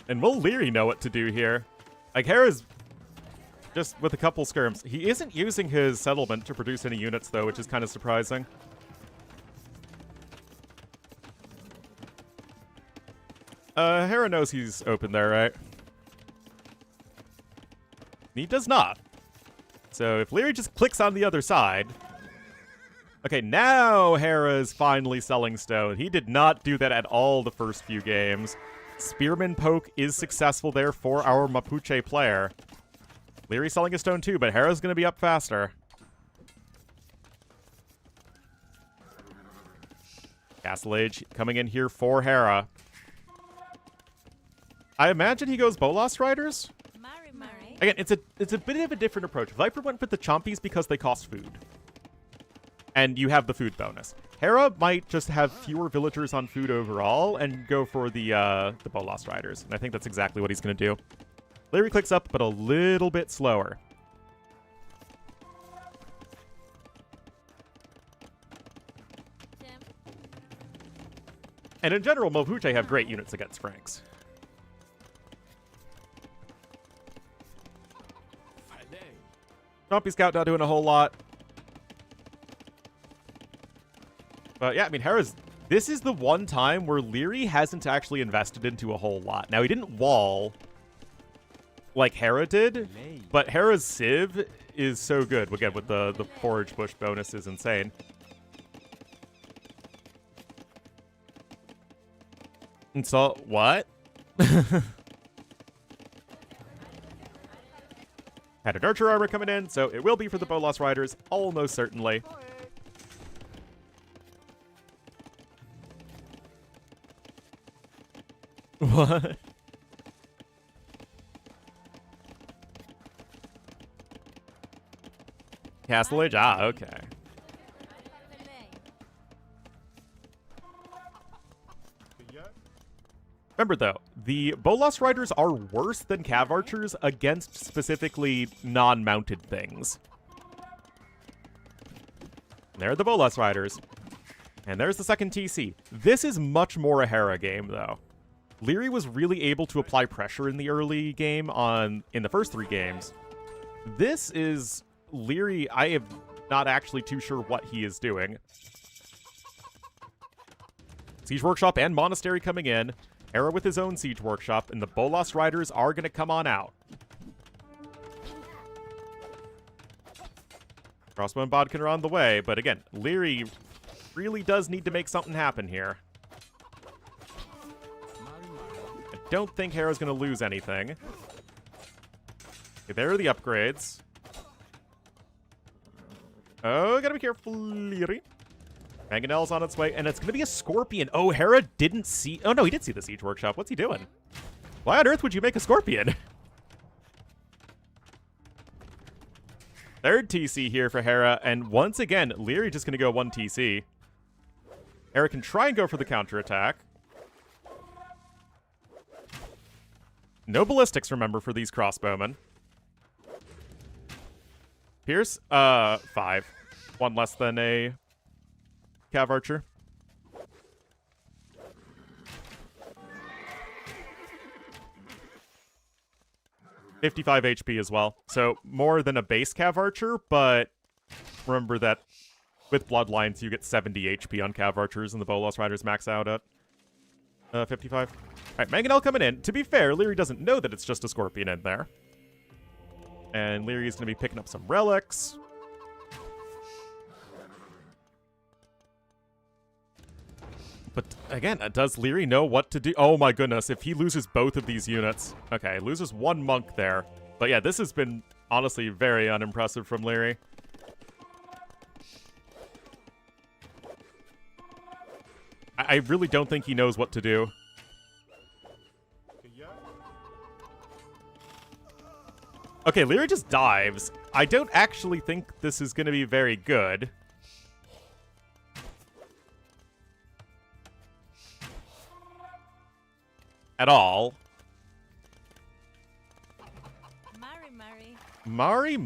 And will Leary know what to do here? Like, Hera's just with a couple skirms. He isn't using his settlement to produce any units, though, which is kind of surprising. Hera knows he's open there, right? He does not. So if Leary just clicks on the other side... Okay, now Hera is finally selling stone. He did not do that at all the first few games. Spearman poke is successful there for our Mapuche player. Leary selling a stone too, but Hera's going to be up faster. Castle Age coming in here for Hera. I imagine he goes Bolas Riders. Again, it's a bit of a different approach. Viper went with the Chompies because they cost food. And you have the food bonus. Hera might just have fewer villagers on food overall and go for the Bolas Riders. And I think that's exactly what he's going to do. Leary clicks up, but a little bit slower. And in general, Mapuche have great units against Franks. Stompy Scout not doing a whole lot. But yeah, I mean, this is the one time where Leary hasn't actually invested into a whole lot. Now, he didn't wall like Hera did, but Hera's Civ is so good. Again, with the Forage Bush bonus is insane. And so, what? Had an Archer armor coming in, so it will be for the Bolas Riders, almost certainly. What? Castle Age? Ah, okay. Remember, though, the Bolas Riders are worse than Cav Archers against specifically non-mounted things. And there are the Bolas Riders. And there's the second TC. This is much more a Hera game, though. Leary was really able to apply pressure in the early game in the first 3 games. This is Leary. I am not actually too sure what he is doing. Siege Workshop and Monastery coming in. Hera with his own Siege Workshop, and the Bolas Riders are going to come on out. Crossbow and Bodkin are on the way, but again, Leary really does need to make something happen here. I don't think Hera's going to lose anything. Okay, there are the upgrades. Oh, gotta be careful, Leary. Mangonel's on its way, and it's going to be a Scorpion. Oh, Hera didn't see... Oh, no, he did see the Siege Workshop. What's he doing? Why on earth would you make a Scorpion? Third TC here for Hera, and once again, Leary just going to go 1 TC. Hera can try and go for the counterattack. No ballistics, remember, for these crossbowmen. Pierce? 5. 1 less than a... Cav Archer. $55 HP as well. So more than a base Cav Archer, but remember that with Bloodlines you get 70 HP on Cav Archers, and the Bolas Riders max out at 55. Alright, Mangonel coming in. To be fair, Leary doesn't know that it's just a Scorpion in there. And Leary is going to be picking up some relics. But again, does Leary know what to do? Oh my goodness, if he loses both of these units. Okay, loses 1 monk there. But yeah, this has been honestly very unimpressive from Leary. I really don't think he knows what to do. Okay, Leary just dives. I don't actually think this is going to be very good. At all. Mari.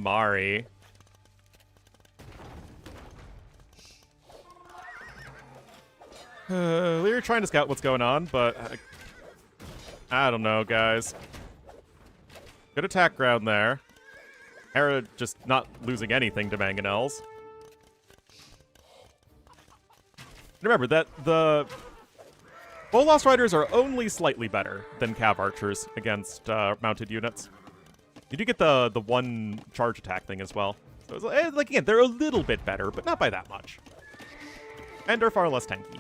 Leary trying to scout what's going on, but I don't know, guys. Good attack ground there. Hera just not losing anything to Mangonels. Remember that the Bolas Riders are only slightly better than Cav Archers against mounted units. You do get the 1 charge attack thing as well. So it's like, again, they're a little bit better, but not by that much. And are far less tanky.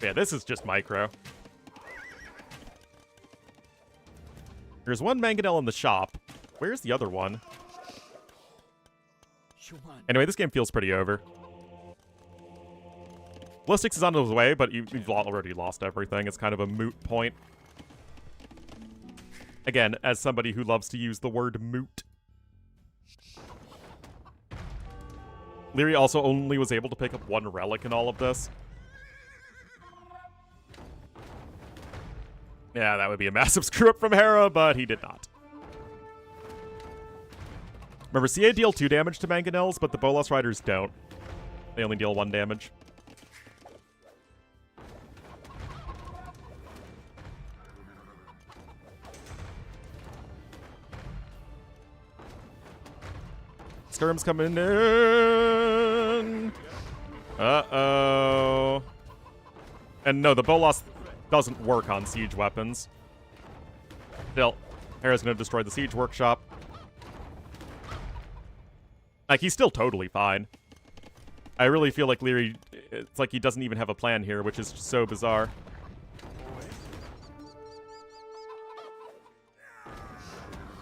Yeah, this is just micro. There's 1 Mangonel in the shop. Where's the other one? Anyway, this game feels pretty over. Ballistics is on his way, but you've already lost everything. It's kind of a moot point. Again, as somebody who loves to use the word moot. Leary also only was able to pick up 1 relic in all of this. Yeah, that would be a massive screw-up from Hera, but he did not. Remember, CA deal 2 damage to Mangonels, but the Bolas Riders don't. They only deal 1 damage. Skirm's coming in. Uh-oh. And no, the Bolas doesn't work on siege weapons. Still, Hera's going to destroy the siege workshop. Like, he's still totally fine. I really feel like Leary, it's like he doesn't even have a plan here, which is so bizarre.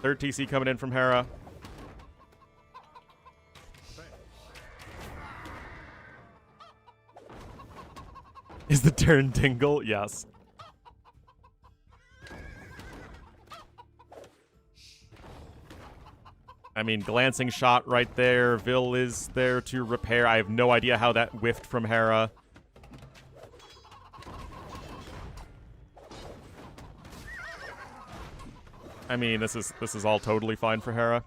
Third TC coming in from Hera. Is the turn Dingle? Yes. I mean, glancing shot right there. Vil is there to repair. I have no idea how that whiffed from Hera. I mean, this is all totally fine for Hera.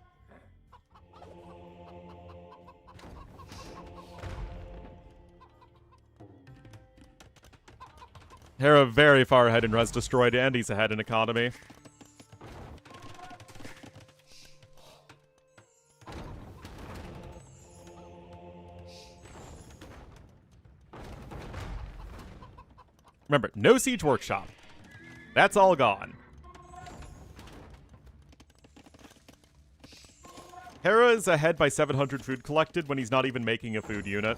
Hera very far ahead in Res Destroyed, and he's ahead in economy. Remember, no Siege Workshop. That's all gone. Hera is ahead by 700 food collected when he's not even making a food unit.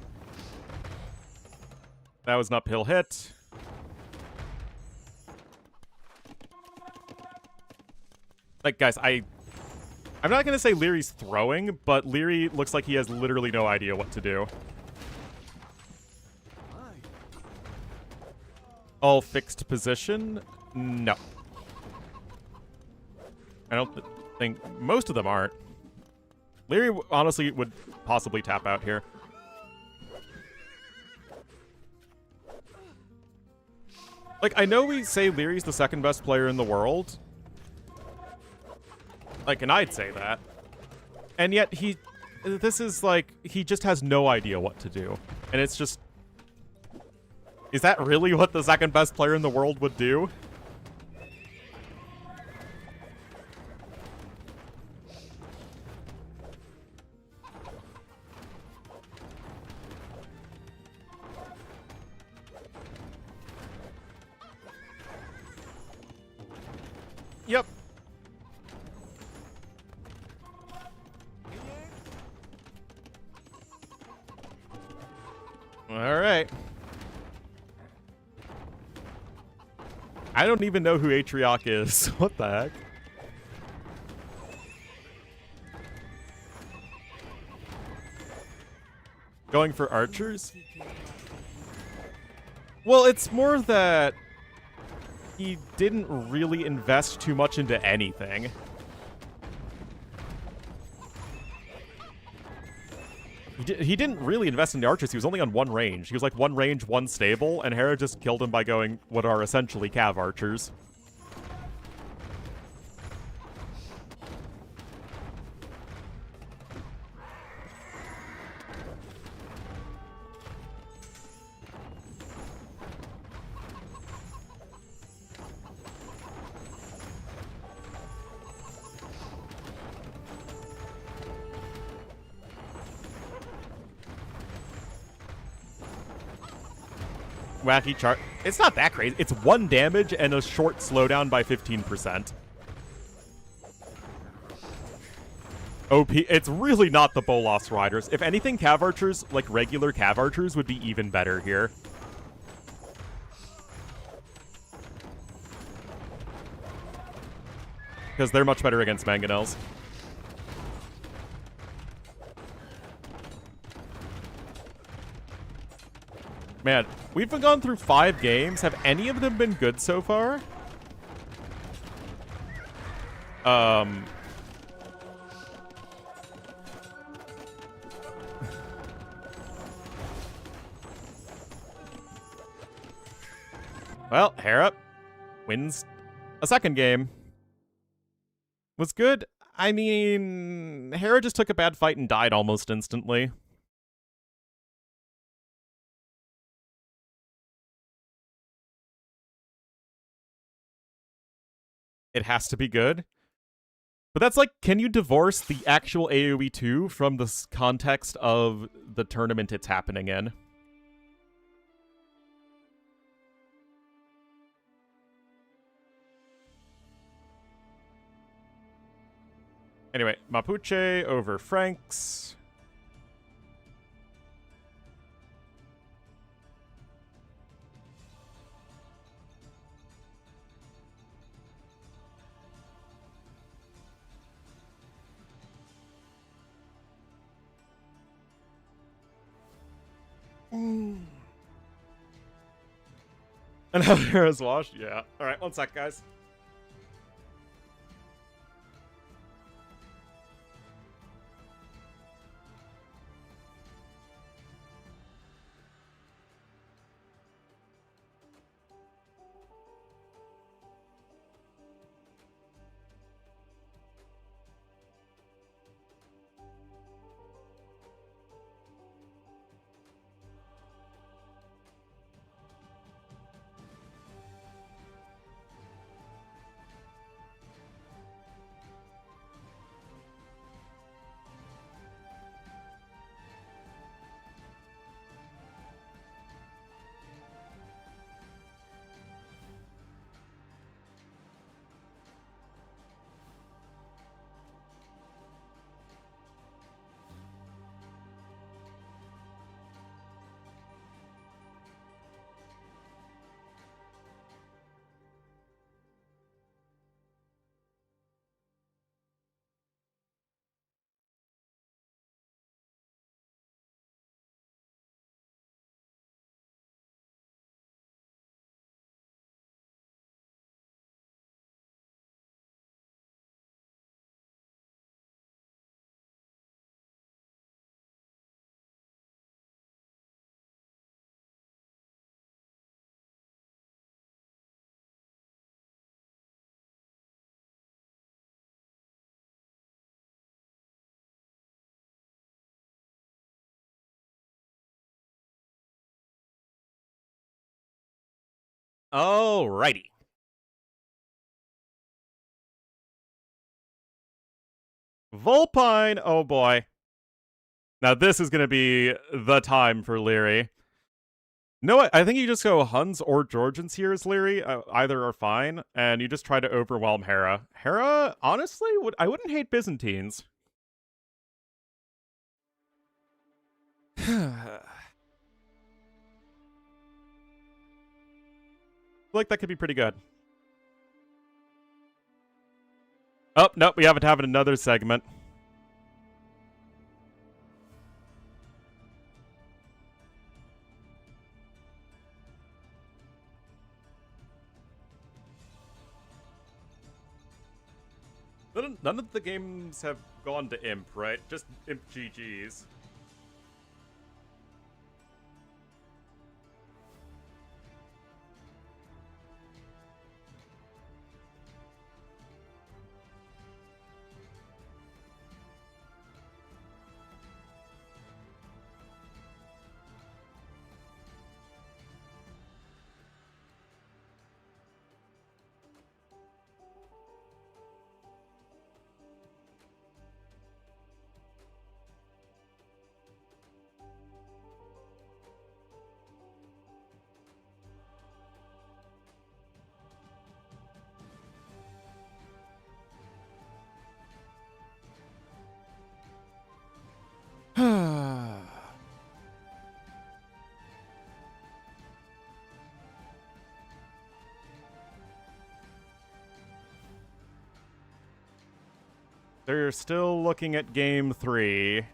That was an uphill hit. Like, guys, I'm not going to say Leary's throwing, but Leary looks like he has literally no idea what to do. All fixed position? No. I don't think most of them aren't. Leary honestly would possibly tap out here. Like, I know we say Leary's the second best player in the world. Like, and I'd say that. And yet this is like, he just has no idea what to do. And it's just, is that really what the second best player in the world would do? Yep. All right. I don't even know who Atrioc is. What the heck? Going for archers? Well, it's more that he didn't really invest too much into anything. He didn't really invest in the archers. He was only on one range. He was like one range, one stable, and Hera just killed him by going what are essentially cav archers. Wacky chart. It's not that crazy. It's 1 damage and a short slowdown by 15%. OP. It's really not the Bolas Riders. If anything, Cav Archers, like regular Cav Archers, would be even better here. Because they're much better against Mangonels. Man, we've gone through 5 games. Have any of them been good so far? Well, Hera wins a second game. Was good? I mean, Hera just took a bad fight and died almost instantly. It has to be good. But that's like, can you divorce the actual AoE 2 from the context of the tournament it's happening in? Anyway, Mapuche over Franks. And how Hera's washed? Yeah. Alright, one sec, guys. Alrighty. Vulpine, oh boy. Now this is going to be the time for Leary. No, I think you just go Huns or Georgians here as Leary. Either are fine, and you just try to overwhelm Hera. Hera, honestly, I wouldn't hate Byzantines. Like that could be pretty good. Oh, nope, we have to have another segment. None of the games have gone to Imp, right? Just Imp GGs. They're still looking at game 3.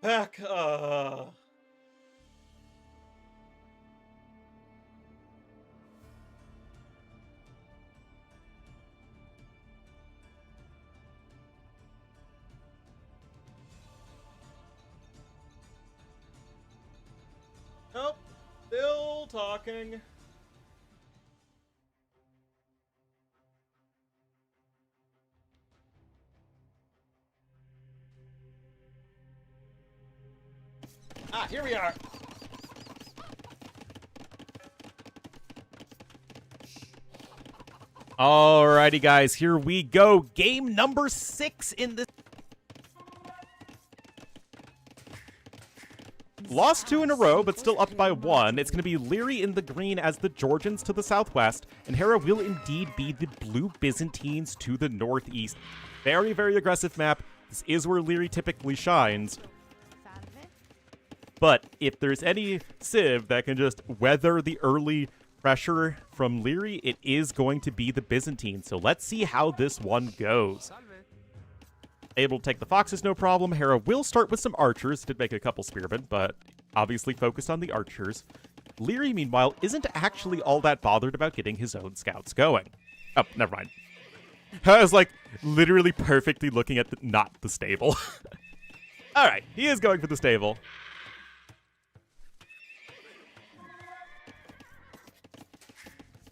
Back. Nope. Still talking. Ah, here we are. Alrighty, guys, here we go. Game number 6 in this. Lost 2 in a row, but still up by 1. It's going to be Leary in the green as the Georgians to the southwest, and Hera will indeed be the blue Byzantines to the northeast. Very, very aggressive map. This is where Leary typically shines. But if there's any Civ that can just weather the early pressure from Leary, it is going to be the Byzantines. So let's see how this one goes. Able to take the Foxes, no problem. Hera will start with some archers. Did make a couple spearmen, but obviously focused on the archers. Leary, meanwhile, isn't actually all that bothered about getting his own scouts going. Oh, never mind. I was like literally perfectly looking at not the stable. All right, he is going for the stable.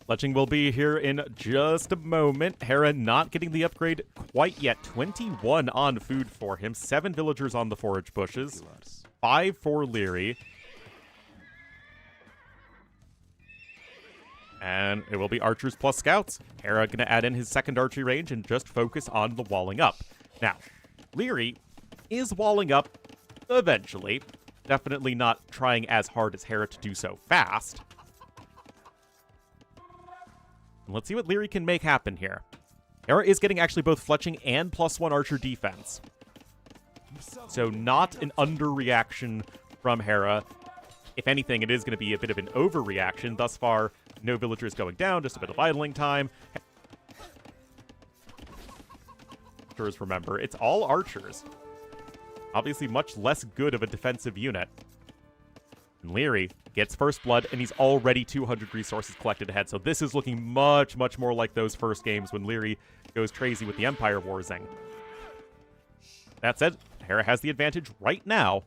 Fletching will be here in just a moment. Hera not getting the upgrade quite yet. 21 on food for him. 7 villagers on the forage bushes. 5 for Leary. And it will be archers plus scouts. Hera going to add in his second archery range and just focus on the walling up. Now, Leary is walling up eventually. Definitely not trying as hard as Hera to do so fast. Let's see what Leary can make happen here. Hera is getting actually both fletching and +1 archer defense. So not an underreaction from Hera. If anything, it is going to be a bit of an overreaction. Thus far, no villagers going down, just a bit of idling time. Archers, remember, it's all archers. Obviously much less good of a defensive unit. And Leary gets first blood, and he's already 200 resources collected ahead. So this is looking much, much more like those first games when Leary goes crazy with the Empire Warzing. That said, Hera has the advantage right now.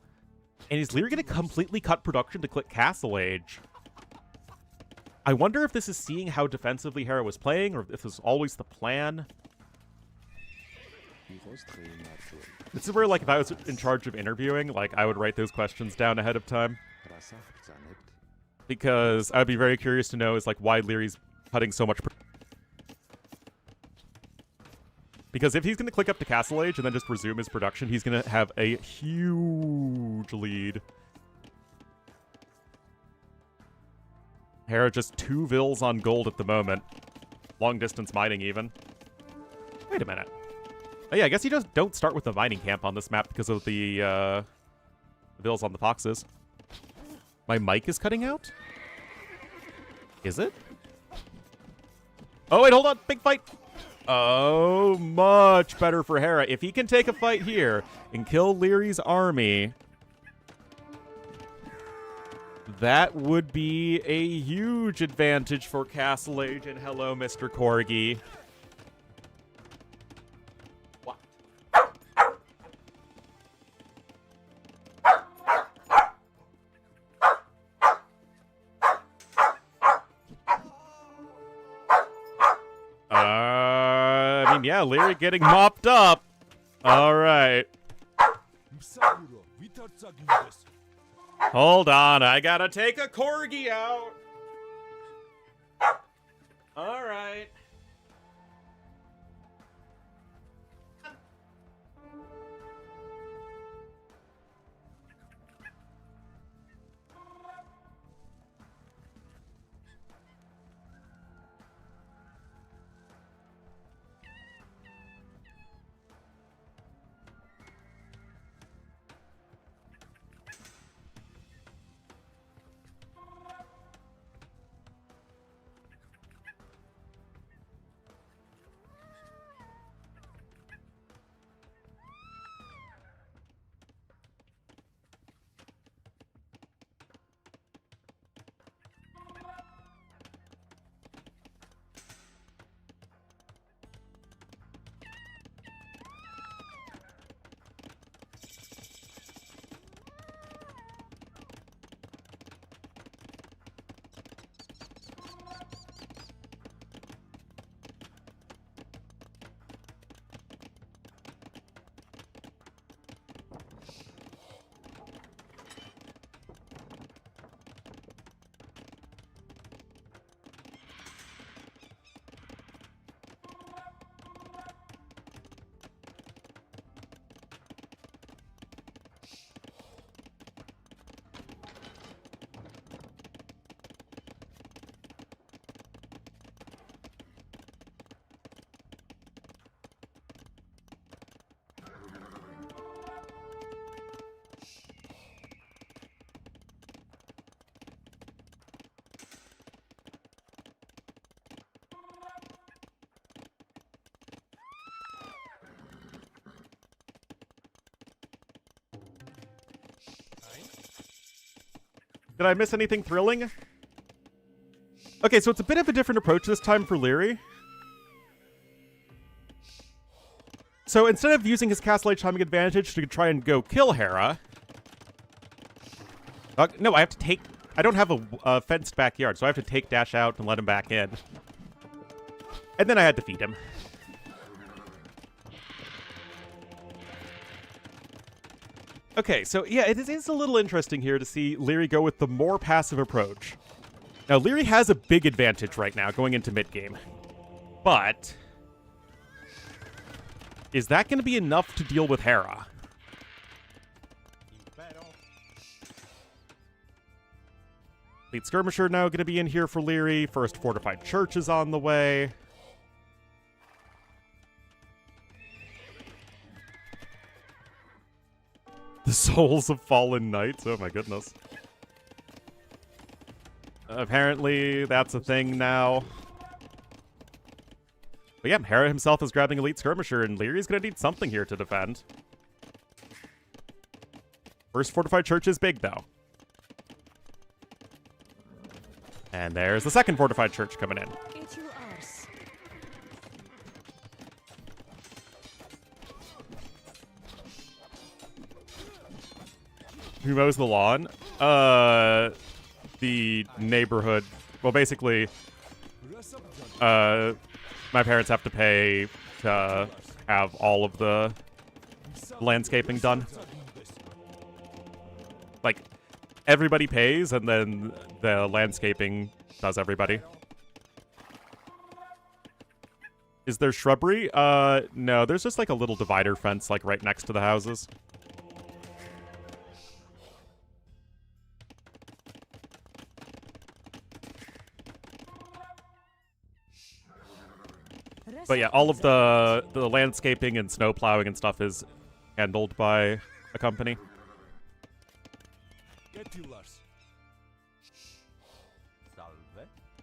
And is Leary going to completely cut production to click Castle Age? I wonder if this is seeing how defensively Hera was playing, or if this was always the plan. This is where, like, if I was in charge of interviewing, like, I would write those questions down ahead of time. Because I'd be very curious to know is, like, why Leary's cutting so much. Because if he's going to click up to Castle Age and then just resume his production, he's going to have a huge lead. Hera just 2 vills on gold at the moment. Long distance mining even. Wait a minute. Oh yeah, I guess you just don't start with the mining camp on this map because of the vills on the foxes. My mic is cutting out? Is it? Oh, wait, hold on. Big fight. Oh, much better for Hera. If he can take a fight here and kill Leary's army, that would be a huge advantage for Castle Age. And hello, Mr. Corgi. Yeah, Leary getting mopped up. All right. Hold on, I gotta take a corgi out. All right. Did I miss anything thrilling? Okay, so it's a bit of a different approach this time for Leary. So instead of using his Castle Age timing advantage to try and go kill Hera... no, I have to take... I don't have a fenced backyard, so I have to take Dash out and let him back in. And then I had to feed him. Okay, so yeah, it is a little interesting here to see Leary go with the more passive approach. Now, Leary has a big advantage right now going into mid-game. But... is that going to be enough to deal with Hera? Elite Skirmisher now going to be in here for Leary. First Fortified Church is on the way. The Souls of Fallen Knights. Oh my goodness. Apparently, that's a thing now. But yeah, Hera himself is grabbing Elite Skirmisher, and Leary's going to need something here to defend. First Fortified Church is big, though. And there's the second Fortified Church coming in. Who mows the lawn? The neighborhood. Well, basically, my parents have to pay to have all of the landscaping done. Like, everybody pays, and then the landscaping does everybody. Is there shrubbery? No, there's just like a little divider fence, like, right next to the houses. But yeah, all of the landscaping and snow plowing and stuff is handled by a company.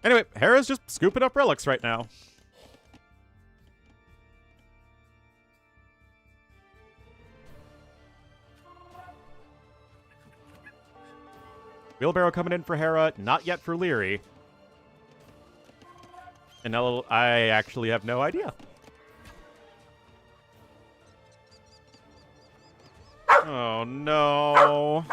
Anyway, Hera's just scooping up relics right now. Wheelbarrow coming in for Hera, not yet for Leary. And now I actually have no idea. Oh no.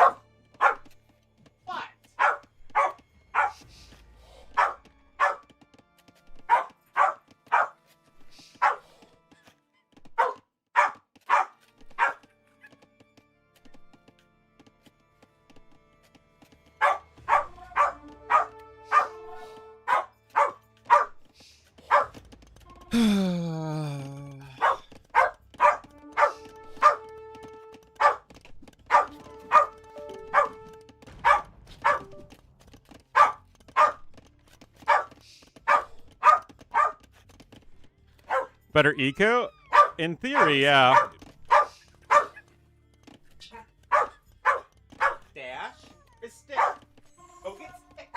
Better eco? In theory, yeah. Dash is stick. Okay, stick.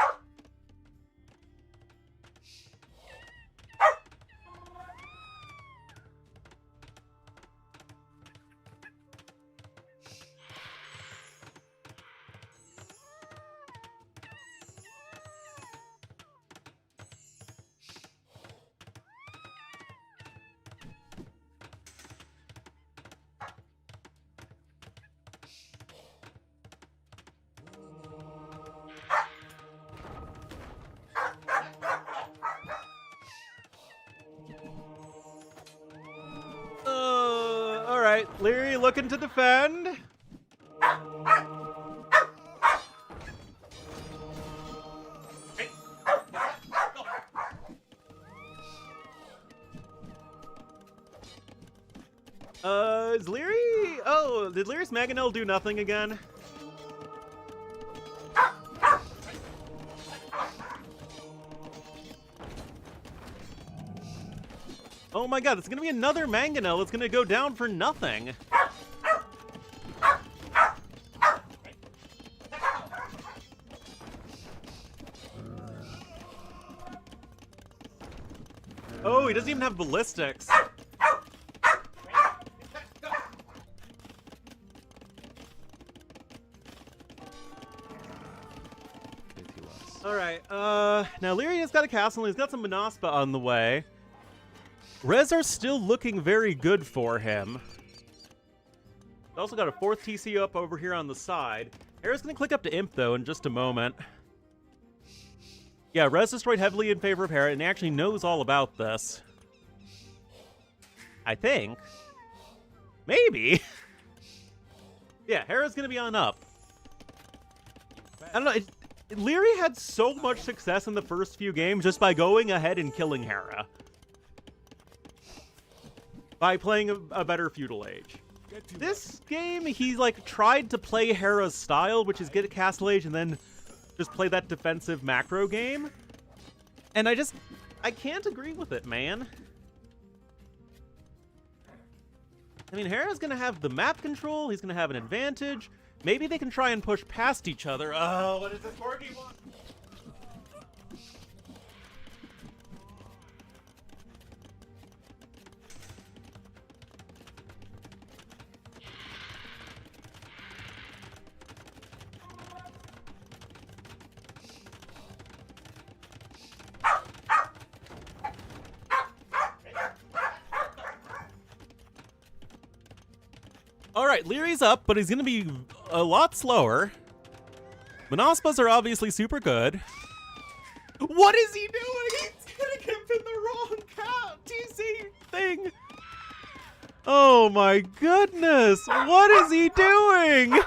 Alright, Leary looking to defend. Is Leary... Oh, did Leary's Mangonel do nothing again? Oh my god, it's gonna be another Mangonel. It's gonna go down for nothing. Oh, he doesn't even have ballistics. Alright, now Leary has got a castle, and he's got some Manaspa on the way. Res are still looking very good for him. He's also got a 4th TC up over here on the side. Hera's gonna click up to Imp, though, in just a moment. Yeah, Res destroyed heavily in favor of Hera, and he actually knows all about this. I think. Maybe. Yeah, Hera's gonna be on up. I don't know, Leary had so much success in the first few games just by going ahead and killing Hera. By playing a better Feudal Age. This game, he's like tried to play Hera's style, which is get a Castle Age and then just play that defensive macro game. And I can't agree with it, man. I mean, Hera's gonna have the map control, he's gonna have an advantage. Maybe they can try and push past each other. Oh, what is this Corgi one? Alright, Leary's up, but he's gonna be a lot slower. Manaspas are obviously super good. What is he doing? He's gonna get in the wrong TC thing. Oh my goodness. What is he doing?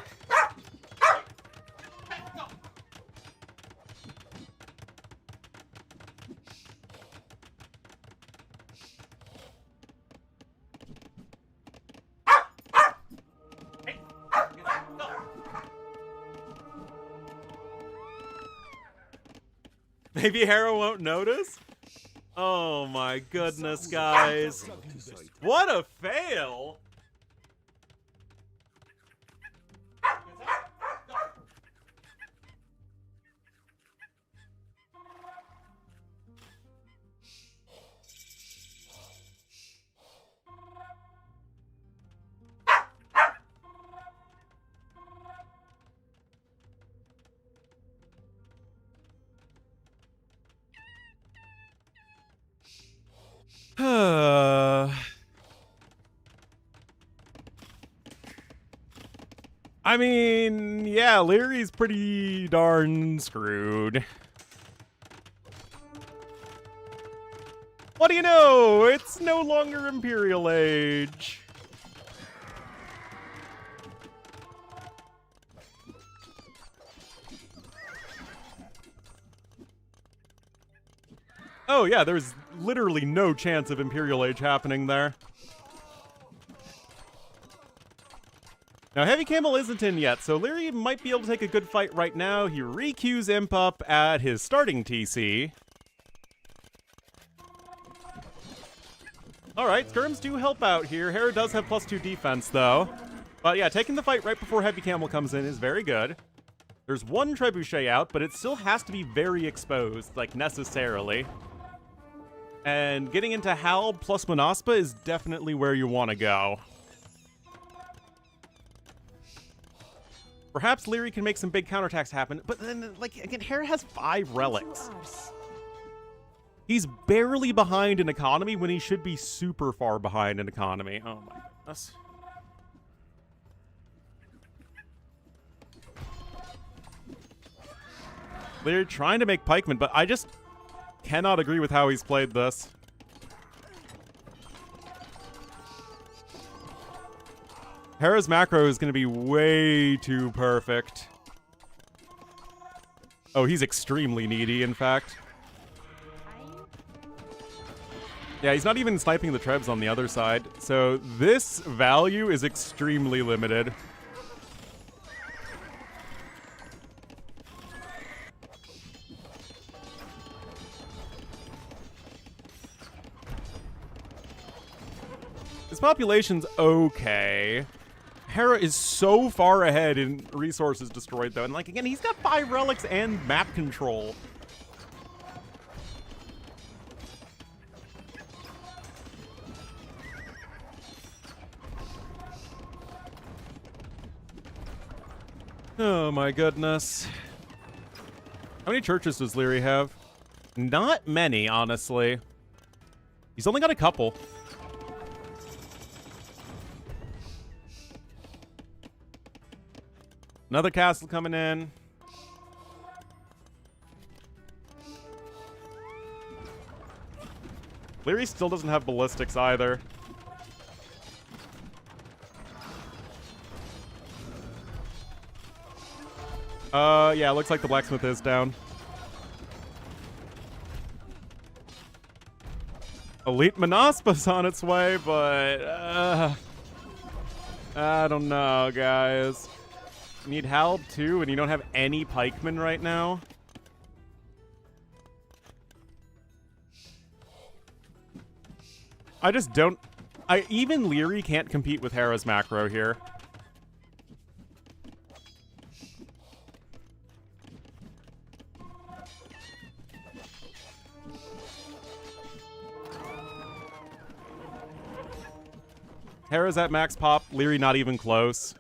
Maybe Hera won't notice? Oh my goodness, guys. What a fail! I mean, yeah, Leary's pretty darn screwed. What do you know? It's no longer Imperial Age. Oh yeah, there's literally no chance of Imperial Age happening there. Now, Heavy Camel isn't in yet, so Leary might be able to take a good fight right now. He re-queues Imp up at his starting TC. Alright, skirms do help out here. Hera does have +2 defense, though. But yeah, taking the fight right before Heavy Camel comes in is very good. There's one Trebuchet out, but it still has to be very exposed, like, necessarily. And getting into Hal plus Manaspa is definitely where you want to go. Perhaps Leary can make some big counterattacks happen, but then, like, again, Hera has 5 relics. He's barely behind in economy when he should be super far behind in economy. Oh my goodness. Leary trying to make pikemen, but I just cannot agree with how he's played this. Hera's macro is going to be way too perfect. Oh, he's extremely needy, in fact. Yeah, he's not even sniping the Trebs on the other side, so this value is extremely limited. His population's okay. Hera is so far ahead in resources destroyed, though. And, like, again, he's got 5 relics and map control. Oh, my goodness. How many churches does Leary have? Not many, honestly. He's only got a couple. Another castle coming in. Leary still doesn't have ballistics either. Yeah, looks like the blacksmith is down. Elite Manaspa's on its way, but I don't know, guys. You need Halb too, and you don't have any pikemen right now. I just don't... even Leary can't compete with Hera's macro here. Hera's at max pop, Leary not even close.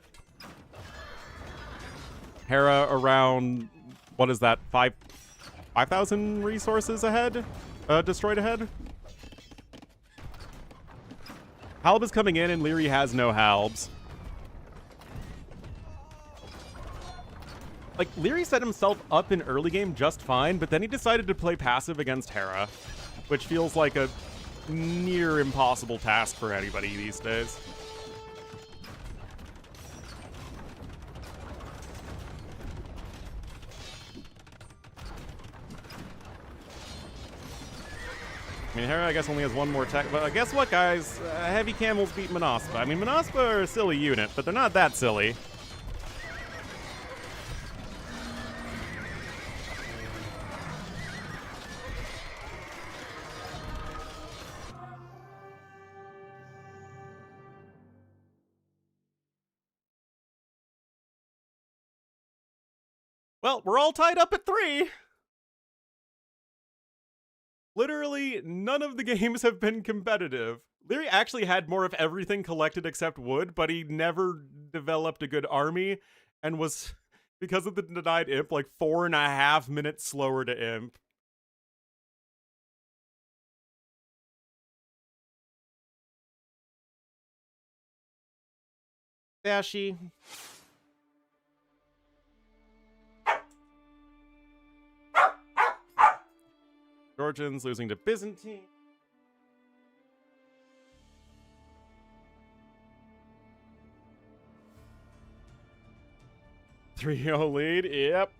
Hera around, what is that, 5,000 resources ahead? Destroyed ahead? Halb is coming in and Leary has no Halbs. Like, Leary set himself up in early game just fine, but then he decided to play passive against Hera, which feels like a near impossible task for anybody these days. I mean, Hera, I guess, only has one more tech, but guess what, guys? Heavy camels beat Manaspa. I mean, Manaspa are a silly unit, but they're not that silly. Well, we're all tied up at 3. Literally, none of the games have been competitive. Leary actually had more of everything collected except wood, but he never developed a good army and was, because of the denied imp, like 4.5 minutes slower to imp. Dashy. Georgians losing to Byzantine. Three-0 lead, yep.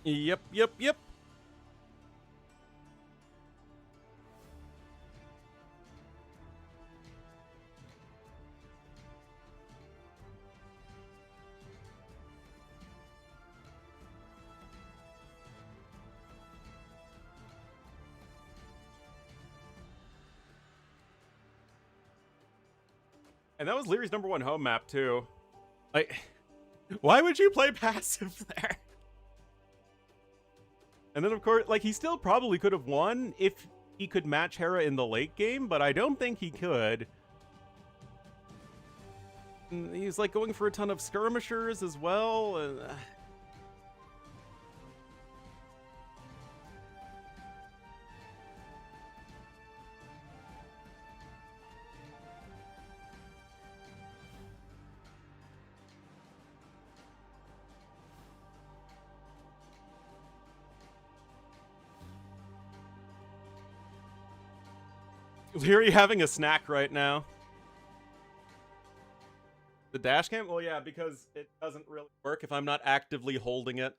Yep. And that was Leary's #1 home map, too. Like, why would you play passive there? And then, of course, like, he still probably could have won if he could match Hera in the late game, but I don't think he could. And he's, like, going for a ton of skirmishers as well. Leary having a snack right now. The dash cam? Well, yeah, because it doesn't really work if I'm not actively holding it.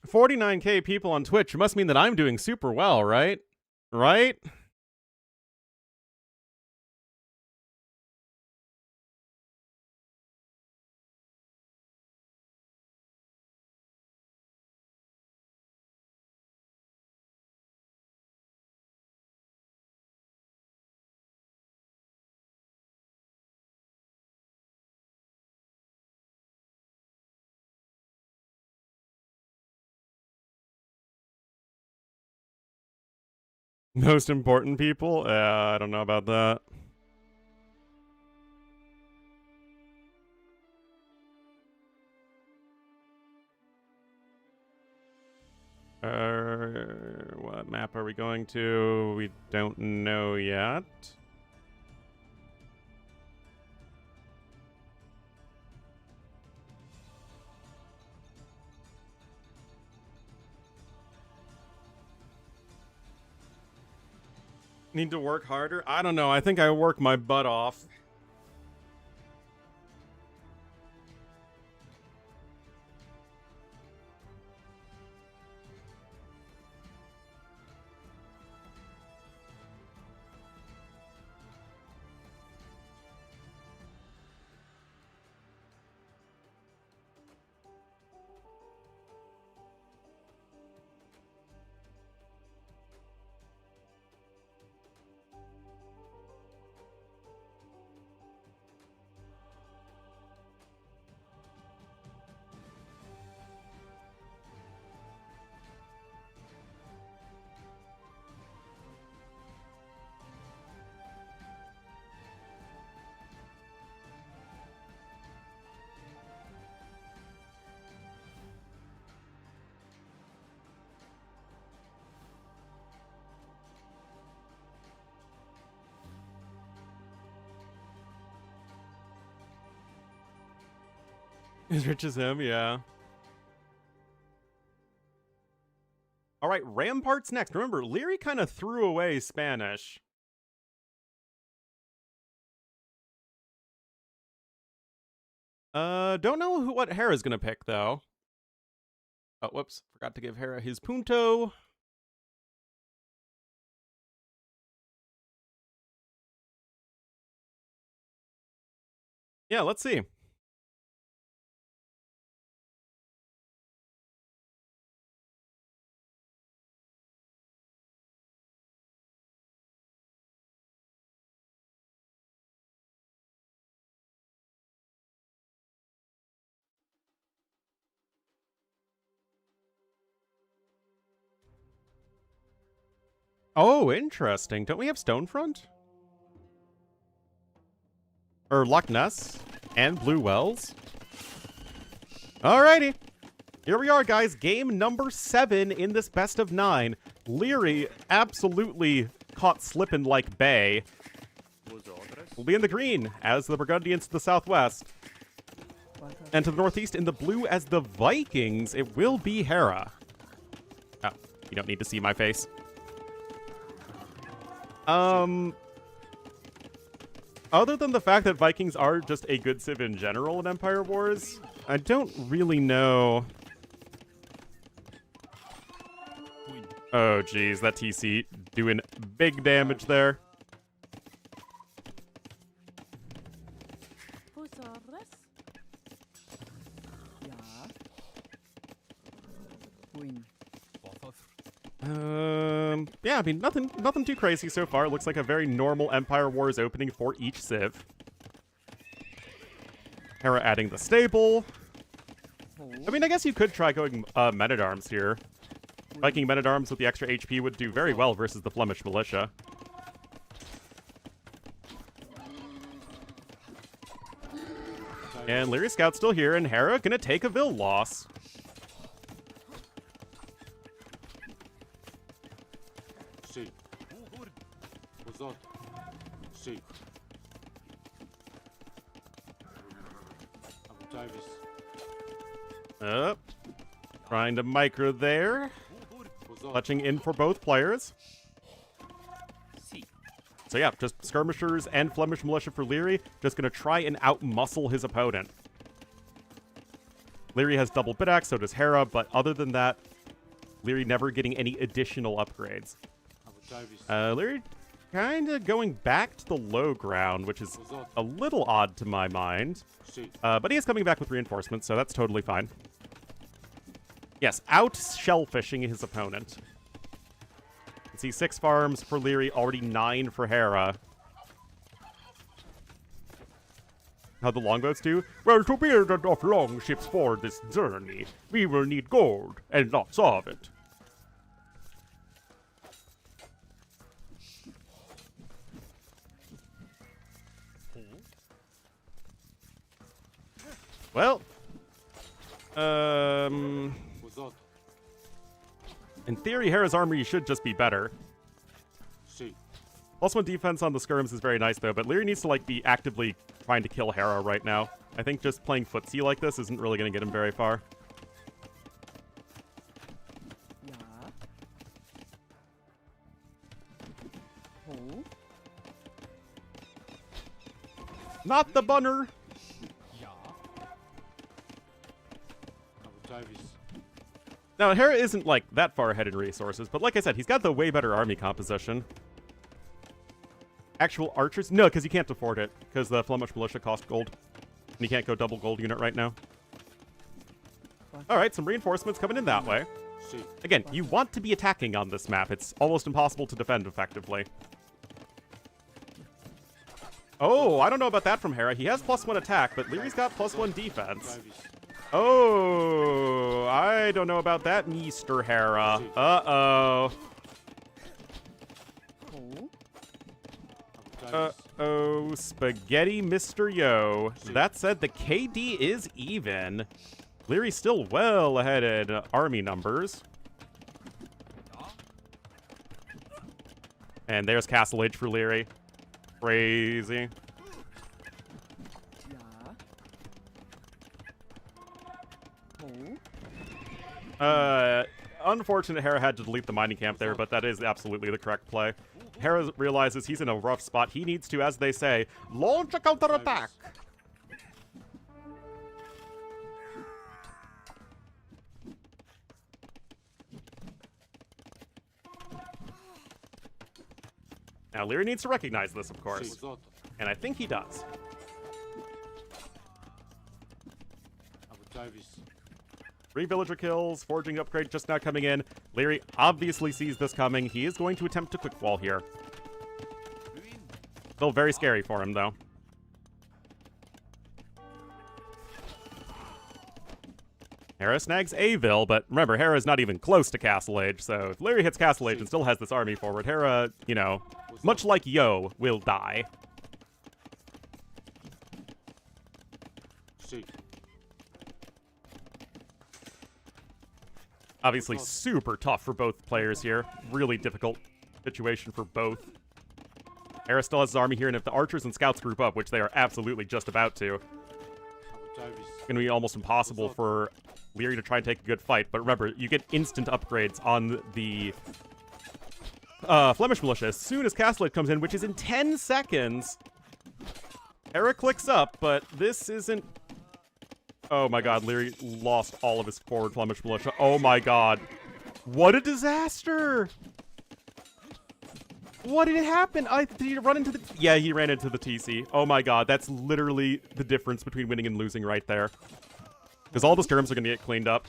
$49K people on Twitch. It must mean that I'm doing super well, right? Right? Most important people? I don't know about that. What map are we going to? We don't know yet. Need to work harder? I don't know. I think I work my butt off. As rich as him, yeah. All right, Rampart's next. Remember, Leary kind of threw away Spanish. Don't know what Hera's gonna pick, though. Oh, whoops. Forgot to give Hera his punto. Yeah, let's see. Oh, interesting. Don't we have Stonefront? Or Loch Ness? And Blue Wells? Alrighty. Here we are, guys. Game number 7 in this best of 9. Leary absolutely caught slipping like Bay. Will be in the green as the Burgundians to the southwest. And to the northeast in the blue as the Vikings, it will be Hera. Oh, you don't need to see my face. Other than the fact that Vikings are just a good civ in general in Empire Wars, I don't really know. Oh, geez, that TC doing big damage there. Yeah, I mean, nothing too crazy so far. It looks like a very normal Empire Wars opening for each civ. Hera adding the stable. I mean, I guess you could try going Men-at-Arms here. Viking Men-at-Arms with the extra HP would do very well versus the Flemish Militia. And Leary Scout's still here, and Hera gonna take a Vil loss. Trying to micro there. Touching in for both players. So yeah, just skirmishers and Flemish Militia for Leary. Just going to try and out-muscle his opponent. Leary has double bit axe, so does Hera, but other than that, Leary never getting any additional upgrades. Leary kind of going back to the low ground, which is a little odd to my mind. But he is coming back with reinforcements, so that's totally fine. Yes, out shellfishing his opponent. You see 6 farms for Leary, already 9 for Hera. How'd the longboats do? Well, to build enough longships for this journey, we will need gold, and lots of it. Well, in theory, Hera's armory should just be better. +1 defense on the skirms is very nice, though, but Leary needs to, like, be actively trying to kill Hera right now. I think just playing footsie like this isn't really going to get him very far. Not the bunner! Now, Hera isn't, like, that far ahead in resources, but like I said, he's got the way better army composition. Actual archers? No, because you can't afford it, because the Flemish militia cost gold. And you can't go double gold unit right now. Alright, some reinforcements coming in that way. Again, you want to be attacking on this map. It's almost impossible to defend effectively. Oh, I don't know about that from Hera. He has +1 attack, but Leary's got +1 defense. Oh, I don't know about that, Mr. Hera. Uh-oh. Uh-oh, spaghetti Mr. Yo. That said, the KD is even. Leary's still well ahead in army numbers. And there's Castle Age for Leary. Crazy. Unfortunate Hera had to delete the mining camp there, but that is absolutely the correct play. Hera realizes he's in a rough spot. He needs to, as they say, launch a counterattack. Now, Leary needs to recognize this, of course. And I think he does. 3 villager kills, forging upgrade just now coming in. Leary obviously sees this coming. He is going to attempt to quick wall here. Still very scary for him, though. Hera snags Avil, but remember, Hera's not even close to Castle Age, so if Leary hits Castle Age and still has this army forward, Hera, you know, much like Yo, will die. Obviously super tough for both players here. Really difficult situation for both. Hera still has his army here, and if the archers and scouts group up, which they are absolutely just about to, it's going to be almost impossible for Leary to try and take a good fight. But remember, you get instant upgrades on the Flemish militia as soon as Castle Age comes in, which is in 10 seconds. Hera clicks up, but this isn't... Oh my god, Leary lost all of his forward Flemish militia. Oh my god. What a disaster! What did it happen? Did he run into the... Yeah, he ran into the TC. Oh my god, that's literally the difference between winning and losing right there. Because all the skirms are going to get cleaned up.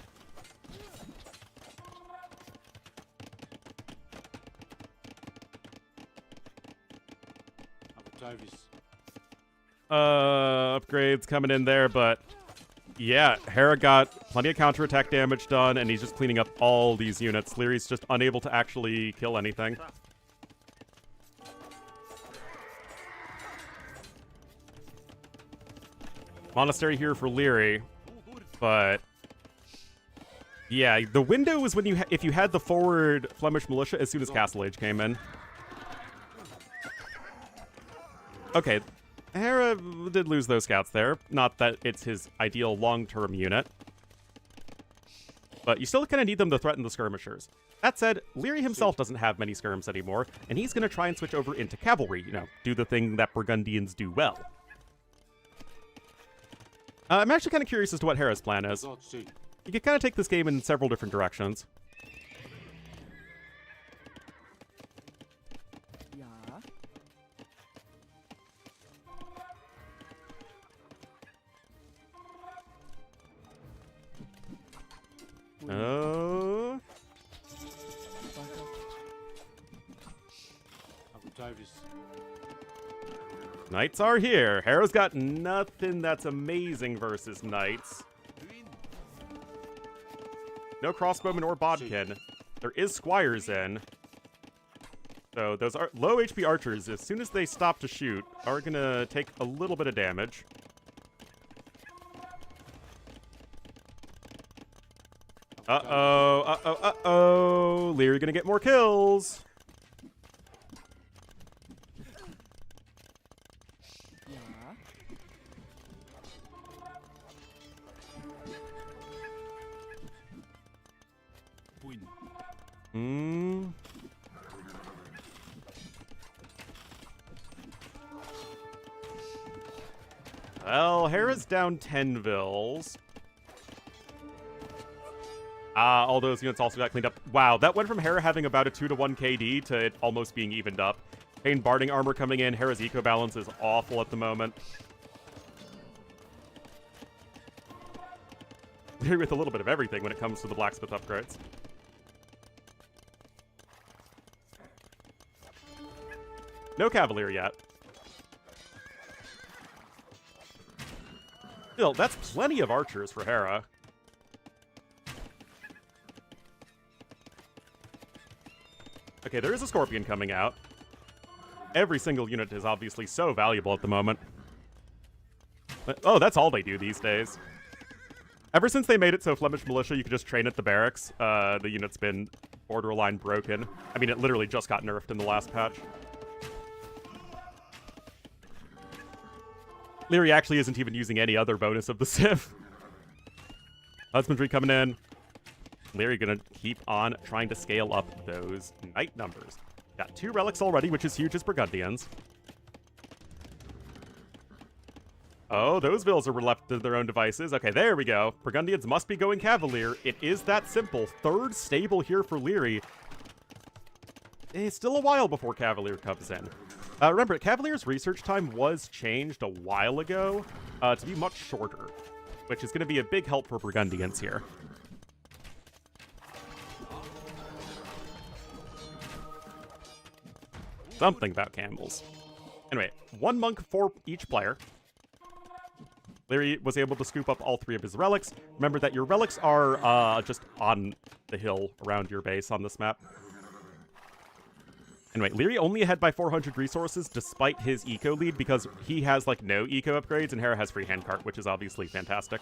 Upgrades coming in there, but... Yeah, Hera got plenty of counterattack damage done, and he's just cleaning up all these units. Leary's just unable to actually kill anything. Monastery here for Leary, but... Yeah, the window was when if you had the forward Flemish militia as soon as Castle Age came in. Okay, Hera did lose those scouts there. Not that it's his ideal long-term unit. But you still kind of need them to threaten the skirmishers. That said, Leary himself doesn't have many skirms anymore, and he's going to try and switch over into cavalry, you know, do the thing that Burgundians do well. I'm actually kind of curious as to what Hera's plan is. You can kind of take this game in several different directions. Oh. Knights are here. Hera's got nothing that's amazing versus knights. No crossbowmen or bodkin. There is squires in. So those are low HP archers, as soon as they stop to shoot, are going to take a little bit of damage. Uh-oh, uh-oh, uh-oh. Leary gonna get more kills. Hmm. Well, Hera's down 10 Vils. All those units also got cleaned up. Wow, that went from Hera having about a 2-to-1 KD to it almost being evened up. Pain Barding armor coming in. Hera's eco balance is awful at the moment. They're with a little bit of everything when it comes to the blacksmith upgrades. No Cavalier yet. Still, that's plenty of archers for Hera. Okay, there is a Scorpion coming out. Every single unit is obviously so valuable at the moment. But, oh, that's all they do these days. Ever since they made it so Flemish Militia you could just train at the barracks, the unit's been borderline broken. I mean, it literally just got nerfed in the last patch. Leary actually isn't even using any other bonus of the Civ. Husbandry coming in. Leary gonna keep on trying to scale up those knight numbers. Got 2 relics already, which is huge as Burgundians. Oh, those Vils are left to their own devices. Okay, there we go. Burgundians must be going Cavalier. It is that simple. 3rd stable here for Leary. It's still a while before Cavalier comes in. Remember, Cavalier's research time was changed a while ago to be much shorter, which is going to be a big help for Burgundians here. Something about camels. Anyway, 1 monk for each player. Leary was able to scoop up all 3 of his relics. Remember that your relics are just on the hill around your base on this map. Anyway, Leary only ahead by 400 resources despite his eco lead because he has, like, no eco upgrades and Hera has free handcart, which is obviously fantastic.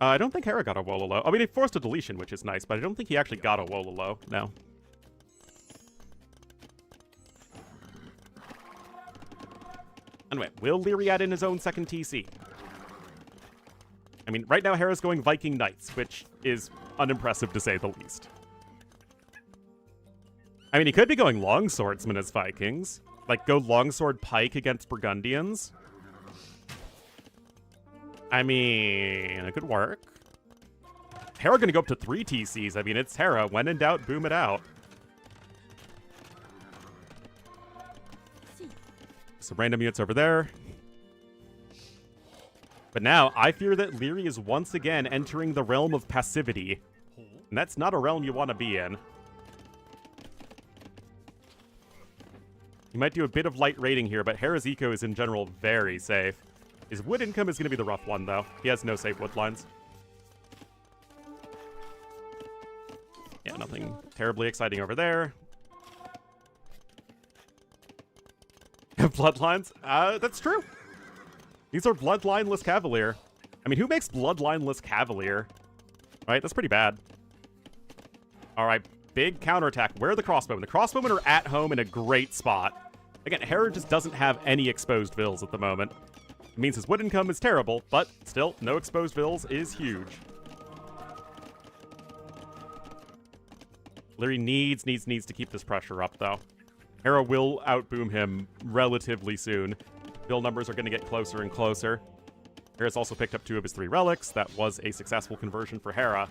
I don't think Hera got a Wololo. I mean, he forced a deletion, which is nice, but I don't think he actually got a Wololo. No. Anyway, will Leary add in his own second TC? I mean, right now Hera's going Viking Knights, which is unimpressive to say the least. I mean, he could be going Longswordsman as Vikings. Like, go Longsword Pike against Burgundians. I mean, it could work. Hera gonna go up to 3 TCs. I mean, it's Hera. When in doubt, boom it out. Some random units over there. But now, I fear that Leary is once again entering the realm of passivity. And that's not a realm you want to be in. He might do a bit of light raiding here, but Hera's eco is in general very safe. His wood income is going to be the rough one, though. He has no safe wood lines. Yeah, nothing terribly exciting over there. Bloodlines? That's true. These are bloodlineless Cavalier. I mean, who makes bloodlineless Cavalier? Right, that's pretty bad. All right, big counterattack. Where are the crossbowmen? The crossbowmen are at home in a great spot. Again, Hera just doesn't have any exposed Vils at the moment. It means his wood income is terrible, but still, no exposed Vils is huge. Leary needs to keep this pressure up, though. Hera will outboom him relatively soon. Vil numbers are going to get closer and closer. Hera's also picked up 2 of his 3 relics. That was a successful conversion for Hera.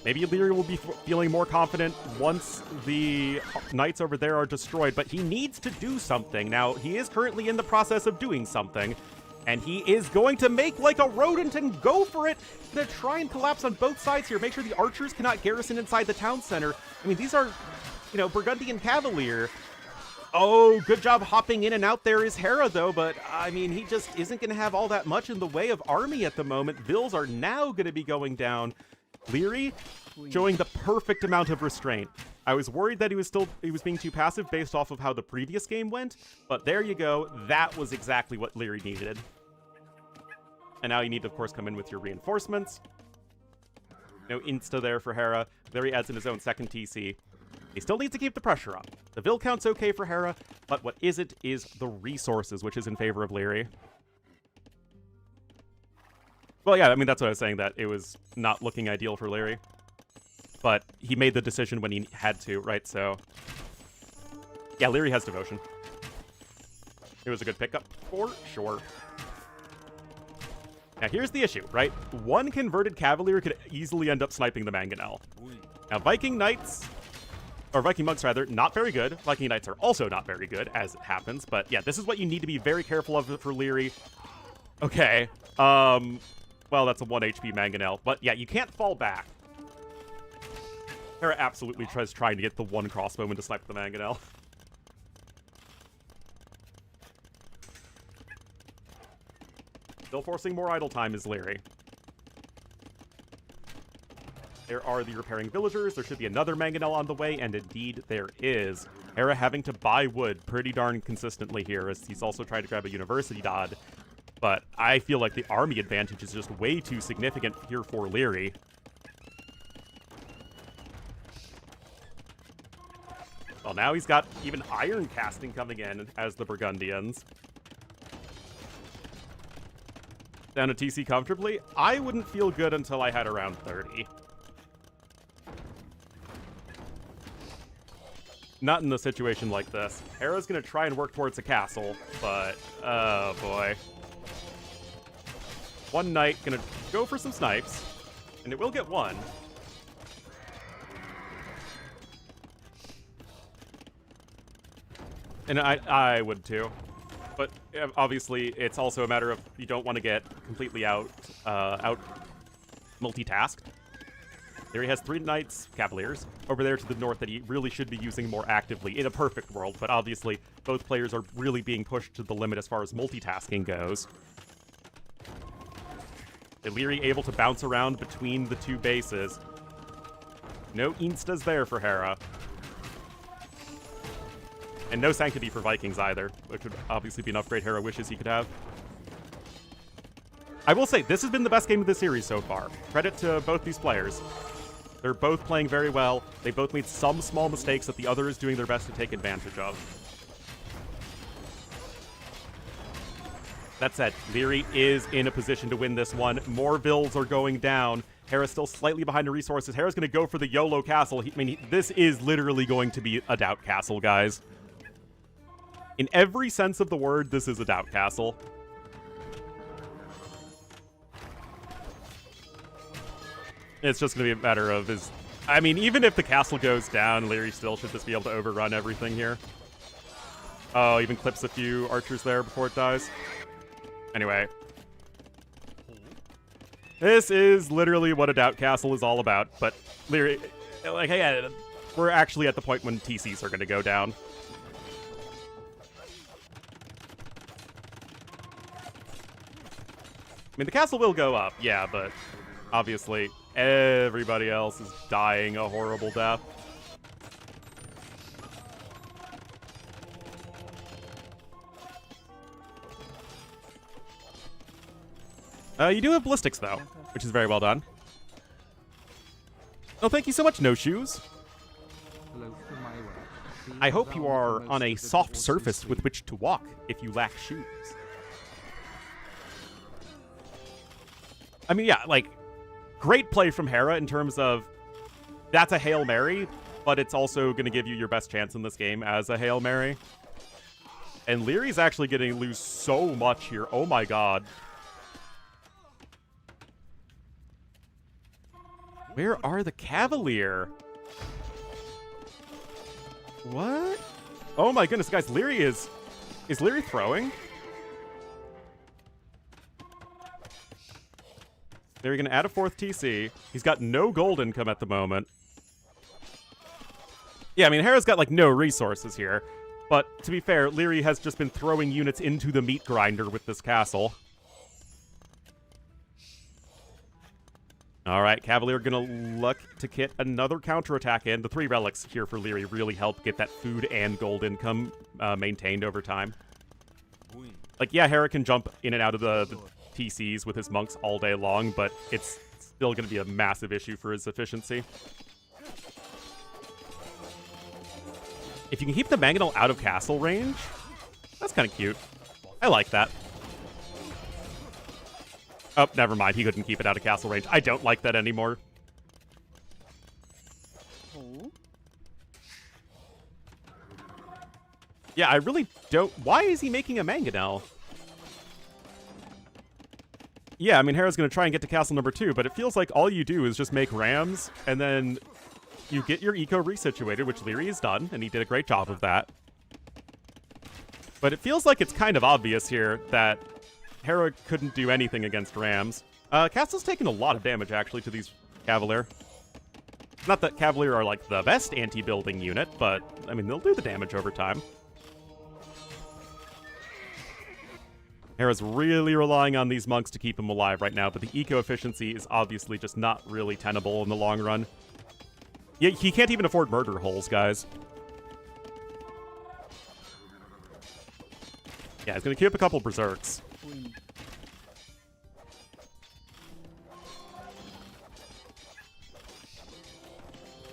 Maybe Leary will be feeling more confident once the knights over there are destroyed, but he needs to do something. Now, he is currently in the process of doing something, and he is going to make like a rodent and go for it. He's going to try and collapse on both sides here, make sure the archers cannot garrison inside the town center. I mean, these are, you know, Burgundian Cavalier. Oh, good job hopping in and out there is Hera, though, but, I mean, he just isn't going to have all that much in the way of army at the moment. Vils are now going to be going down. Leary showing the perfect amount of restraint. I was worried that he was being too passive based off of how the previous game went, but there you go. That was exactly what Leary needed. And now you need to, of course, come in with your reinforcements. No insta there for Hera. There he adds in his own second TC. He still needs to keep the pressure up. The Vil count's okay for Hera, but what isn't is the resources, which is in favor of Leary. Well, yeah, I mean, that's what I was saying, that it was not looking ideal for Leary. But he made the decision when he had to, right? So, yeah, Leary has devotion. It was a good pickup, for sure. Now, here's the issue, right? One converted Cavalier could easily end up sniping the Mangonel. Now, Viking Knights, or Viking Monks, rather, not very good. Viking Knights are also not very good, as it happens. But, yeah, this is what you need to be very careful of for Leary. Okay. Well, that's a 1 HP Mangonel. But, yeah, you can't fall back. Hera absolutely tries trying to get the one crossbowman to snipe the Mangonel. Still forcing more idle time is Leary. There are the repairing villagers. There should be another Mangonel on the way, and indeed there is. Hera having to buy wood pretty darn consistently here, as he's also trying to grab a University Dod. But I feel like the army advantage is just way too significant here for Leary. Well, now he's got even iron casting coming in as the Burgundians. Down to TC comfortably. I wouldn't feel good until I had around 30. Not in a situation like this. Hera's gonna try and work towards a castle, but oh boy. One knight gonna go for some snipes, and it will get one. And I would too. But obviously, it's also a matter of you don't want to get completely out multitasked. There he has 3 knights, cavaliers, over there to the north that he really should be using more actively in a perfect world. But obviously, both players are really being pushed to the limit as far as multitasking goes. Leary able to bounce around between the 2 bases. No instas there for Hera. And no Sanctity for Vikings either, which would obviously be an upgrade Hera wishes he could have. I will say, this has been the best game of the series so far. Credit to both these players. They're both playing very well. They both made some small mistakes that the other is doing their best to take advantage of. That said, Leary is in a position to win this one. More Vils are going down. Hera's still slightly behind the resources. Hera's going to go for the YOLO castle. This is literally going to be a doubt castle, guys. In every sense of the word, this is a doubt castle. It's just going to be a matter of his... I mean, even if the castle goes down, Leary still should just be able to overrun everything here. Oh, even clips a few archers there before it dies. Anyway. This is literally what a doubt castle is all about, but Leary... Like, yeah, we're actually at the point when TCs are going to go down. I mean, the castle will go up, yeah, but obviously everybody else is dying a horrible death. You do have ballistics, though, which is very well done. Oh, thank you so much, No Shoes. I hope you are on a soft surface with which to walk if you lack shoes. I mean, yeah, like, great play from Hera in terms of that's a Hail Mary, but it's also going to give you your best chance in this game as a Hail Mary. And Leary's actually getting to lose so much here. Oh my god. Where are the Cavalier? What? Oh my goodness, guys, Leary is Leary throwing? They're going to add a 4th TC. He's got no gold income at the moment. Yeah, I mean, Hera's got, like, no resources here. But, to be fair, Leary has just been throwing units into the meat grinder with this castle. Alright, Cavalier going to look to get another counterattack in. The 3 relics here for Leary really help get that food and gold income maintained over time. Like, yeah, Hera can jump in and out of the TCs with his monks all day long, but it's still going to be a massive issue for his efficiency. If you can keep the Mangonel out of castle range, that's kind of cute. I like that. Oh, never mind. He couldn't keep it out of castle range. I don't like that anymore. Yeah, I really don't... Why is he making a Mangonel? Yeah, I mean, Hera's going to try and get to castle number 2, but it feels like all you do is just make rams, and then you get your eco resituated, which Leary has done, and he did a great job of that. But it feels like it's kind of obvious here that Hera couldn't do anything against rams. Castle's taken a lot of damage, actually, to these Cavalier. Not that Cavalier are, like, the best anti-building unit, but, I mean, they'll do the damage over time. Hera's really relying on these monks to keep him alive right now, but the eco efficiency is obviously just not really tenable in the long run. Yeah, he can't even afford murder holes, guys. Yeah, he's gonna queue up a couple berserks.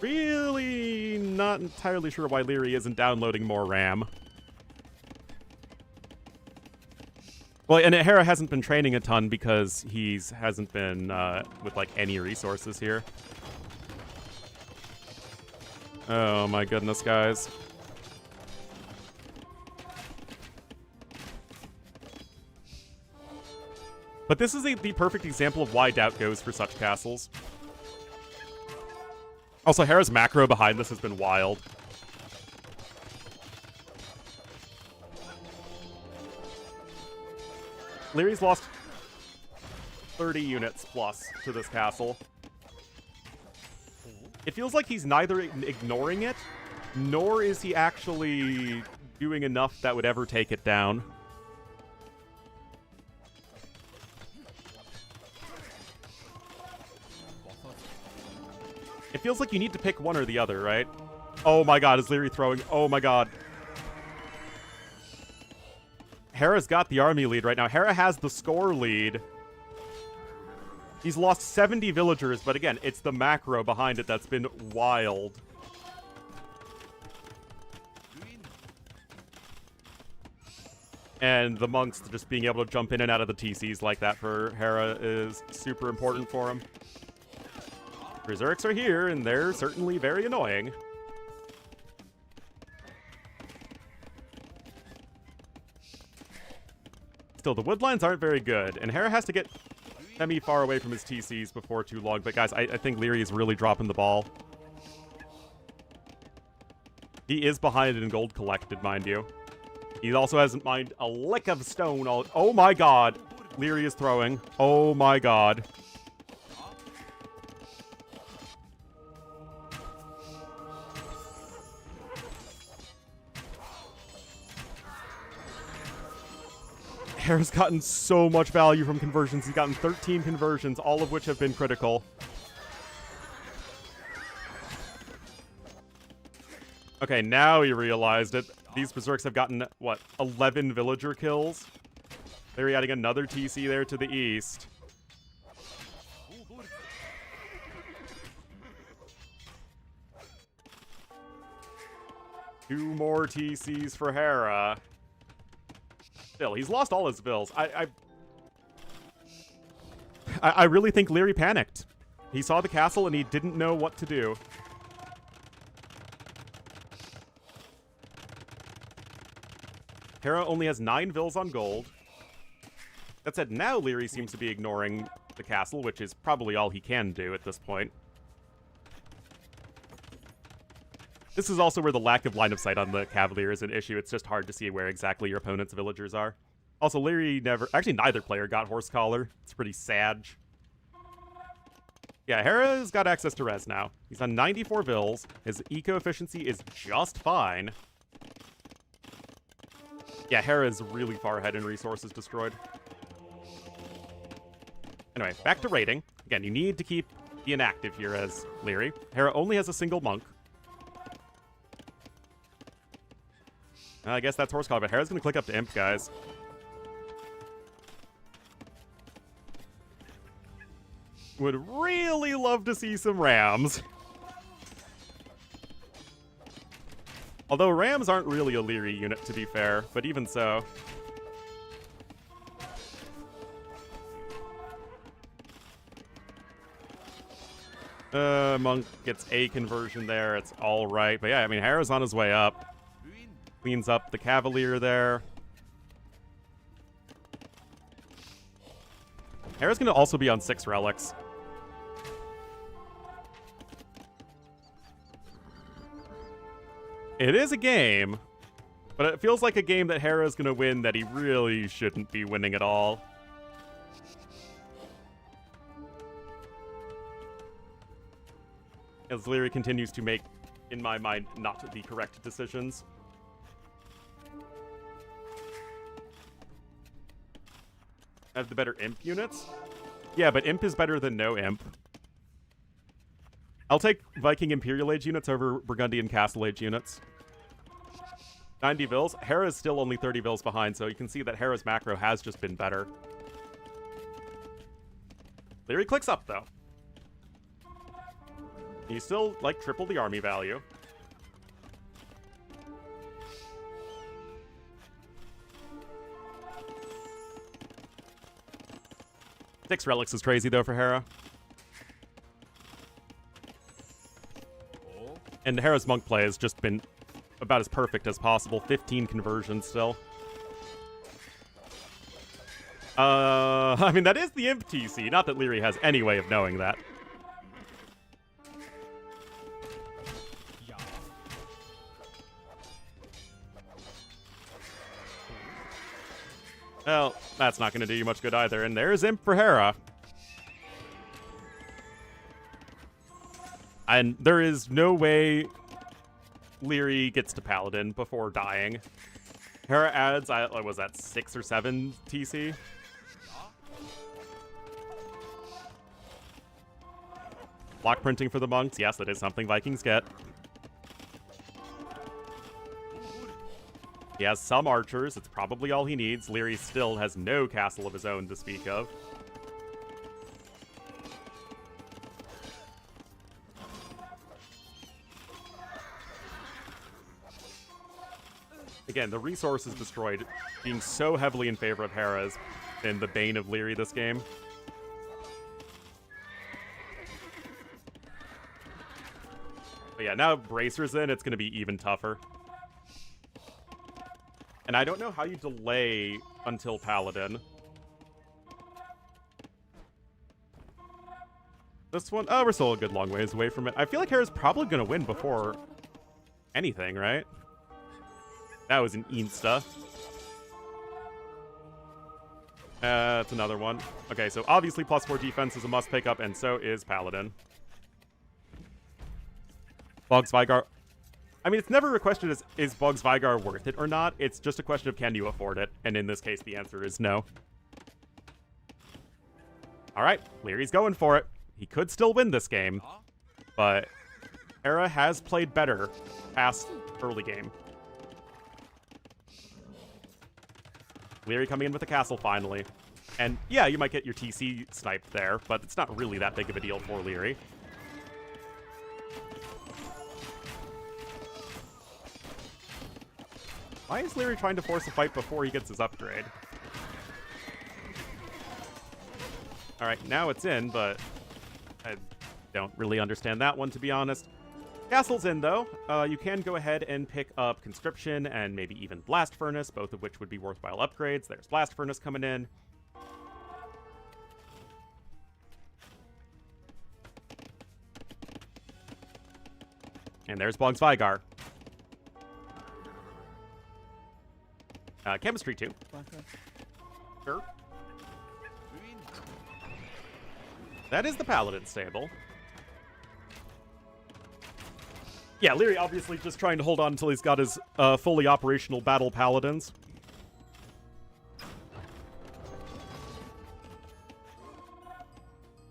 Really not entirely sure why Leary isn't downloading more RAM. Well, and Hera hasn't been training a ton because hasn't been with, like, any resources here. Oh my goodness, guys. But this is the perfect example of why doubt goes for such castles. Also, Hera's macro behind this has been wild. Leary's lost 30 units plus to this castle. It feels like he's neither ignoring it, nor is he actually doing enough that would ever take it down. It feels like you need to pick one or the other, right? Oh my god, is Leary throwing? Oh my god. Hera's got the army lead right now. Hera has the score lead. He's lost 70 villagers, but again, it's the macro behind it that's been wild. And the monks just being able to jump in and out of the TCs like that for Hera is super important for him. Berserks are here, and they're certainly very annoying. Still, the woodlines aren't very good, and Hera has to get semi-far away from his TCs before too long. But guys, I think Leary is really dropping the ball. He is behind in gold collected, mind you. He also hasn't mined a lick of stone. Oh my god! Leary is throwing. Oh my god. Hera's gotten so much value from conversions. He's gotten 13 conversions, all of which have been critical. Okay, now he realized it. These berserks have gotten, what, 11 villager kills? They're adding another TC there to the east. Two more TCs for Hera. Still, he's lost all his vills. I really think Leary panicked. He saw the castle and he didn't know what to do. Hera only has 9 vills on gold. That said, now Leary seems to be ignoring the castle, which is probably all he can do at this point. This is also where the lack of line of sight on the Cavalier is an issue. It's just hard to see where exactly your opponent's villagers are. Also, Leary actually, neither player got Horse Collar. It's pretty sad. Yeah, Hera's got access to res now. He's on 94 vills. His eco efficiency is just fine. Yeah, Hera's really far ahead in resources destroyed. Anyway, back to raiding. Again, you need to keep the inactive here as Leary. Hera only has a single monk. I guess that's Horse Collar, but Hera's going to click up to Imp, guys. would really love to see some Rams. Although Rams aren't really a Leary unit, to be fair, but even so. Monk gets a conversion there. It's all right. But yeah, I mean, Hera's on his way up. Cleans up the Cavalier there. Hera's going to also be on 6 relics. It is a game, but it feels like a game that Hera's going to win that he really shouldn't be winning at all. As Leary continues to make, in my mind, not the correct decisions. Have the better Imp units? Yeah, but Imp is better than no Imp. I'll take Viking Imperial Age units over Burgundian Castle Age units. 90 Vils. Hera is still only 30 Vils behind, so you can see that Hera's macro has just been better. Leary clicks up, though. He's still, like, triple the army value. Six relics is crazy, though, for Hera. And Hera's monk play has just been about as perfect as possible. 15 conversions still. I mean, that is the Imp TC. Not that Leary has any way of knowing that. Well, that's not going to do you much good either. And there's Imp for Hera. And there is no way Leary gets to Paladin before dying. Hera adds, what was that, 6 or 7 TC? Block printing for the monks. Yes, that is something Vikings get. He has some archers. It's probably all he needs. Leary still has no castle of his own to speak of. Again, the resources destroyed being so heavily in favor of Hera has been the bane of Leary this game. But yeah, now Bracer's in, it's going to be even tougher. And I don't know how you delay until Paladin. This one, oh, we're still a good long ways away from it. I feel like Hera's probably going to win before anything, right? That was an insta. That's another one. Okay, so obviously +4 defense is a must pick up, and so is Paladin. Boggs Vigar. I mean, it's never a question of is Boggs Vigar worth it or not. It's just a question of can you afford it? And in this case, the answer is no. All right, Leary's going for it. He could still win this game, but Hera has played better past early game. Leary coming in with a castle finally. And yeah, you might get your TC sniped there, but it's not really that big of a deal for Leary. Why is Leary trying to force a fight before he gets his upgrade? Alright, now it's in, but I don't really understand that one, to be honest. Castle's in, though. You can go ahead and pick up Conscription and maybe even Blast Furnace, both of which would be worthwhile upgrades. There's Blast Furnace coming in. And there's Boggs Vigar. Chemistry, too. Sure. That is the Paladin stable. Yeah, Leary obviously just trying to hold on until he's got his fully operational battle Paladins.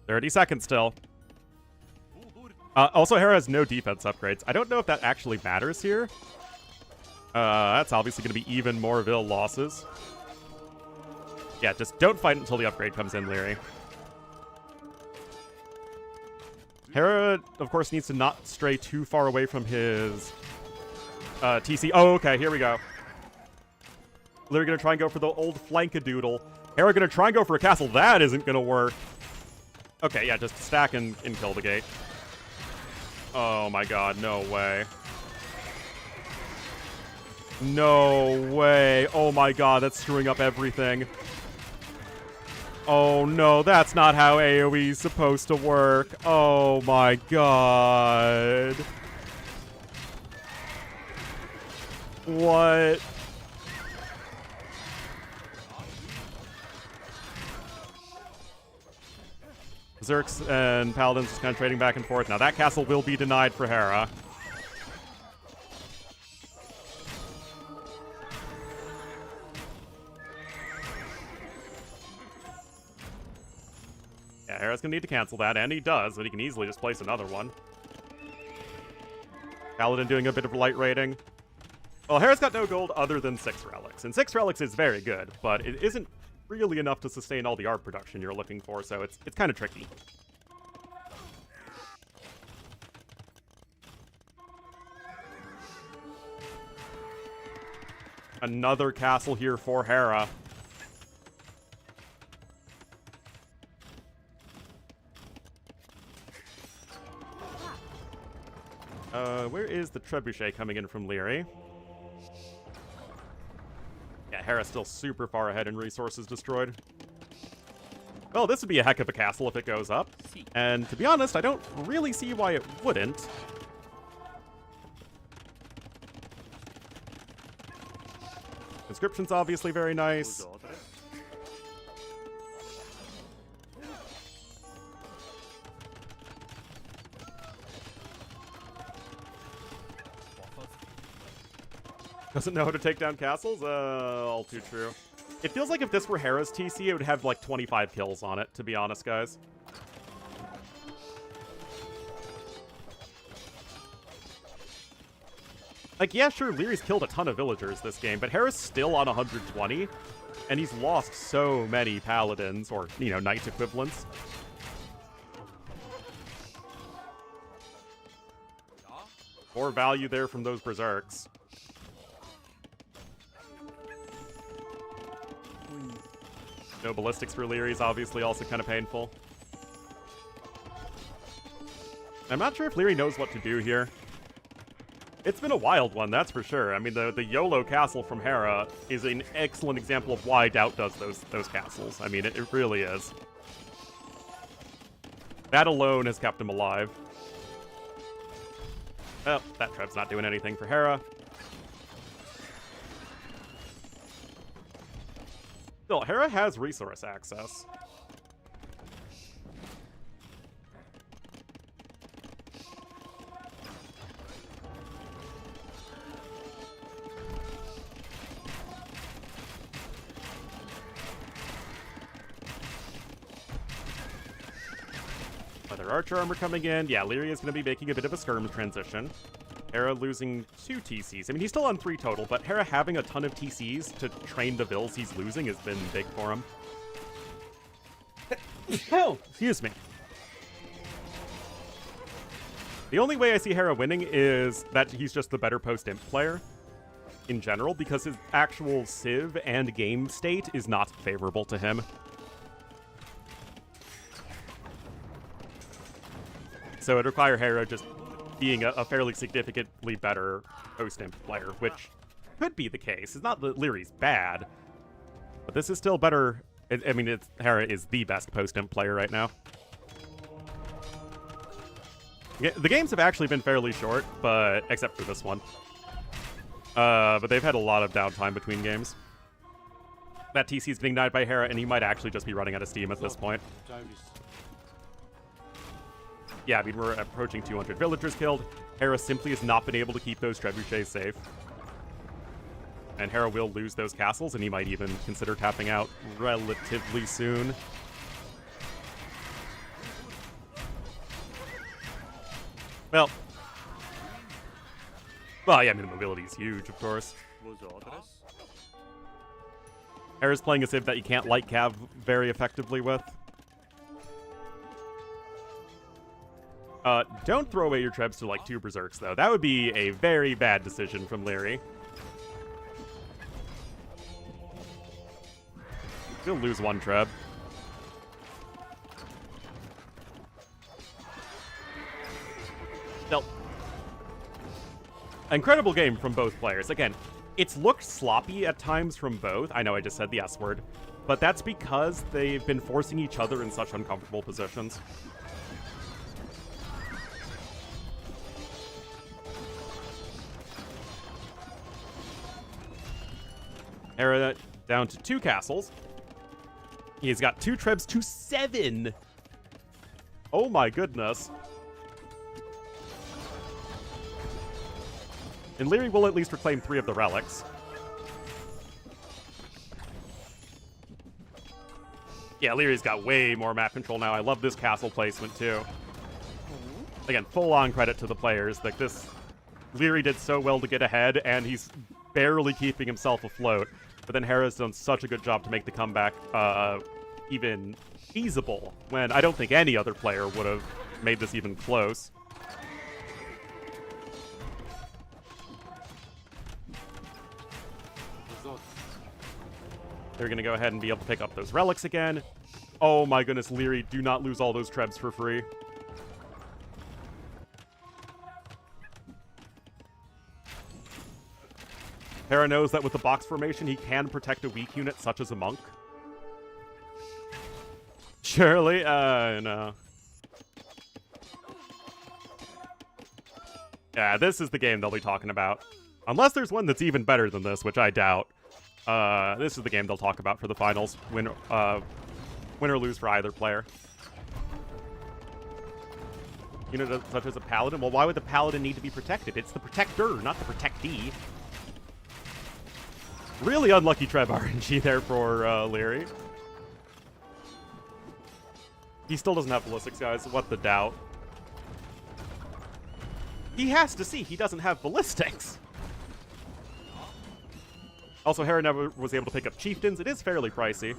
"30 seconds still. Also, Hera has no defense upgrades. I don't know if that actually matters here. That's obviously going to be even more Vil losses. Yeah, just don't fight until the upgrade comes in, Leary. Hera, of course, needs to not stray too far away from his TC. Oh, okay, here we go. They're going to try and go for the old flankadoodle. Hera going to try and go for a castle. That isn't going to work. Okay, yeah, just stack and kill the gate. Oh my god, no way. No way. Oh my god, that's screwing up everything. Oh no, that's not how AoE's supposed to work. Oh my god. What? Zerks and Paladins just kind of trading back and forth. Now that castle will be denied for Hera. Yeah, Hera's gonna need to cancel that, and he does, but he can easily just place another one. Paladin doing a bit of light raiding. Well, Hera's got no gold other than 6 relics, and 6 relics is very good, but it isn't really enough to sustain all the art production you're looking for, so it's kind of tricky. Another castle here for Hera. Where is the trebuchet coming in from Leary? Yeah, Hera's still super far ahead in resources destroyed. Well, this would be a heck of a castle if it goes up. And to be honest, I don't really see why it wouldn't. Inscription's obviously very nice. Doesn't know how to take down castles? All too true. It feels like if this were Hera's TC, it would have like 25 kills on it, to be honest, guys. Like, yeah, sure, Leary's killed a ton of villagers this game, but Hera's still on 120, and he's lost so many paladins, or, you know, knight equivalents. More value there from those berserks. No ballistics for Leary is obviously also kind of painful. I'm not sure if Leary knows what to do here. It's been a wild one, that's for sure. I mean, the YOLO castle from Hera is an excellent example of why Doubt does those castles. I mean, it really is. That alone has kept him alive. Well, that Treb's not doing anything for Hera. Still, Hera has resource access. Other archer armor coming in. Yeah, Leary is going to be making a bit of a skirm transition. Hera losing 2 TCs. I mean, he's still on 3 total, but Hera having a ton of TCs to train the vills he's losing has been big for him. Oh, excuse me. The only way I see Hera winning is that he's just the better post-imp player in general, because his actual civ and game state is not favorable to him. So it'd require Hera just being a fairly significantly better post-imp player, which could be the case. It's not that Leary's bad, but this is still better. I mean, Hera is the best post-imp player right now. Yeah, the games have actually been fairly short, but except for this one. But they've had a lot of downtime between games. That TC's being denied by Hera, and he might actually just be running out of steam at this point. Yeah, I mean, we're approaching 200 villagers killed. Hera simply has not been able to keep those trebuchets safe. And Hera will lose those castles, and he might even consider tapping out relatively soon. Well, yeah, I mean, the mobility is huge, of course. Hera's playing a civ that you can't light cav very effectively with. Don't throw away your trebs to like 2 berserks, though. That would be a very bad decision from Leary. He'll lose 1 treb. Still. Incredible game from both players. Again, it's looked sloppy at times from both. I know I just said the S word. But that's because they've been forcing each other in such uncomfortable positions. Hera down to 2 castles. He's got 2 trebs to 7. Oh my goodness. And Leary will at least reclaim 3 of the relics. Yeah, Leary's got way more map control now. I love this castle placement too. Again, full-on credit to the players. Like this, Leary did so well to get ahead, and he's barely keeping himself afloat. But then Hera's done such a good job to make the comeback even feasible, when I don't think any other player would have made this even close. They're going to go ahead and be able to pick up those relics again. Oh my goodness, Leary, do not lose all those trebs for free. Hera knows that with the box formation, he can protect a weak unit such as a monk. Surely, no. Yeah, this is the game they'll be talking about. Unless there's one that's even better than this, which I doubt. This is the game they'll talk about for the finals. Win or lose for either player. Unit such as a paladin? Well, why would the paladin need to be protected? It's the protector, not the protectee. Really unlucky Treb RNG there for Leary. He still doesn't have ballistics, guys. What the doubt? He has to see he doesn't have ballistics. Also, Hera never was able to pick up chieftains. It is fairly pricey.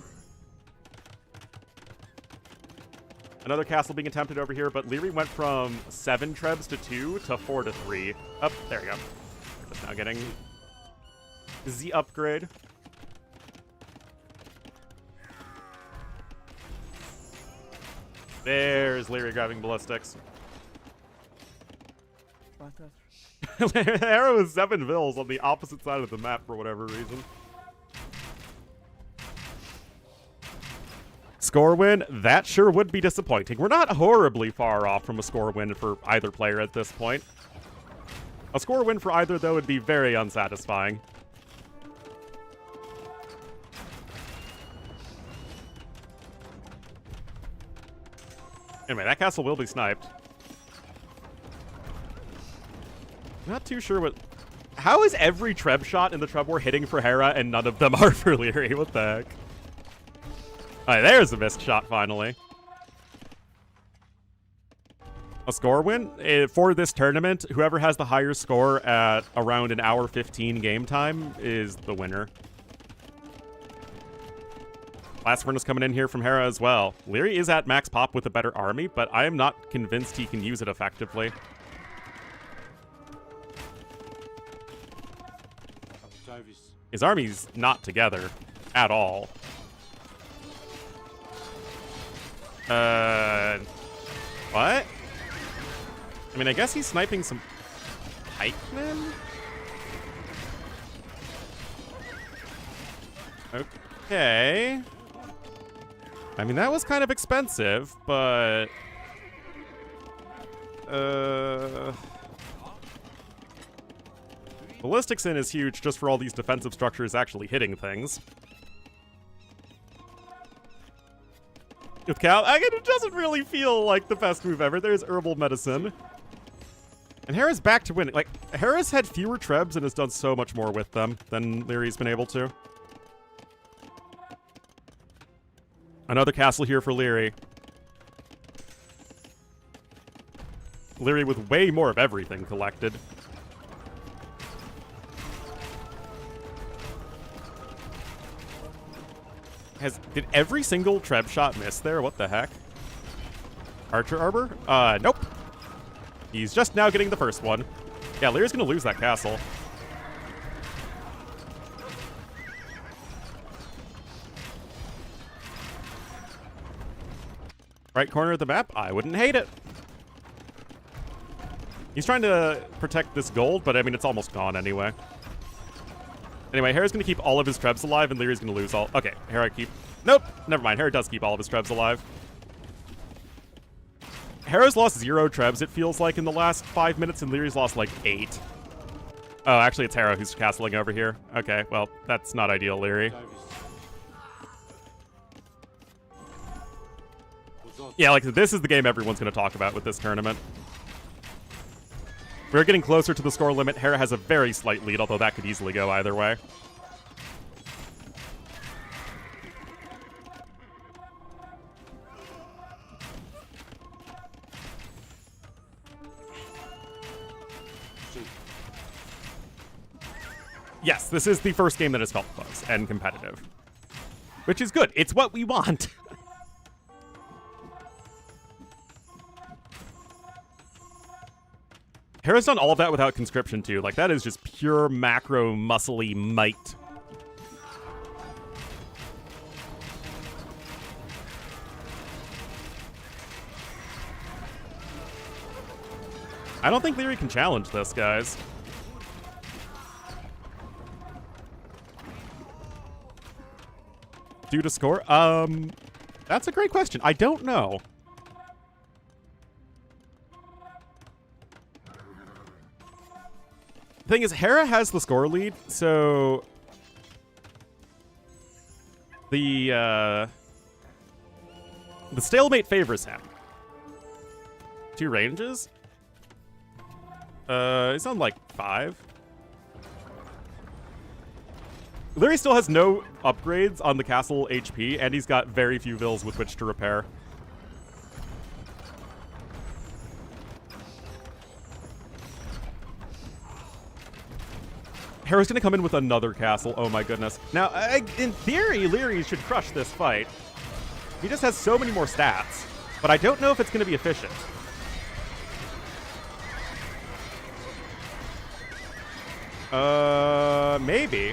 Another castle being attempted over here, but Leary went from 7 trebs to 2 to 4 to 3. Oh, there we go. Just now getting the upgrade. There's Leary grabbing ballistics. Hera was 7 vills on the opposite side of the map for whatever reason. Score win? That sure would be disappointing. We're not horribly far off from a score win for either player at this point. A score win for either, though, would be very unsatisfying. Anyway, that castle will be sniped. Not too sure what... How is every Treb shot in the Treb War hitting for Hera and none of them are for Leary? What the heck? Alright, there's a missed shot, finally. A score win? For this tournament, whoever has the higher score at around an hour 15 game time is the winner. Blast Furnace coming in here from Hera as well. Leary is at max pop with a better army, but I am not convinced he can use it effectively. His army's not together at all. What? I mean, I guess he's sniping some pikemen? Okay. I mean, that was kind of expensive, but... Ballistics in is huge just for all these defensive structures actually hitting things. With Cal, it doesn't really feel like the best move ever. There's herbal medicine. And Hera's back to winning. Like, Hera's had fewer trebs and has done so much more with them than Leary's been able to. Another castle here for Leary. Leary with way more of everything collected. Did every single Treb shot miss there? What the heck? Archer Arbor? Nope. He's just now getting the first one. Yeah, Leary's going to lose that castle. Right corner of the map, I wouldn't hate it. He's trying to protect this gold, but I mean, it's almost gone anyway. Anyway, Hera's going to keep all of his trebs alive, and Leary's going to lose all... Okay, Hera keep... Nope, never mind. Hera does keep all of his trebs alive. Hera's lost 0 trebs, it feels like, in the last 5 minutes, and Leary's lost, like, 8. Oh, actually, it's Hera who's castling over here. Okay, well, that's not ideal, Leary. Yeah, like, this is the game everyone's going to talk about with this tournament. We're getting closer to the score limit. Hera has a very slight lead, although that could easily go either way. Yes, this is the first game that has felt close and competitive. Which is good. It's what we want. Hera's done all of that without conscription, too. Like, that is just pure macro muscly might. I don't think Leary can challenge this, guys. Due to score? That's a great question. I don't know. The thing is, Hera has the score lead, so the stalemate favors him. 2 ranges? He's on like 5. Leary still has no upgrades on the castle HP, and he's got very few vills with which to repair. Hera's going to come in with another castle. Oh my goodness. Now, in theory, Leary should crush this fight. He just has so many more stats, but I don't know if it's going to be efficient. Maybe.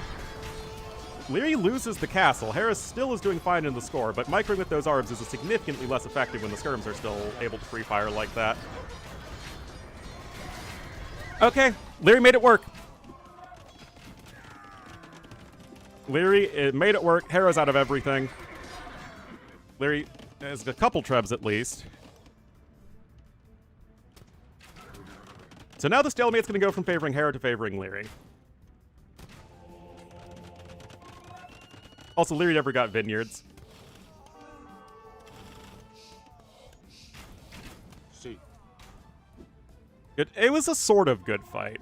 Leary loses the castle. Hera still is doing fine in the score, but microing with those arbs is significantly less effective when the skirms are still able to free fire like that. Okay, Leary made it work. Leary made it work. Hera's out of everything. Leary has a couple trebs at least. So now the stalemate's going to go from favoring Hera to favoring Leary. Also, Leary never got vineyards. See. Good. It was a sort of good fight.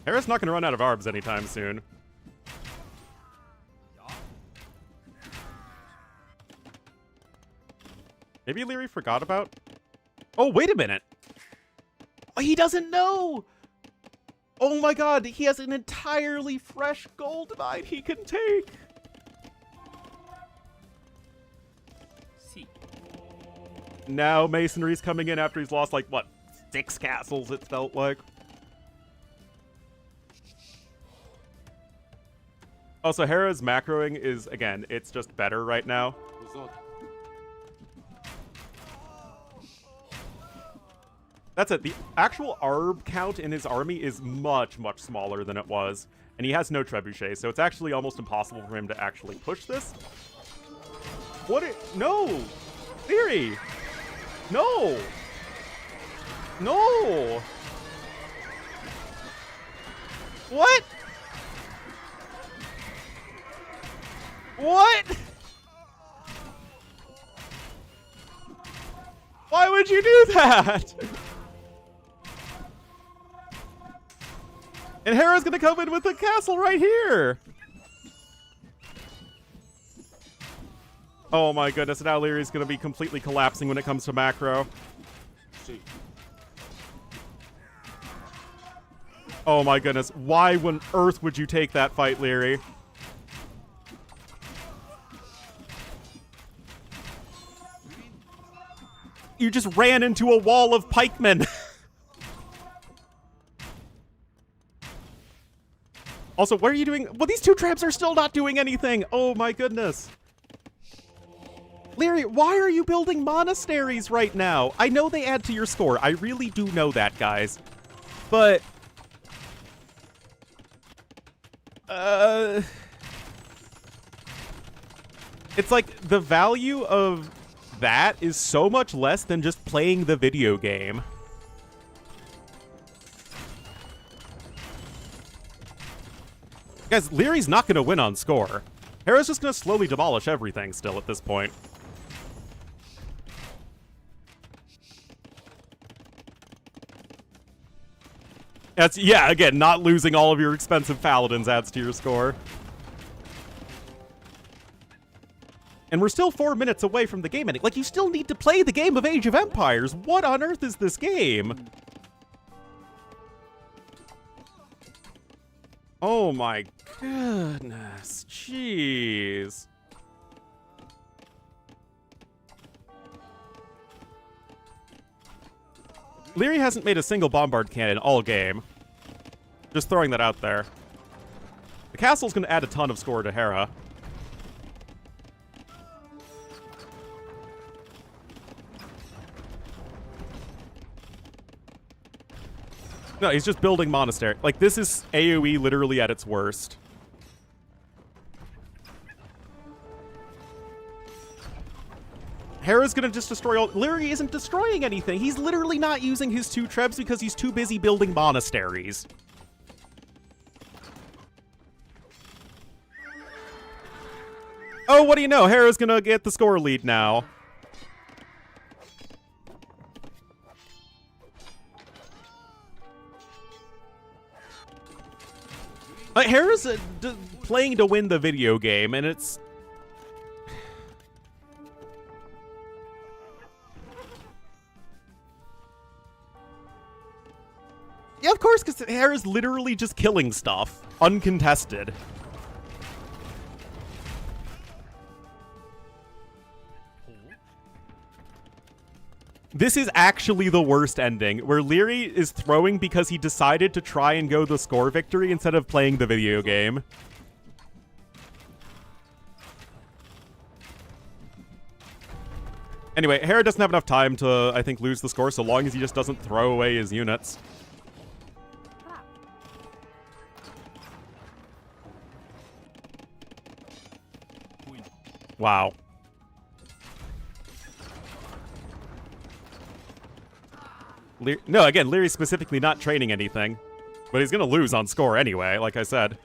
Hera's not going to run out of arbs anytime soon. Maybe Leary forgot about... Oh, wait a minute. Oh, he doesn't know. Oh my god, he has an entirely fresh gold mine he can take. See. Now Masonry's coming in after he's lost, like, what, 6 castles, it felt like. Also, Hera's macroing is, again, it's just better right now. That's it. The actual arb count in his army is much, much smaller than it was. And he has no trebuchet, so it's actually almost impossible for him to actually push this. No! Leary! No! No! What? What? Why would you do that? And Hera's gonna come in with a castle right here. Oh my goodness, now Leary's gonna be completely collapsing when it comes to macro. See. Oh my goodness. Why on earth would you take that fight, Leary? You just ran into a wall of pikemen. Also, what are you doing? Well, these two traps are still not doing anything. Oh my goodness. Leary, why are you building monasteries right now? I know they add to your score. I really do know that, guys. But... it's like the value of that is so much less than just playing the video game. Guys, Leary's not going to win on score. Hera's just going to slowly demolish everything still at this point. That's, yeah, again, not losing all of your expensive paladins adds to your score. And we're still 4 minutes away from the game ending. Like, you still need to play the game of Age of Empires. What on earth is this game? Oh my goodness. Jeez. Leary hasn't made a single bombard cannon all game. Just throwing that out there. The castle's going to add a ton of score to Hera. No, he's just building monastery. Like, this is AoE literally at its worst. Hera's gonna just destroy all... Leary isn't destroying anything. He's literally not using his 2 trebs because he's too busy building monasteries. Oh, what do you know? Hera's gonna get the score lead now. Hera's playing to win the video game, and it's... Yeah, of course, because Hera's literally just killing stuff. Uncontested. This is actually the worst ending, where Leary is throwing because he decided to try and go the score victory instead of playing the video game. Anyway, Hera doesn't have enough time to, I think, lose the score so long as he just doesn't throw away his units. Wow. No, again, Leary's specifically not training anything. But he's going to lose on score anyway, like I said.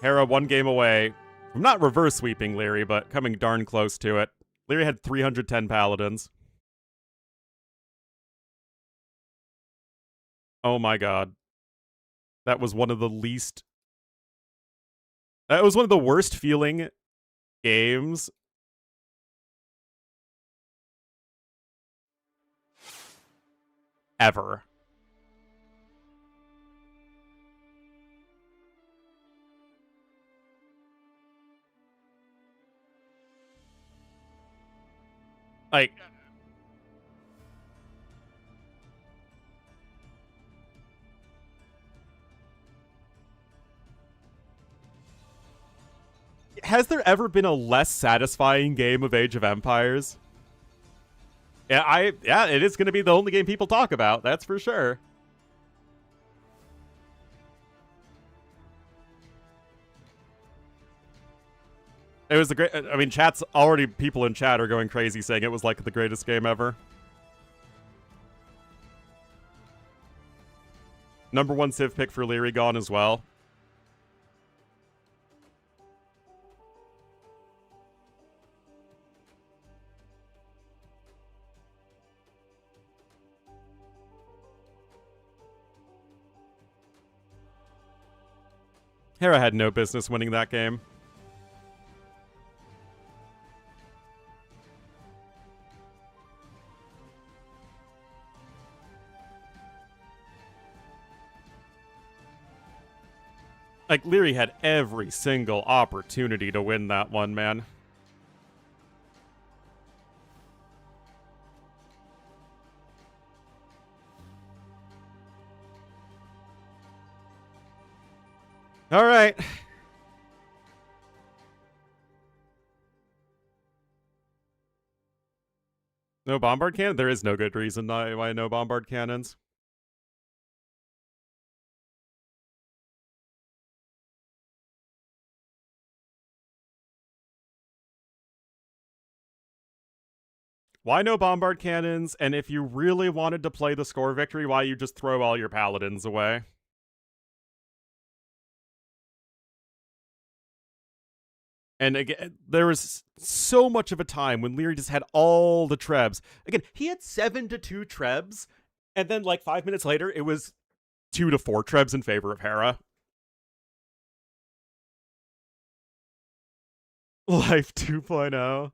Hera 1 game away. I'm not reverse sweeping Leary, but coming darn close to it. Leary had 310 paladins. Oh my god. That was one of the least... That was one of the worst feeling games ever. Like... Has there ever been a less satisfying game of Age of Empires? Yeah, it is going to be the only game people talk about, that's for sure. It was the great... I mean, chat's already... People in chat are going crazy saying it was like the greatest game ever. #1 Civ pick for Leary gone as well. Hera had no business winning that game. Like, Leary had every single opportunity to win that one, man. All right. No bombard cannon? There is no good reason why no bombard cannons. Why no bombard cannons? And if you really wanted to play the score victory, why you just throw all your paladins away? And again, there was so much of a time when Leary just had all the trebs. Again, he had 7 to 2 trebs, and then like 5 minutes later, it was 2 to 4 trebs in favor of Hera. Life 2.0.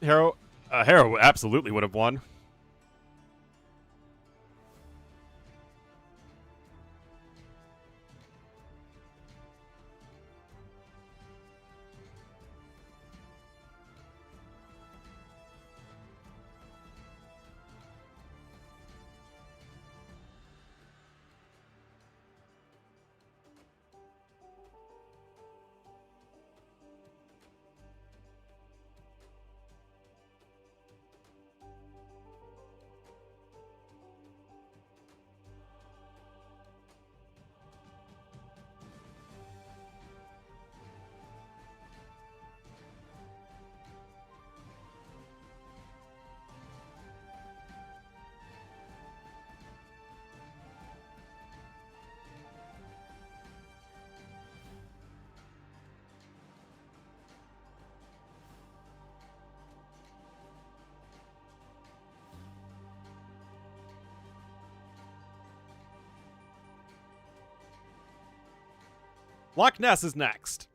Hero absolutely would have won. Loch Ness is next.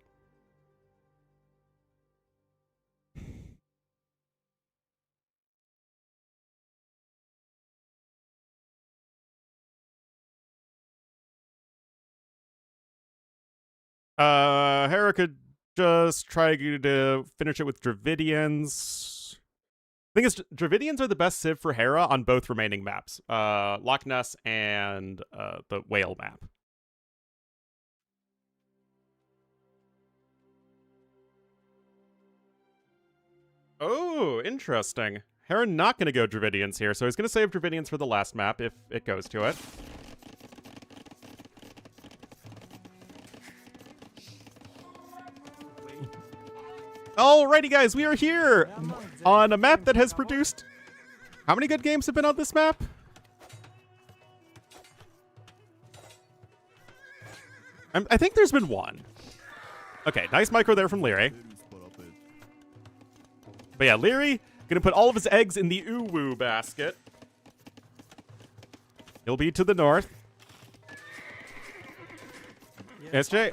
Hera could just try to finish it with Dravidians. Thing is, Dravidians are the best civ for Hera on both remaining maps. Loch Ness and the whale map. Oh, interesting. Hera not going to go Dravidians here, so he's going to save Dravidians for the last map if it goes to it. Alrighty, guys, we are here on a map that has produced... How many good games have been on this map? I think there's been one. Okay, nice micro there from Leary. But yeah, Leary gonna put all of his eggs in the Uwu basket. He'll be to the north. SJ.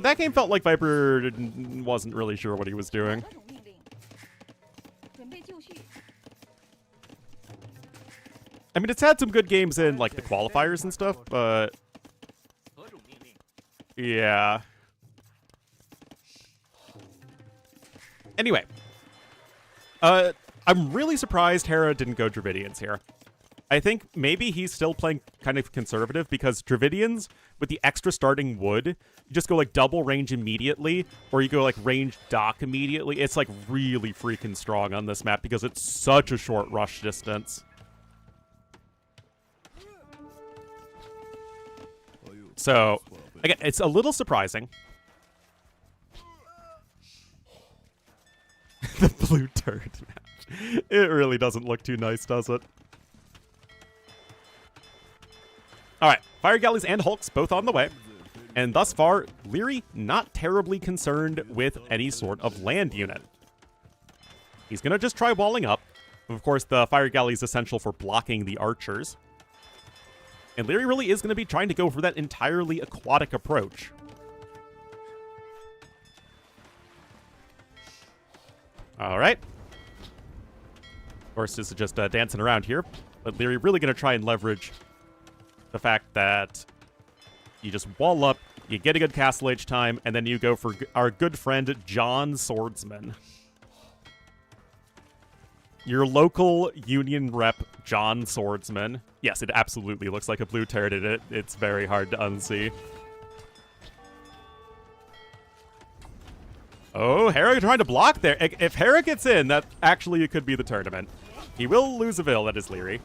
That game felt like Viper wasn't really sure what he was doing. I mean, it's had some good games in, like, the qualifiers and stuff, but... yeah. Anyway. I'm really surprised Hera didn't go Dravidians here. I think maybe he's still playing kind of conservative because Dravidians, with the extra starting wood, you just go like double range immediately, or you go like range dock immediately. It's like really freaking strong on this map because it's such a short rush distance. So, again, it's a little surprising. The blue turd match. It really doesn't look too nice, does it? Alright, Fire Galleys and Hulks both on the way. And thus far, Leary not terribly concerned with any sort of land unit. He's going to just try walling up. Of course, the Fire Galley is essential for blocking the archers. And Leary really is going to be trying to go for that entirely aquatic approach. All right. Of course, this is just dancing around here. But Leary really going to try and leverage the fact that you just wall up, you get a good castle age time, and then you go for our good friend, John Swordsman. Your local Union rep, John Swordsman. Yes, it absolutely looks like a blue turret in it. It's very hard to unsee. Oh, Hera trying to block there. If Hera gets in, that actually could be the tournament. He will lose a Vil, that is Leary.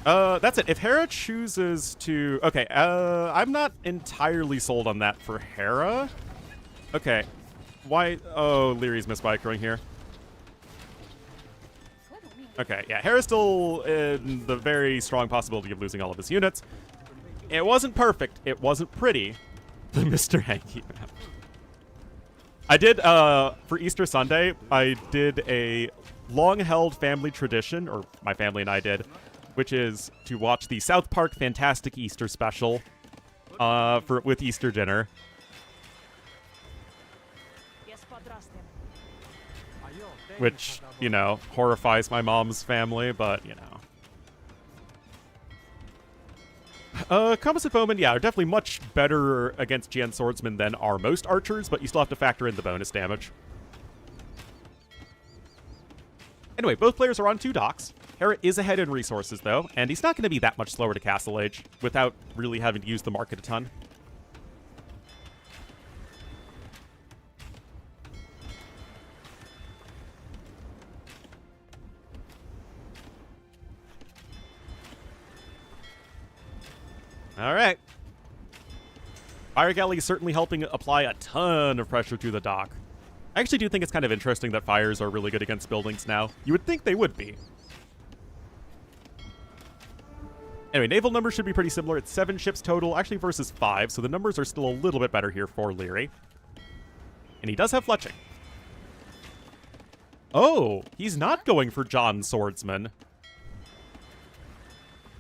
That's it. If Hera chooses to... Okay, I'm not entirely sold on that for Hera. Okay. Why? Oh, Leary's mismicroing here. Okay, yeah, Hera's still in the very strong possibility of losing all of his units. It wasn't perfect. It wasn't pretty. The Mr. Hanky map. I did, for Easter Sunday, I did a long-held family tradition, or my family and I did, which is to watch the South Park Fantastic Easter Special with Easter dinner. Which, you know, horrifies my mom's family, but, you know. Composite Bowmen, yeah, are definitely much better against Gian Swordsmen than are most archers, but you still have to factor in the bonus damage. Anyway, both players are on 2 docks. Hera is ahead in resources, though, and he's not going to be that much slower to Castle Age without really having to use the market a ton. All right. Fire Galley is certainly helping apply a ton of pressure to the dock. I actually do think it's kind of interesting that fires are really good against buildings now. You would think they would be. Anyway, naval numbers should be pretty similar. It's 7 ships total, actually versus 5, so the numbers are still a little bit better here for Leary. And he does have fletching. Oh, he's not going for John Swordsman.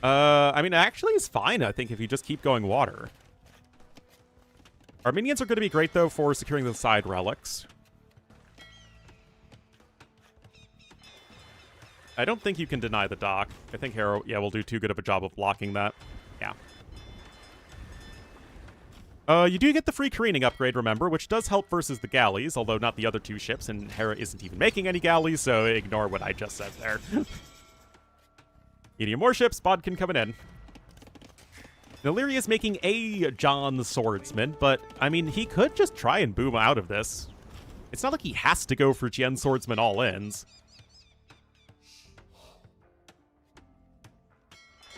I mean, actually it's fine, I think, if you just keep going water. Our minions are going to be great, though, for securing the side relics. I don't think you can deny the dock. I think Hera, yeah, will do too good of a job of blocking that. Yeah. You do get the free careening upgrade, remember, which does help versus the galleys, although not the other 2 ships, and Hera isn't even making any galleys, so ignore what I just said there. Medium warships, Bodkin coming in. Now, Leary is making a John Swordsman, but, I mean, he could just try and boom out of this. It's not like he has to go for Gian Swordsman all-ins.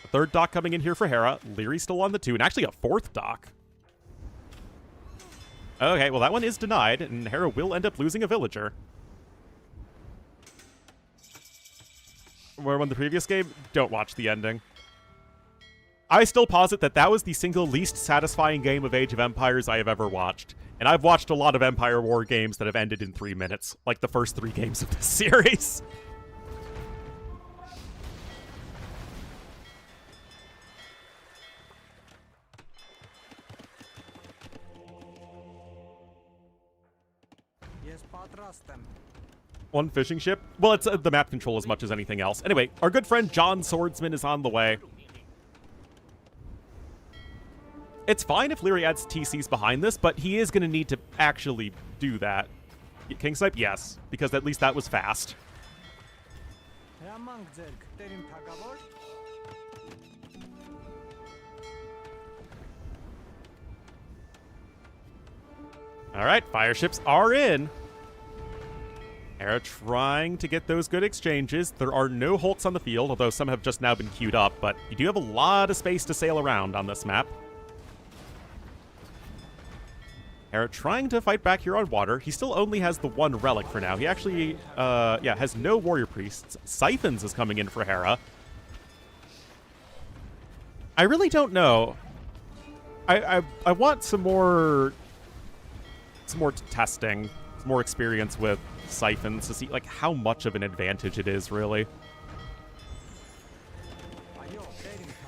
A 3rd dock coming in here for Hera. Leary's still on the 2, and actually a 4th dock. Okay, well, that one is denied, and Hera will end up losing a villager. Where won the previous game? Don't watch the ending. I still posit that that was the single least satisfying game of Age of Empires I have ever watched. And I've watched a lot of Empire War games that have ended in 3 minutes, like the first 3 games of this series. One fishing ship? Well, it's the map control as much as anything else. Anyway, our good friend John Swordsman is on the way. It's fine if Leary adds TCs behind this, but he is going to need to actually do that. King Snipe? Yes, because at least that was fast. All right, fire ships are in. Hera trying to get those good exchanges. There are no Hulks on the field, although some have just now been queued up, but you do have a lot of space to sail around on this map. Hera trying to fight back here on water. He still only has the one relic for now. He actually, has no warrior priests. Siphons is coming in for Hera. I really don't know. I want some more testing, some more experience with Siphons to see like how much of an advantage it is, really.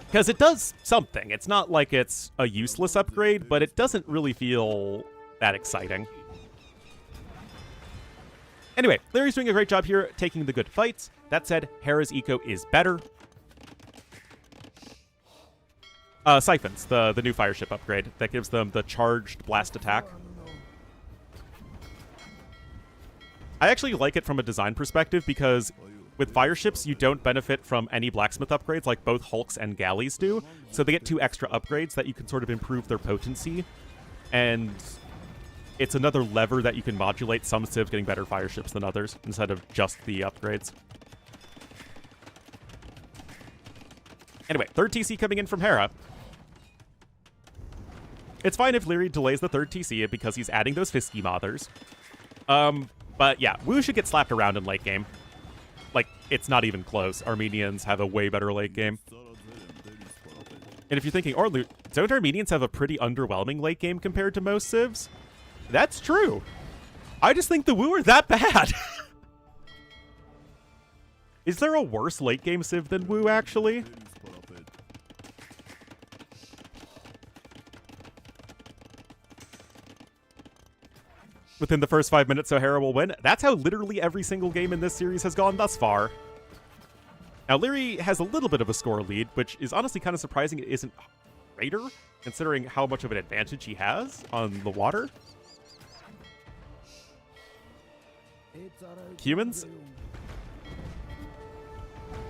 Because it does something. It's not like it's a useless upgrade, but it doesn't really feel that exciting. Anyway, Larry's doing a great job here taking the good fights. That said, Hera's eco is better. Siphons, the new fireship upgrade that gives them the charged blast attack. I actually like it from a design perspective because with fireships, you don't benefit from any blacksmith upgrades like both Hulks and galleys do. So they get 2 extra upgrades that you can sort of improve their potency. And it's another lever that you can modulate some civs getting better fireships than others instead of just the upgrades. Anyway, third TC coming in from Hera. It's fine if Leary delays the third TC because he's adding those Fisky Mothers. But yeah, Wu should get slapped around in late game. Like, it's not even close. Armenians have a way better late game. And if you're thinking, Ornlu, don't Armenians have a pretty underwhelming late game compared to most civs? That's true. I just think the Wu are that bad. Is there a worse late game civ than Wu, actually? Within the first 5 minutes, so Hera will win. That's how literally every single game in this series has gone thus far. Now, Leary has a little bit of a score lead, which is honestly kind of surprising it isn't greater, considering how much of an advantage he has on the water. Humans?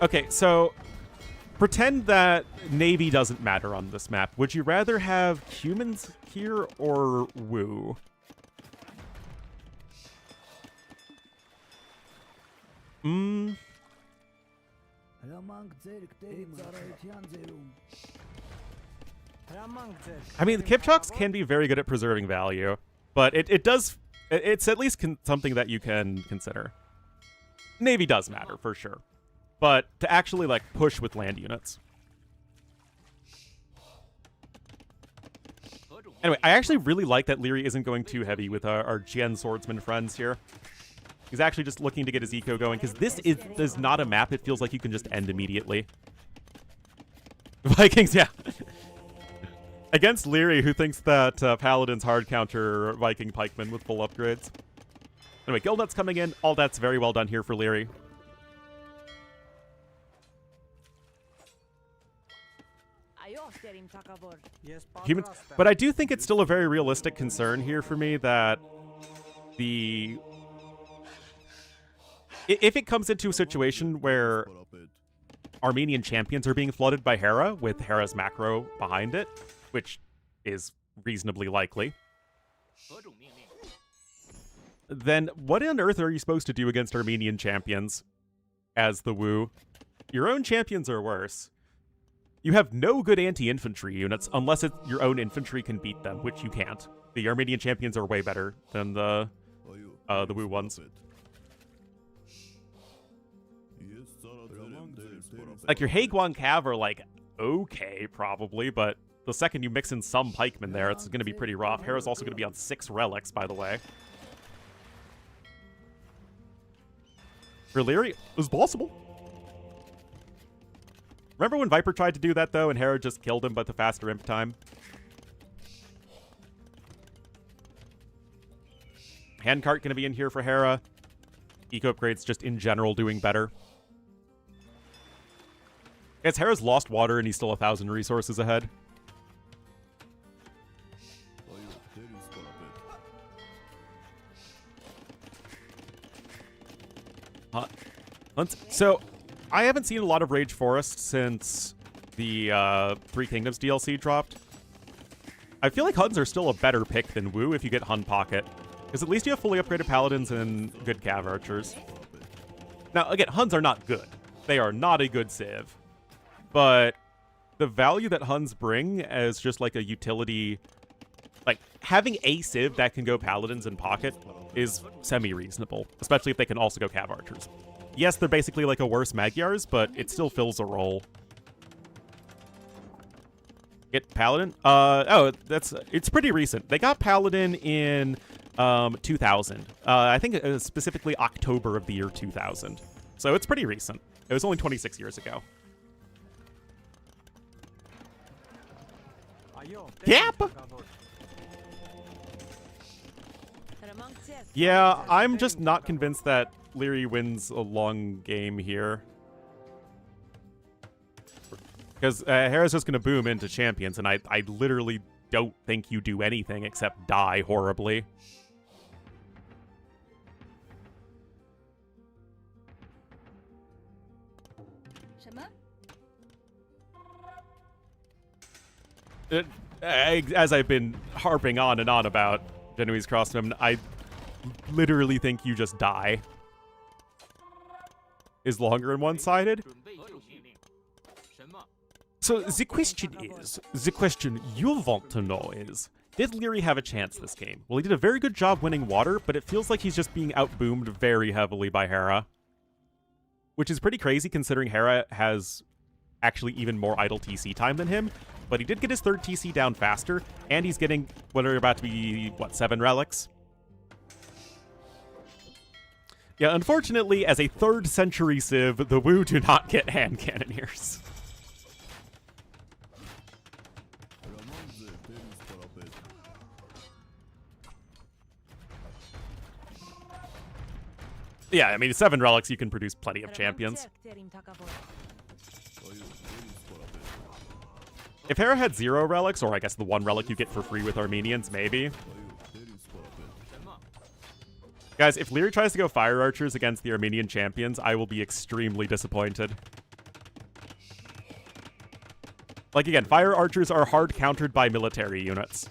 Okay, so pretend that Navy doesn't matter on this map. Would you rather have humans here or Wu? I mean, the Kipchoks can be very good at preserving value, but it's at least something that you can consider. Navy does matter, for sure. But to actually, like, push with land units. Anyway, I actually really like that Leary isn't going too heavy with our Gen swordsman friends here. He's actually just looking to get his eco going, because this is not a map it feels like you can just end immediately. Vikings, yeah. Against Leary, who thinks that Paladins hard counter Viking pikemen with full upgrades. Anyway, Gilnut's coming in. All that's very well done here for Leary. Humans, but I do think it's still a very realistic concern here for me that if it comes into a situation where Armenian champions are being flooded by Hera with Hera's macro behind it, which is reasonably likely, then what on earth are you supposed to do against Armenian champions as the Wu? Your own champions are worse. You have no good anti-infantry units unless your own infantry can beat them, which you can't. The Armenian champions are way better than the Wu ones. Like, your Haeguang Cav are, like, okay, probably, but the second you mix in some pikemen there, it's going to be pretty rough. Hera's also going to be on 6 relics, by the way. For Leary, it was possible. Remember when Viper tried to do that, though, and Hera just killed him by the faster imp time? Handcart going to be in here for Hera. Eco upgrades just in general doing better. It's Hera's lost water, and he's still 1,000 resources ahead. So, I haven't seen a lot of Rage Forest since the Three Kingdoms DLC dropped. I feel like Huns are still a better pick than Wu if you get Hun Pocket. Because at least you have fully upgraded paladins and good cav archers. Now, again, Huns are not good. They are not a good civ. But the value that Huns bring as just like a utility, like having a civ that can go paladins in pocket is semi-reasonable, especially if they can also go cav archers. Yes, they're basically like a worse Magyars, but it still fills a role. Get paladin? It's pretty recent. They got paladin in 2000. I think specifically October of the year 2000. So it's pretty recent. It was only 26 years ago. Yep! Yeah, I'm just not convinced that Leary wins a long game here. Because Hera's just going to boom into champions, and I literally don't think you do anything except die horribly. As I've been harping on and on about Genoese Crossman, I literally think you just die. Is longer and one-sided? So the question you want to know is, did Leary have a chance this game? Well, he did a very good job winning water, but it feels like he's just being outboomed very heavily by Hera. Which is pretty crazy considering Hera has actually even more idle TC time than him. But he did get his third TC down faster, and he's getting what are about to be, 7 relics? Yeah, unfortunately, as a 3rd century civ, the Wu do not get hand cannoneers. Yeah, I mean, 7 relics, you can produce plenty of champions. If Hera had 0 relics, or I guess the 1 relic you get for free with Armenians, maybe. Guys, if Leary tries to go Fire Archers against the Armenian champions, I will be extremely disappointed. Like, again, Fire Archers are hard countered by military units.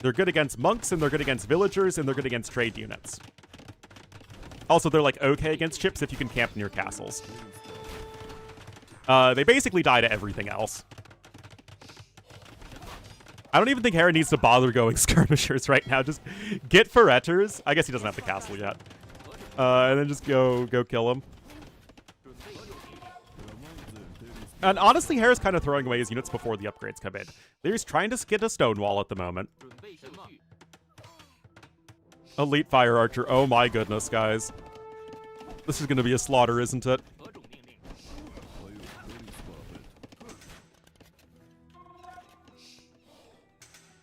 They're good against monks, and they're good against villagers, and they're good against trade units. Also, they're, like, okay against chips if you can camp near castles. They basically die to everything else. I don't even think Hera needs to bother going skirmishers right now. Just get Ferreters. I guess he doesn't have the castle yet. And then just go kill him. And honestly, Hera's kind of throwing away his units before the upgrades come in. He's trying to get a stone wall at the moment. Elite Fire Archer. Oh my goodness, guys. This is going to be a slaughter, isn't it?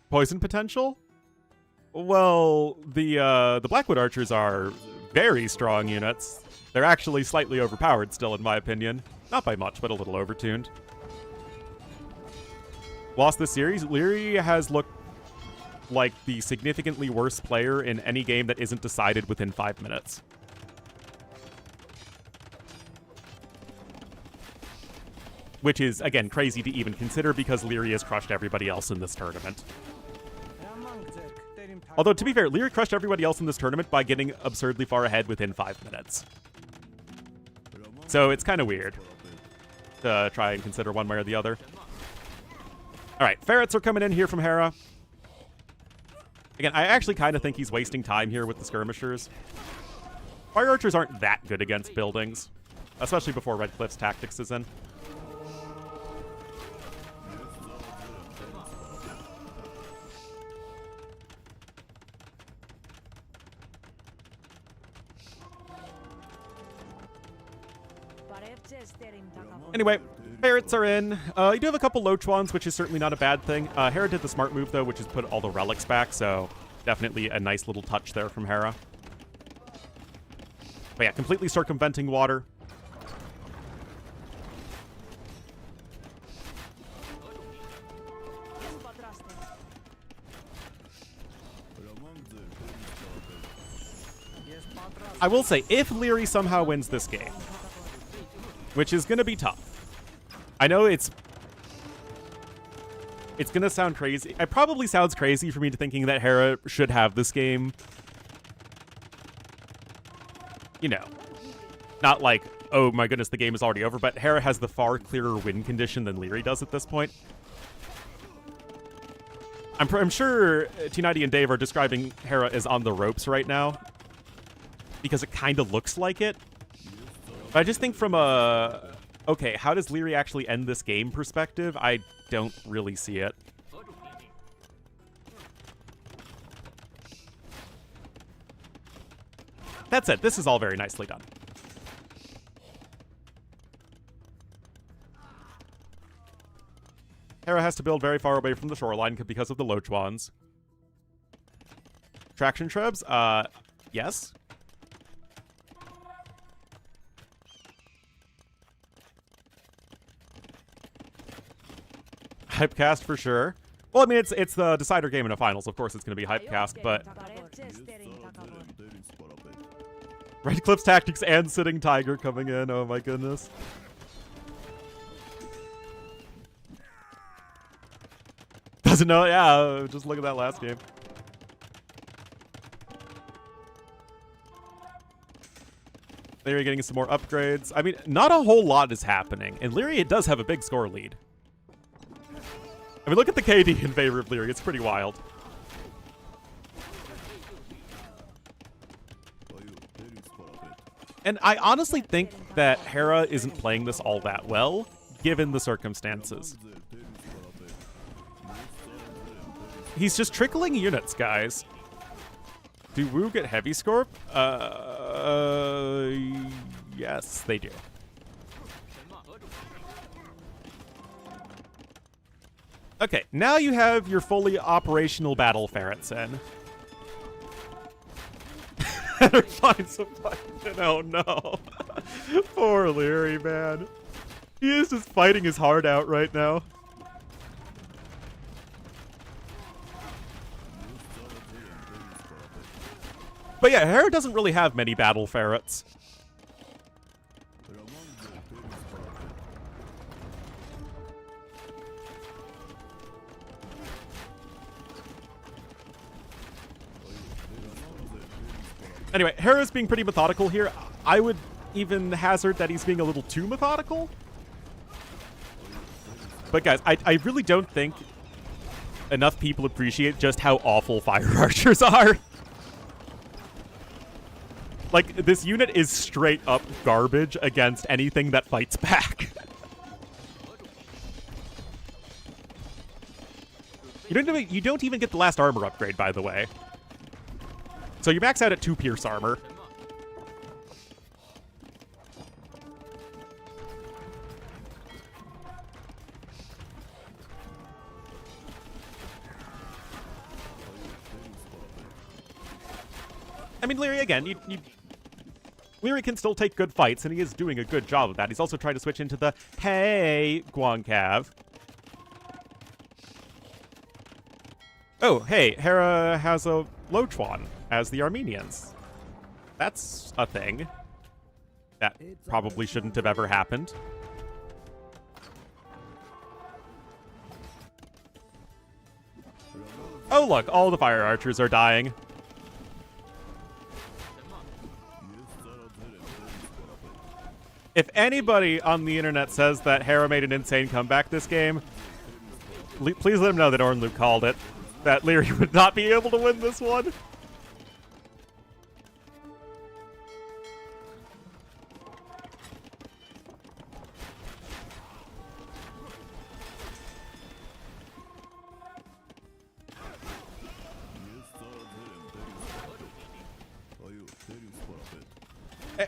Poison potential? Well, the Blackwood Archers are very strong units. They're actually slightly overpowered still, in my opinion. Not by much, but a little overtuned. Lost this series, Leary has looked like the significantly worse player in any game that isn't decided within 5 minutes. Which is, again, crazy to even consider because Leary has crushed everybody else in this tournament. Although, to be fair, Leary crushed everybody else in this tournament by getting absurdly far ahead within 5 minutes. So it's kind of weird to try and consider one way or the other. Alright, ferrets are coming in here from Hera. Again, I actually kind of think he's wasting time here with the skirmishers. Fire Archers aren't that good against buildings, especially before Red Cliff's tactics is in. Anyway, ferrets are in. You do have a couple Lochuans, which is certainly not a bad thing. Hera did the smart move, though, which is put all the relics back, so definitely a nice little touch there from Hera. But yeah, completely circumventing water. I will say, if Leary somehow wins this game, which is going to be tough. I know it's... It's gonna sound crazy. It probably sounds crazy for me to thinking that Hera should have this game. You know, not like, oh my goodness, the game is already over, but Hera has the far clearer win condition than Leary does at this point. I'm sure T90 and Dave are describing Hera as on the ropes right now, because it kind of looks like it. But I just think from a, okay, how does Leary actually end this game perspective, I don't really see it. That said, this is all very nicely done. Hera has to build very far away from the shoreline because of the Lochwans. Traction Trebs? Yes. Hypecast for sure. Well, I mean, it's the decider game in a finals. Of course, it's going to be Hypecast, but Red Cliff's Tactics and Sitting Tiger coming in. Oh my goodness. Doesn't know. Yeah, just look at that last game. Leary getting some more upgrades. I mean, not a whole lot is happening, and Leary does have a big score lead. I mean, look at the KD in favor of Leary. It's pretty wild. And I honestly think that Hera isn't playing this all that well, given the circumstances. He's just trickling units, guys. Do Wu get Heavy Scorp? Yes, they do. Okay, now you have your fully operational battle ferrets in. Find some fucking, oh no. Poor Leary, man. He is just fighting his heart out right now. But yeah, Hera doesn't really have many battle ferrets. Anyway, Hera's being pretty methodical here. I would even hazard that he's being a little too methodical. But guys, I really don't think enough people appreciate just how awful fire archers are. Like, this unit is straight up garbage against anything that fights back. You don't even get the last armor upgrade, by the way. So you max out at 2 Pierce armor. I mean, Leary, again, Leary can still take good fights, and he is doing a good job of that. He's also trying to switch into the, hey, Guancav. Oh, hey, Hera has a Lochwan as the Armenians. That's a thing. That probably shouldn't have ever happened. Oh, look, all the fire archers are dying. If anybody on the internet says that Hera made an insane comeback this game, please let them know that Ornlu called it. That Leary would not be able to win this one.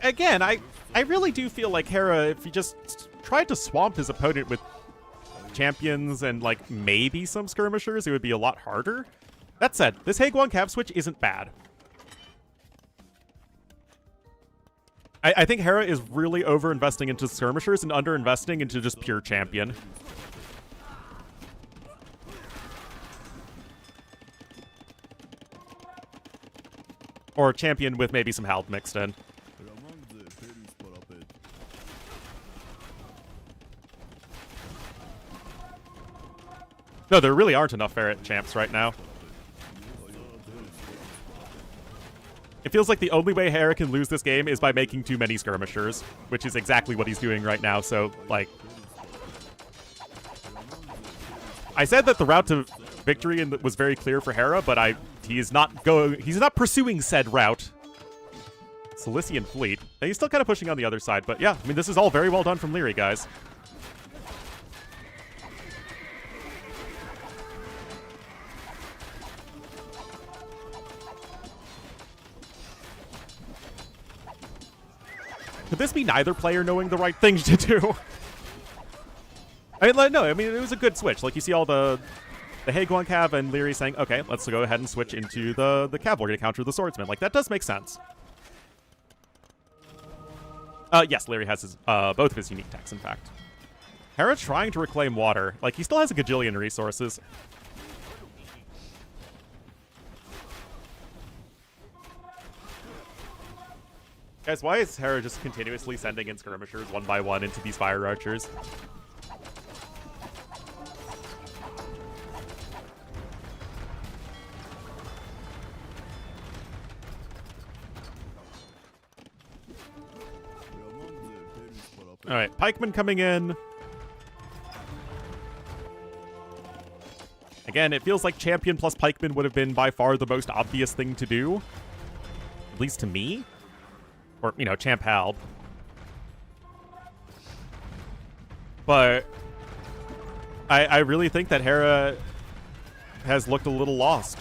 Again, I really do feel like Hera, if he just tried to swamp his opponent with champions and, like, maybe some skirmishers, it would be a lot harder. That said, this Haeguang cap switch isn't bad. I think Hera is really over-investing into skirmishers and under-investing into just pure champion. Or champion with maybe some Halb mixed in. No, there really aren't enough Ferret champs right now. It feels like the only way Hera can lose this game is by making too many skirmishers, which is exactly what he's doing right now, so, like... I said that the route to victory was very clear for Hera, but he's not pursuing said route. Cilician Fleet. Now, he's still kind of pushing on the other side, but yeah, I mean, this is all very well done from Leary, guys. Could this be neither player knowing the right things to do? I mean, like, no, I mean, it was a good switch. Like, you see all the Haeguang Cav and Leary saying, okay, let's go ahead and switch into the Cavalry to counter the Swordsman. Like, that does make sense. Yes, Leary has his, both of his unique techs, in fact. Hera trying to reclaim water. Like, he still has a gajillion resources. Guys, why is Hera just continuously sending in skirmishers one by one into these fire archers? Alright, pikemen coming in. Again, it feels like champion plus pikeman would have been by far the most obvious thing to do. At least to me. Or, you know, champ Halb. But I really think that Hera has looked a little lost.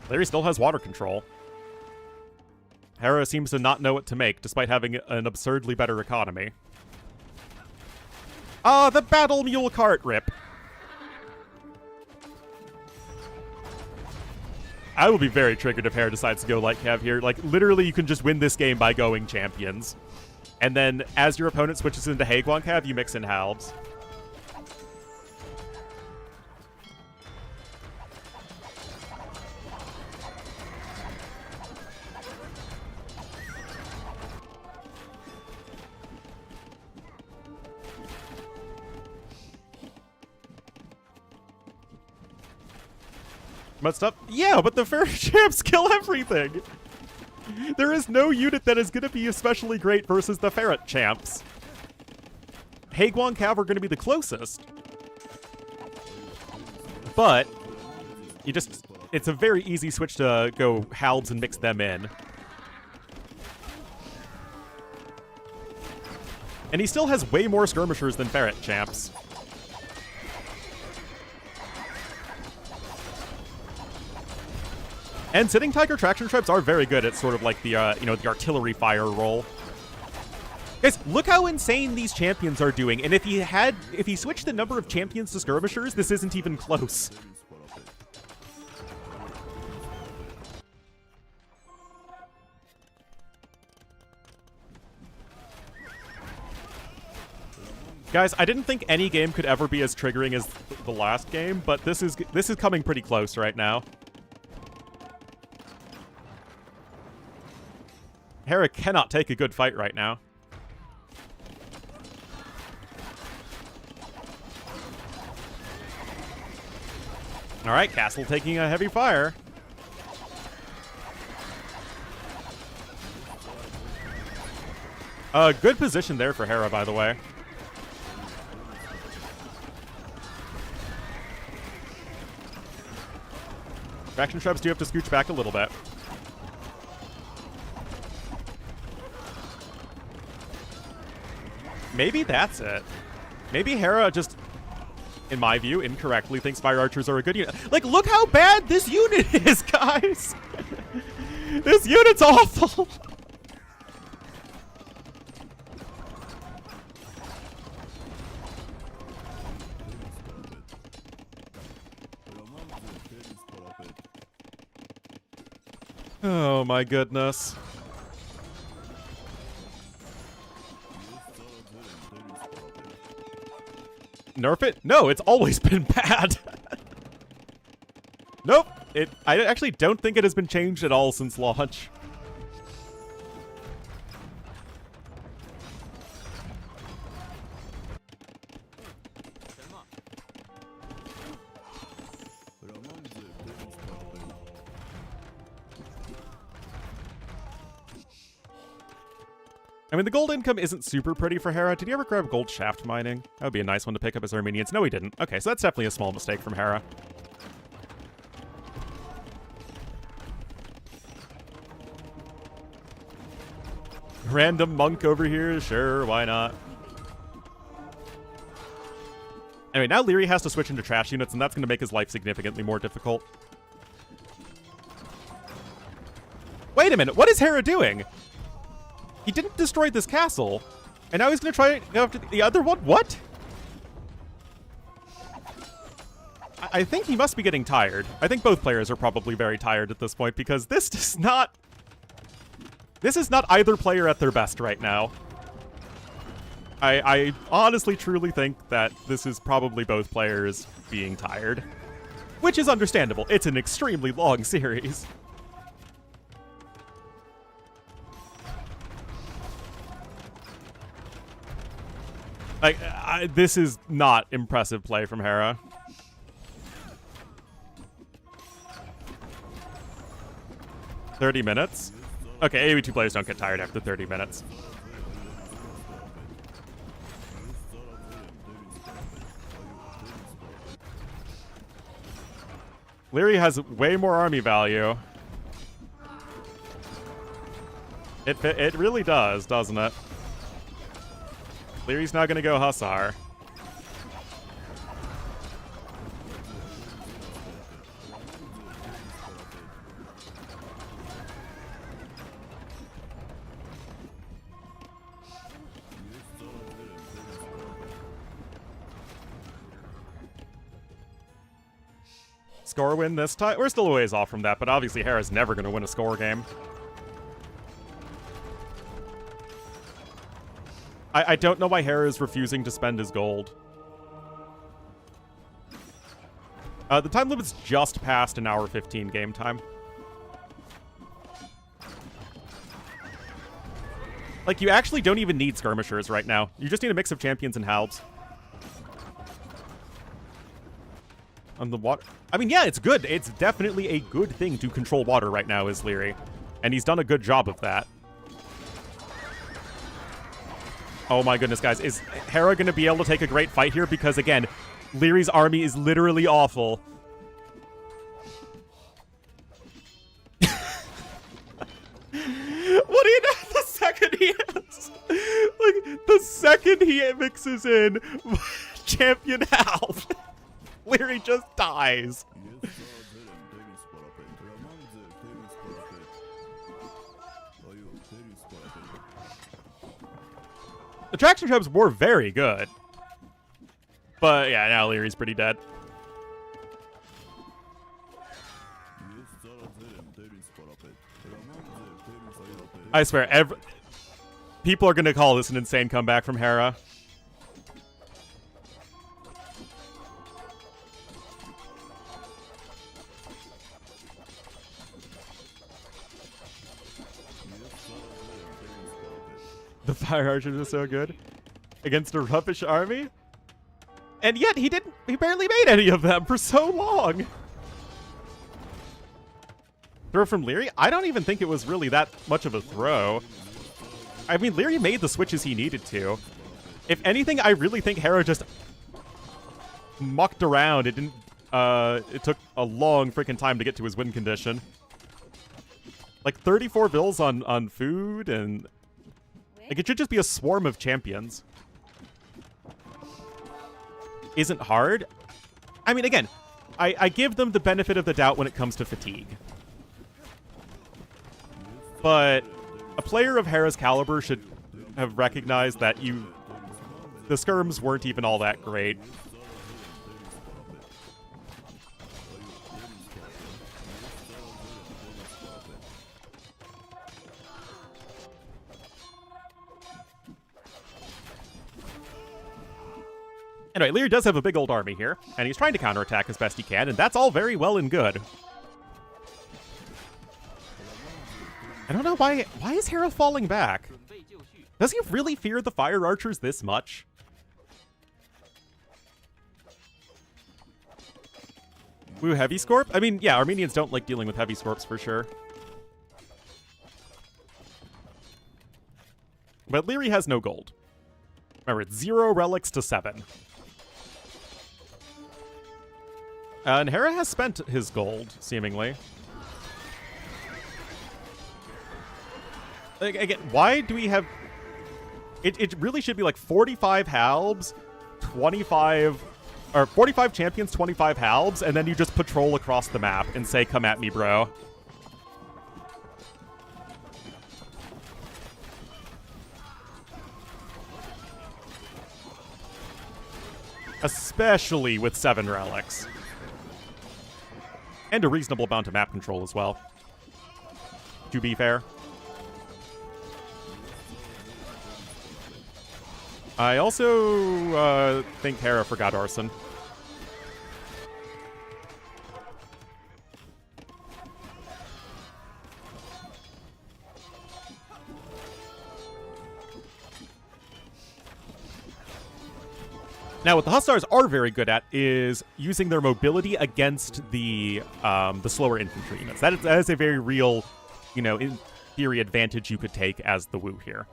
Larry still has water control. Hera seems to not know what to make, despite having an absurdly better economy. Ah, the battle mule cart rip. I will be very triggered if Hera decides to go light cav here. Like, literally, you can just win this game by going champions. And then, as your opponent switches into Haeguang cav, you mix in Halbs. Messed up? Yeah, but the Ferret champs kill everything! There is no unit that is going to be especially great versus the Ferret champs. Haeguang Cav are going to be the closest. But, it's a very easy switch to go Halbs and mix them in. And he still has way more skirmishers than Ferret champs. And Sitting Tiger traction traps are very good at sort of like the, the artillery fire role. Guys, look how insane these champions are doing. And if he switched the number of champions to skirmishers, this isn't even close. Guys, I didn't think any game could ever be as triggering as the last game, but this is coming pretty close right now. Hera cannot take a good fight right now. Alright, Castle taking a heavy fire. Good position there for Hera, by the way. Traction traps do have to scooch back a little bit. Maybe that's it. Maybe Hera just, in my view, incorrectly thinks fire archers are a good unit. Like, look how bad this unit is, guys! This unit's awful! Oh my goodness. Nerf it? No, it's always been bad. Nope. I actually don't think it has been changed at all since launch. I mean, the gold income isn't super pretty for Hera. Did he ever grab gold shaft mining? That would be a nice one to pick up as Armenians. No, he didn't. Okay, so that's definitely a small mistake from Hera. Random monk over here? Sure, why not? Anyway, now Leary has to switch into trash units, and that's going to make his life significantly more difficult. Wait a minute, what is Hera doing? He didn't destroy this castle, and now he's going to try to go after the other one? What? I think he must be getting tired. I think both players are probably very tired at this point, because this is not either player at their best right now. I honestly, truly think that this is probably both players being tired. Which is understandable. It's an extremely long series. Like, this is not impressive play from Hera. $30 minutes? Okay, AoE2 players don't get tired after 30 minutes. Leary has way more army value. It really does, doesn't it? Leary's not going to go Hussar. Score win this time? We're still a ways off from that, but obviously Hera's never going to win a score game. I don't know why Hera is refusing to spend his gold. The time limit's just past an hour 15 game time. Like, you actually don't even need skirmishers right now. You just need a mix of champions and halbs. On the water. I mean, yeah, it's good. It's definitely a good thing to control water right now, is Leary. And he's done a good job of that. Oh my goodness, guys. Is Hera going to be able to take a great fight here? Because, again, Leary's army is literally awful. What do you know? The second he has... Like, the second he mixes in champion half, Leary just dies. Attraction traps were very good. But yeah, now Leary's pretty dead. I swear, people are going to call this an insane comeback from Hera. The fire archers are so good against a rubbish army. And yet he barely made any of them for so long. Throw from Leary? I don't even think it was really that much of a throw. I mean, Leary made the switches he needed to. If anything, I really think Hera just mucked around. It didn't, it took a long freaking time to get to his win condition. Like 34 bills on food, and like, it should just be a swarm of champions. Isn't hard. I mean, again, I give them the benefit of the doubt when it comes to fatigue. But a player of Hera's caliber should have recognized that the skirms weren't even all that great. Anyway, Lear does have a big old army here, and he's trying to counterattack as best he can, and that's all very well and good. I don't know why is Hera falling back? Does he really fear the fire archers this much? Woo, heavy scorp? I mean, yeah, Armenians don't like dealing with heavy scorps for sure. But Leary has no gold. Remember, it's 0 relics to 7. And Hera has spent his gold, seemingly. Again, why do we have... It really should be like 45 halbs, 25... Or 45 champions, 25 halbs, and then you just patrol across the map and say, come at me, bro. Especially with 7 relics. And a reasonable amount of map control as well, to be fair. I also think Hera forgot Arson. Now, what the Hussars are very good at is using their mobility against the slower infantry units. That is a very real, you know, in theory, advantage you could take as the Wu here.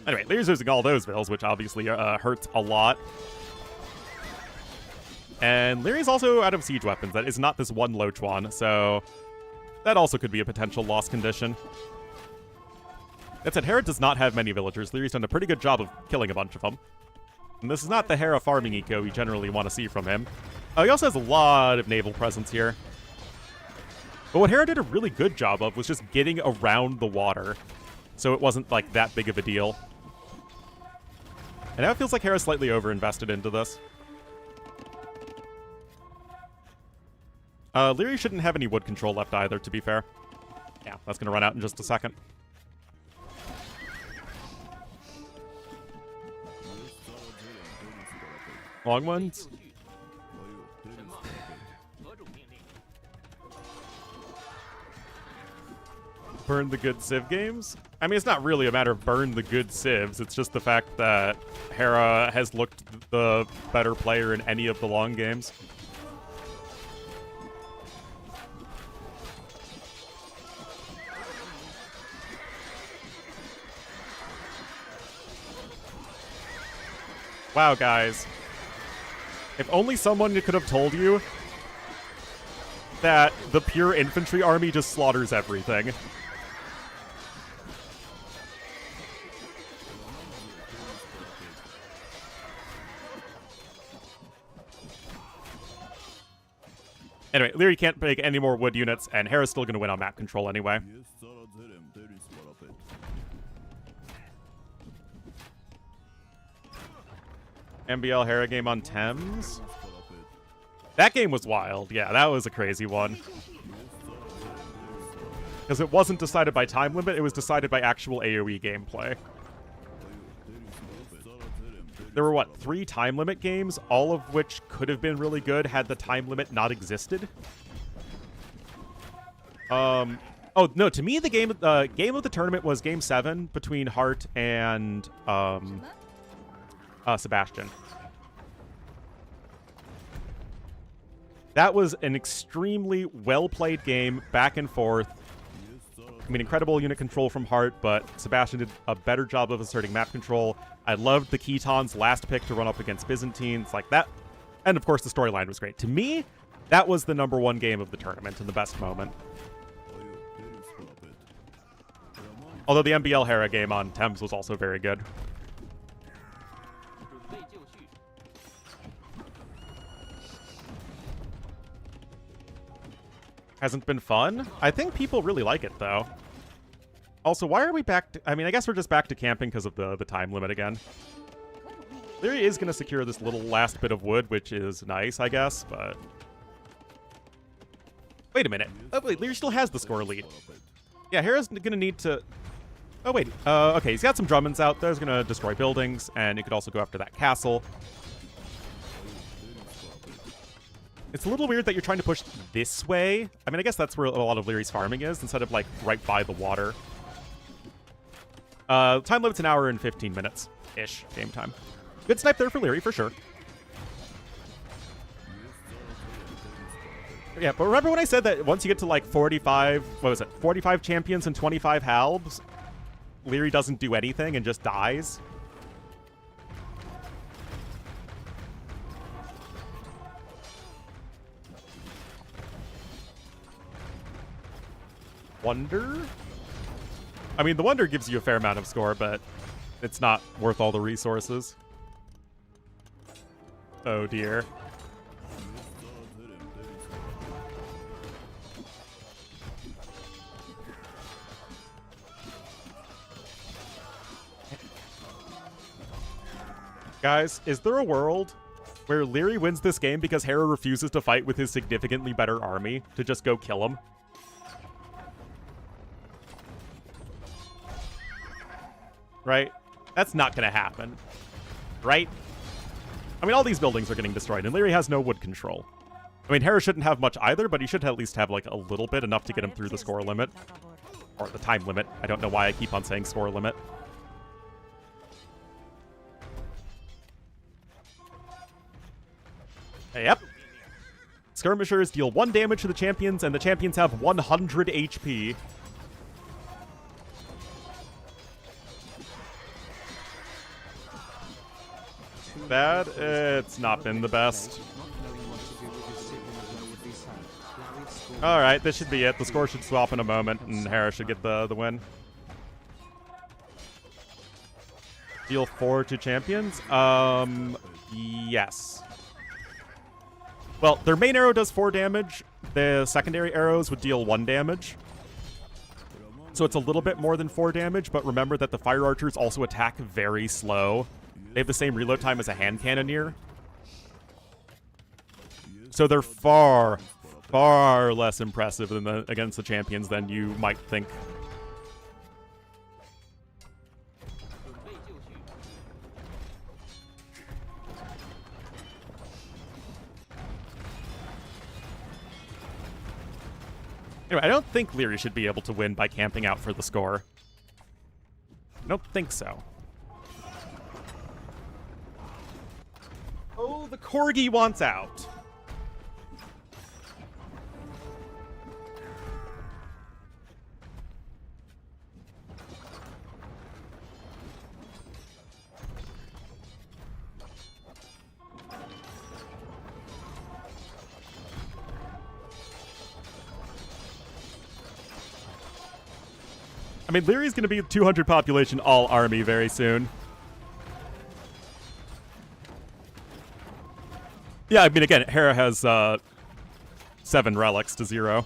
Anyway, Leary's using all those bills, which obviously hurts a lot. And Leary's also out of siege weapons. That is not this one Lo Chuan, so that also could be a potential loss condition. That said, Hera does not have many villagers. Leary's done a pretty good job of killing a bunch of them. And this is not the Hera farming eco we generally want to see from him. He also has a lot of naval presence here. But what Hera did a really good job of was just getting around the water, so it wasn't like that big of a deal. And now it feels like Hera's slightly overinvested into this. Leary shouldn't have any wood control left either, to be fair. Yeah, that's going to run out in just a second. Long ones? Burn the good Civ games? I mean, it's not really a matter of burn the good Civs. It's just the fact that Hera has looked the better player in any of the long games. Wow, guys. If only someone could have told you that the pure infantry army just slaughters everything. Anyway, Leary can't make any more wood units, and Hera's still going to win on map control anyway. MBL Hera game on Thames. That game was wild. Yeah, that was a crazy one. Because it wasn't decided by time limit, it was decided by actual AoE gameplay. There were, what, 3 time limit games, all of which could have been really good had the time limit not existed. Oh, no, to me, the game of the tournament was Game 7 between Hart and Sebastian. That was an extremely well-played game, back and forth. I mean, incredible unit control from Hart, but Sebastian did a better job of asserting map control. I loved the Keton's last pick to run up against Byzantines, like that. And, of course, the storyline was great. To me, that was the #1 game of the tournament and the best moment. Although the MBL Hera game on Thames was also very good. Hasn't been fun? I think people really like it, though. Also, why are we back to... I mean, I guess we're just back to camping because of the time limit again. Leary is going to secure this little last bit of wood, which is nice, I guess, but... Wait a minute. Oh, wait, Leary still has the score lead. Yeah, Hera's going to need to... Oh, wait. Okay, he's got some Drummonds out. There's going to destroy buildings, and he could also go after that castle. It's a little weird that you're trying to push this way. I mean, I guess that's where a lot of Leary's farming is, instead of, like, right by the water. Time limit's 1 hour and 15 minutes-ish game time. Good snipe there for Leary, for sure. Yeah, but remember when I said that once you get to like 45, what was it, 45 champions and 25 halbs, Leary doesn't do anything and just dies? Wonder? I mean, the Wonder gives you a fair amount of score, but it's not worth all the resources. Oh dear. Guys, is there a world where Leary wins this game because Hera refuses to fight with his significantly better army to just go kill him? Right? That's not going to happen. Right? I mean, all these buildings are getting destroyed, and Leary has no wood control. I mean, Hera shouldn't have much either, but he should at least have, like, a little bit, enough to get him through the score limit. Or the time limit. I don't know why I keep on saying score limit. Yep. Skirmishers deal 1 damage to the champions, and the champions have 100 HP. Too bad. It's not been the best. Alright, this should be it. The score should swap in a moment, and Hera should get the win. Deal 4 to champions? Yes. Well, their main arrow does 4 damage. The secondary arrows would deal 1 damage. So it's a little bit more than 4 damage, but remember that the fire archers also attack very slow. They have the same reload time as a hand cannoneer. So they're far, far less impressive than against the champions than you might think. Anyway, I don't think Leary should be able to win by camping out for the score. I don't think so. Oh, the Corgi wants out. I mean, Leary's going to be 200 population all army very soon. Yeah, I mean, again, Hera has 7 relics to 0.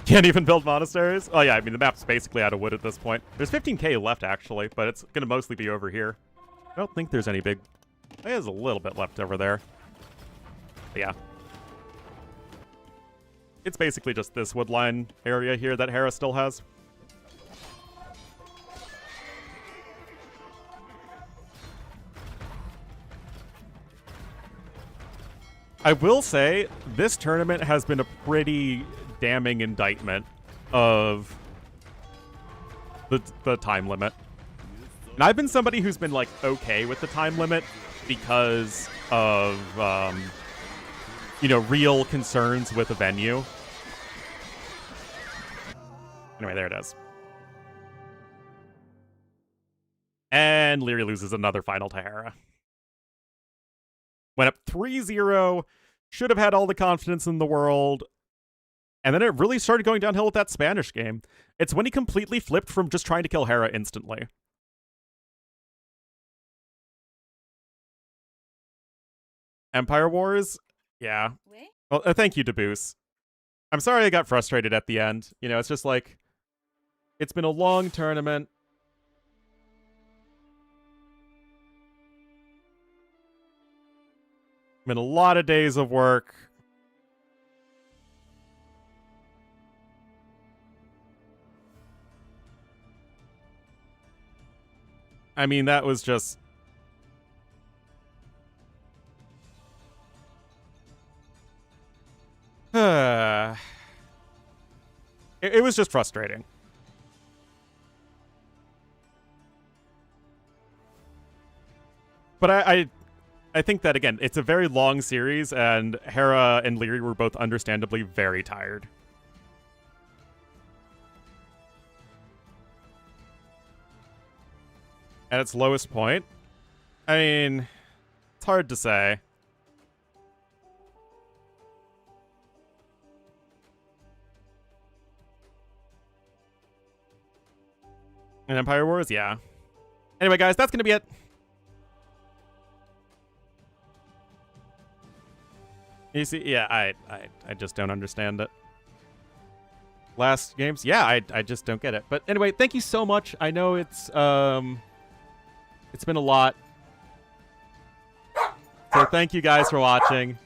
Can't even build monasteries? Oh yeah, I mean, the map's basically out of wood at this point. There's 15k left, actually, but it's going to mostly be over here. I don't think there's any big... There's a little bit left over there. But yeah. It's basically just this woodline area here that Hera still has. I will say, this tournament has been a pretty damning indictment of the time limit. And I've been somebody who's been, like, okay with the time limit because of, you know, real concerns with the venue. Anyway, there it is. And Leary loses another final to Hera. Went up 3-0, should have had all the confidence in the world, and then it really started going downhill with that Spanish game. It's when he completely flipped from just trying to kill Hera instantly. Empire Wars? Yeah. Well, thank you, Daboose. I'm sorry I got frustrated at the end. You know, it's just like, it's been a long tournament. Been a lot of days of work. I mean, that was just... It It was just frustrating. But I think that, again, it's a very long series, and Hera and Leary were both understandably very tired. At its lowest point, I mean, it's hard to say. In Empire Wars, yeah. Anyway, guys, that's going to be it. You see, yeah, I just don't understand it. Last games, yeah, I just don't get it. But anyway, thank you so much. I know it's been a lot. So thank you guys for watching.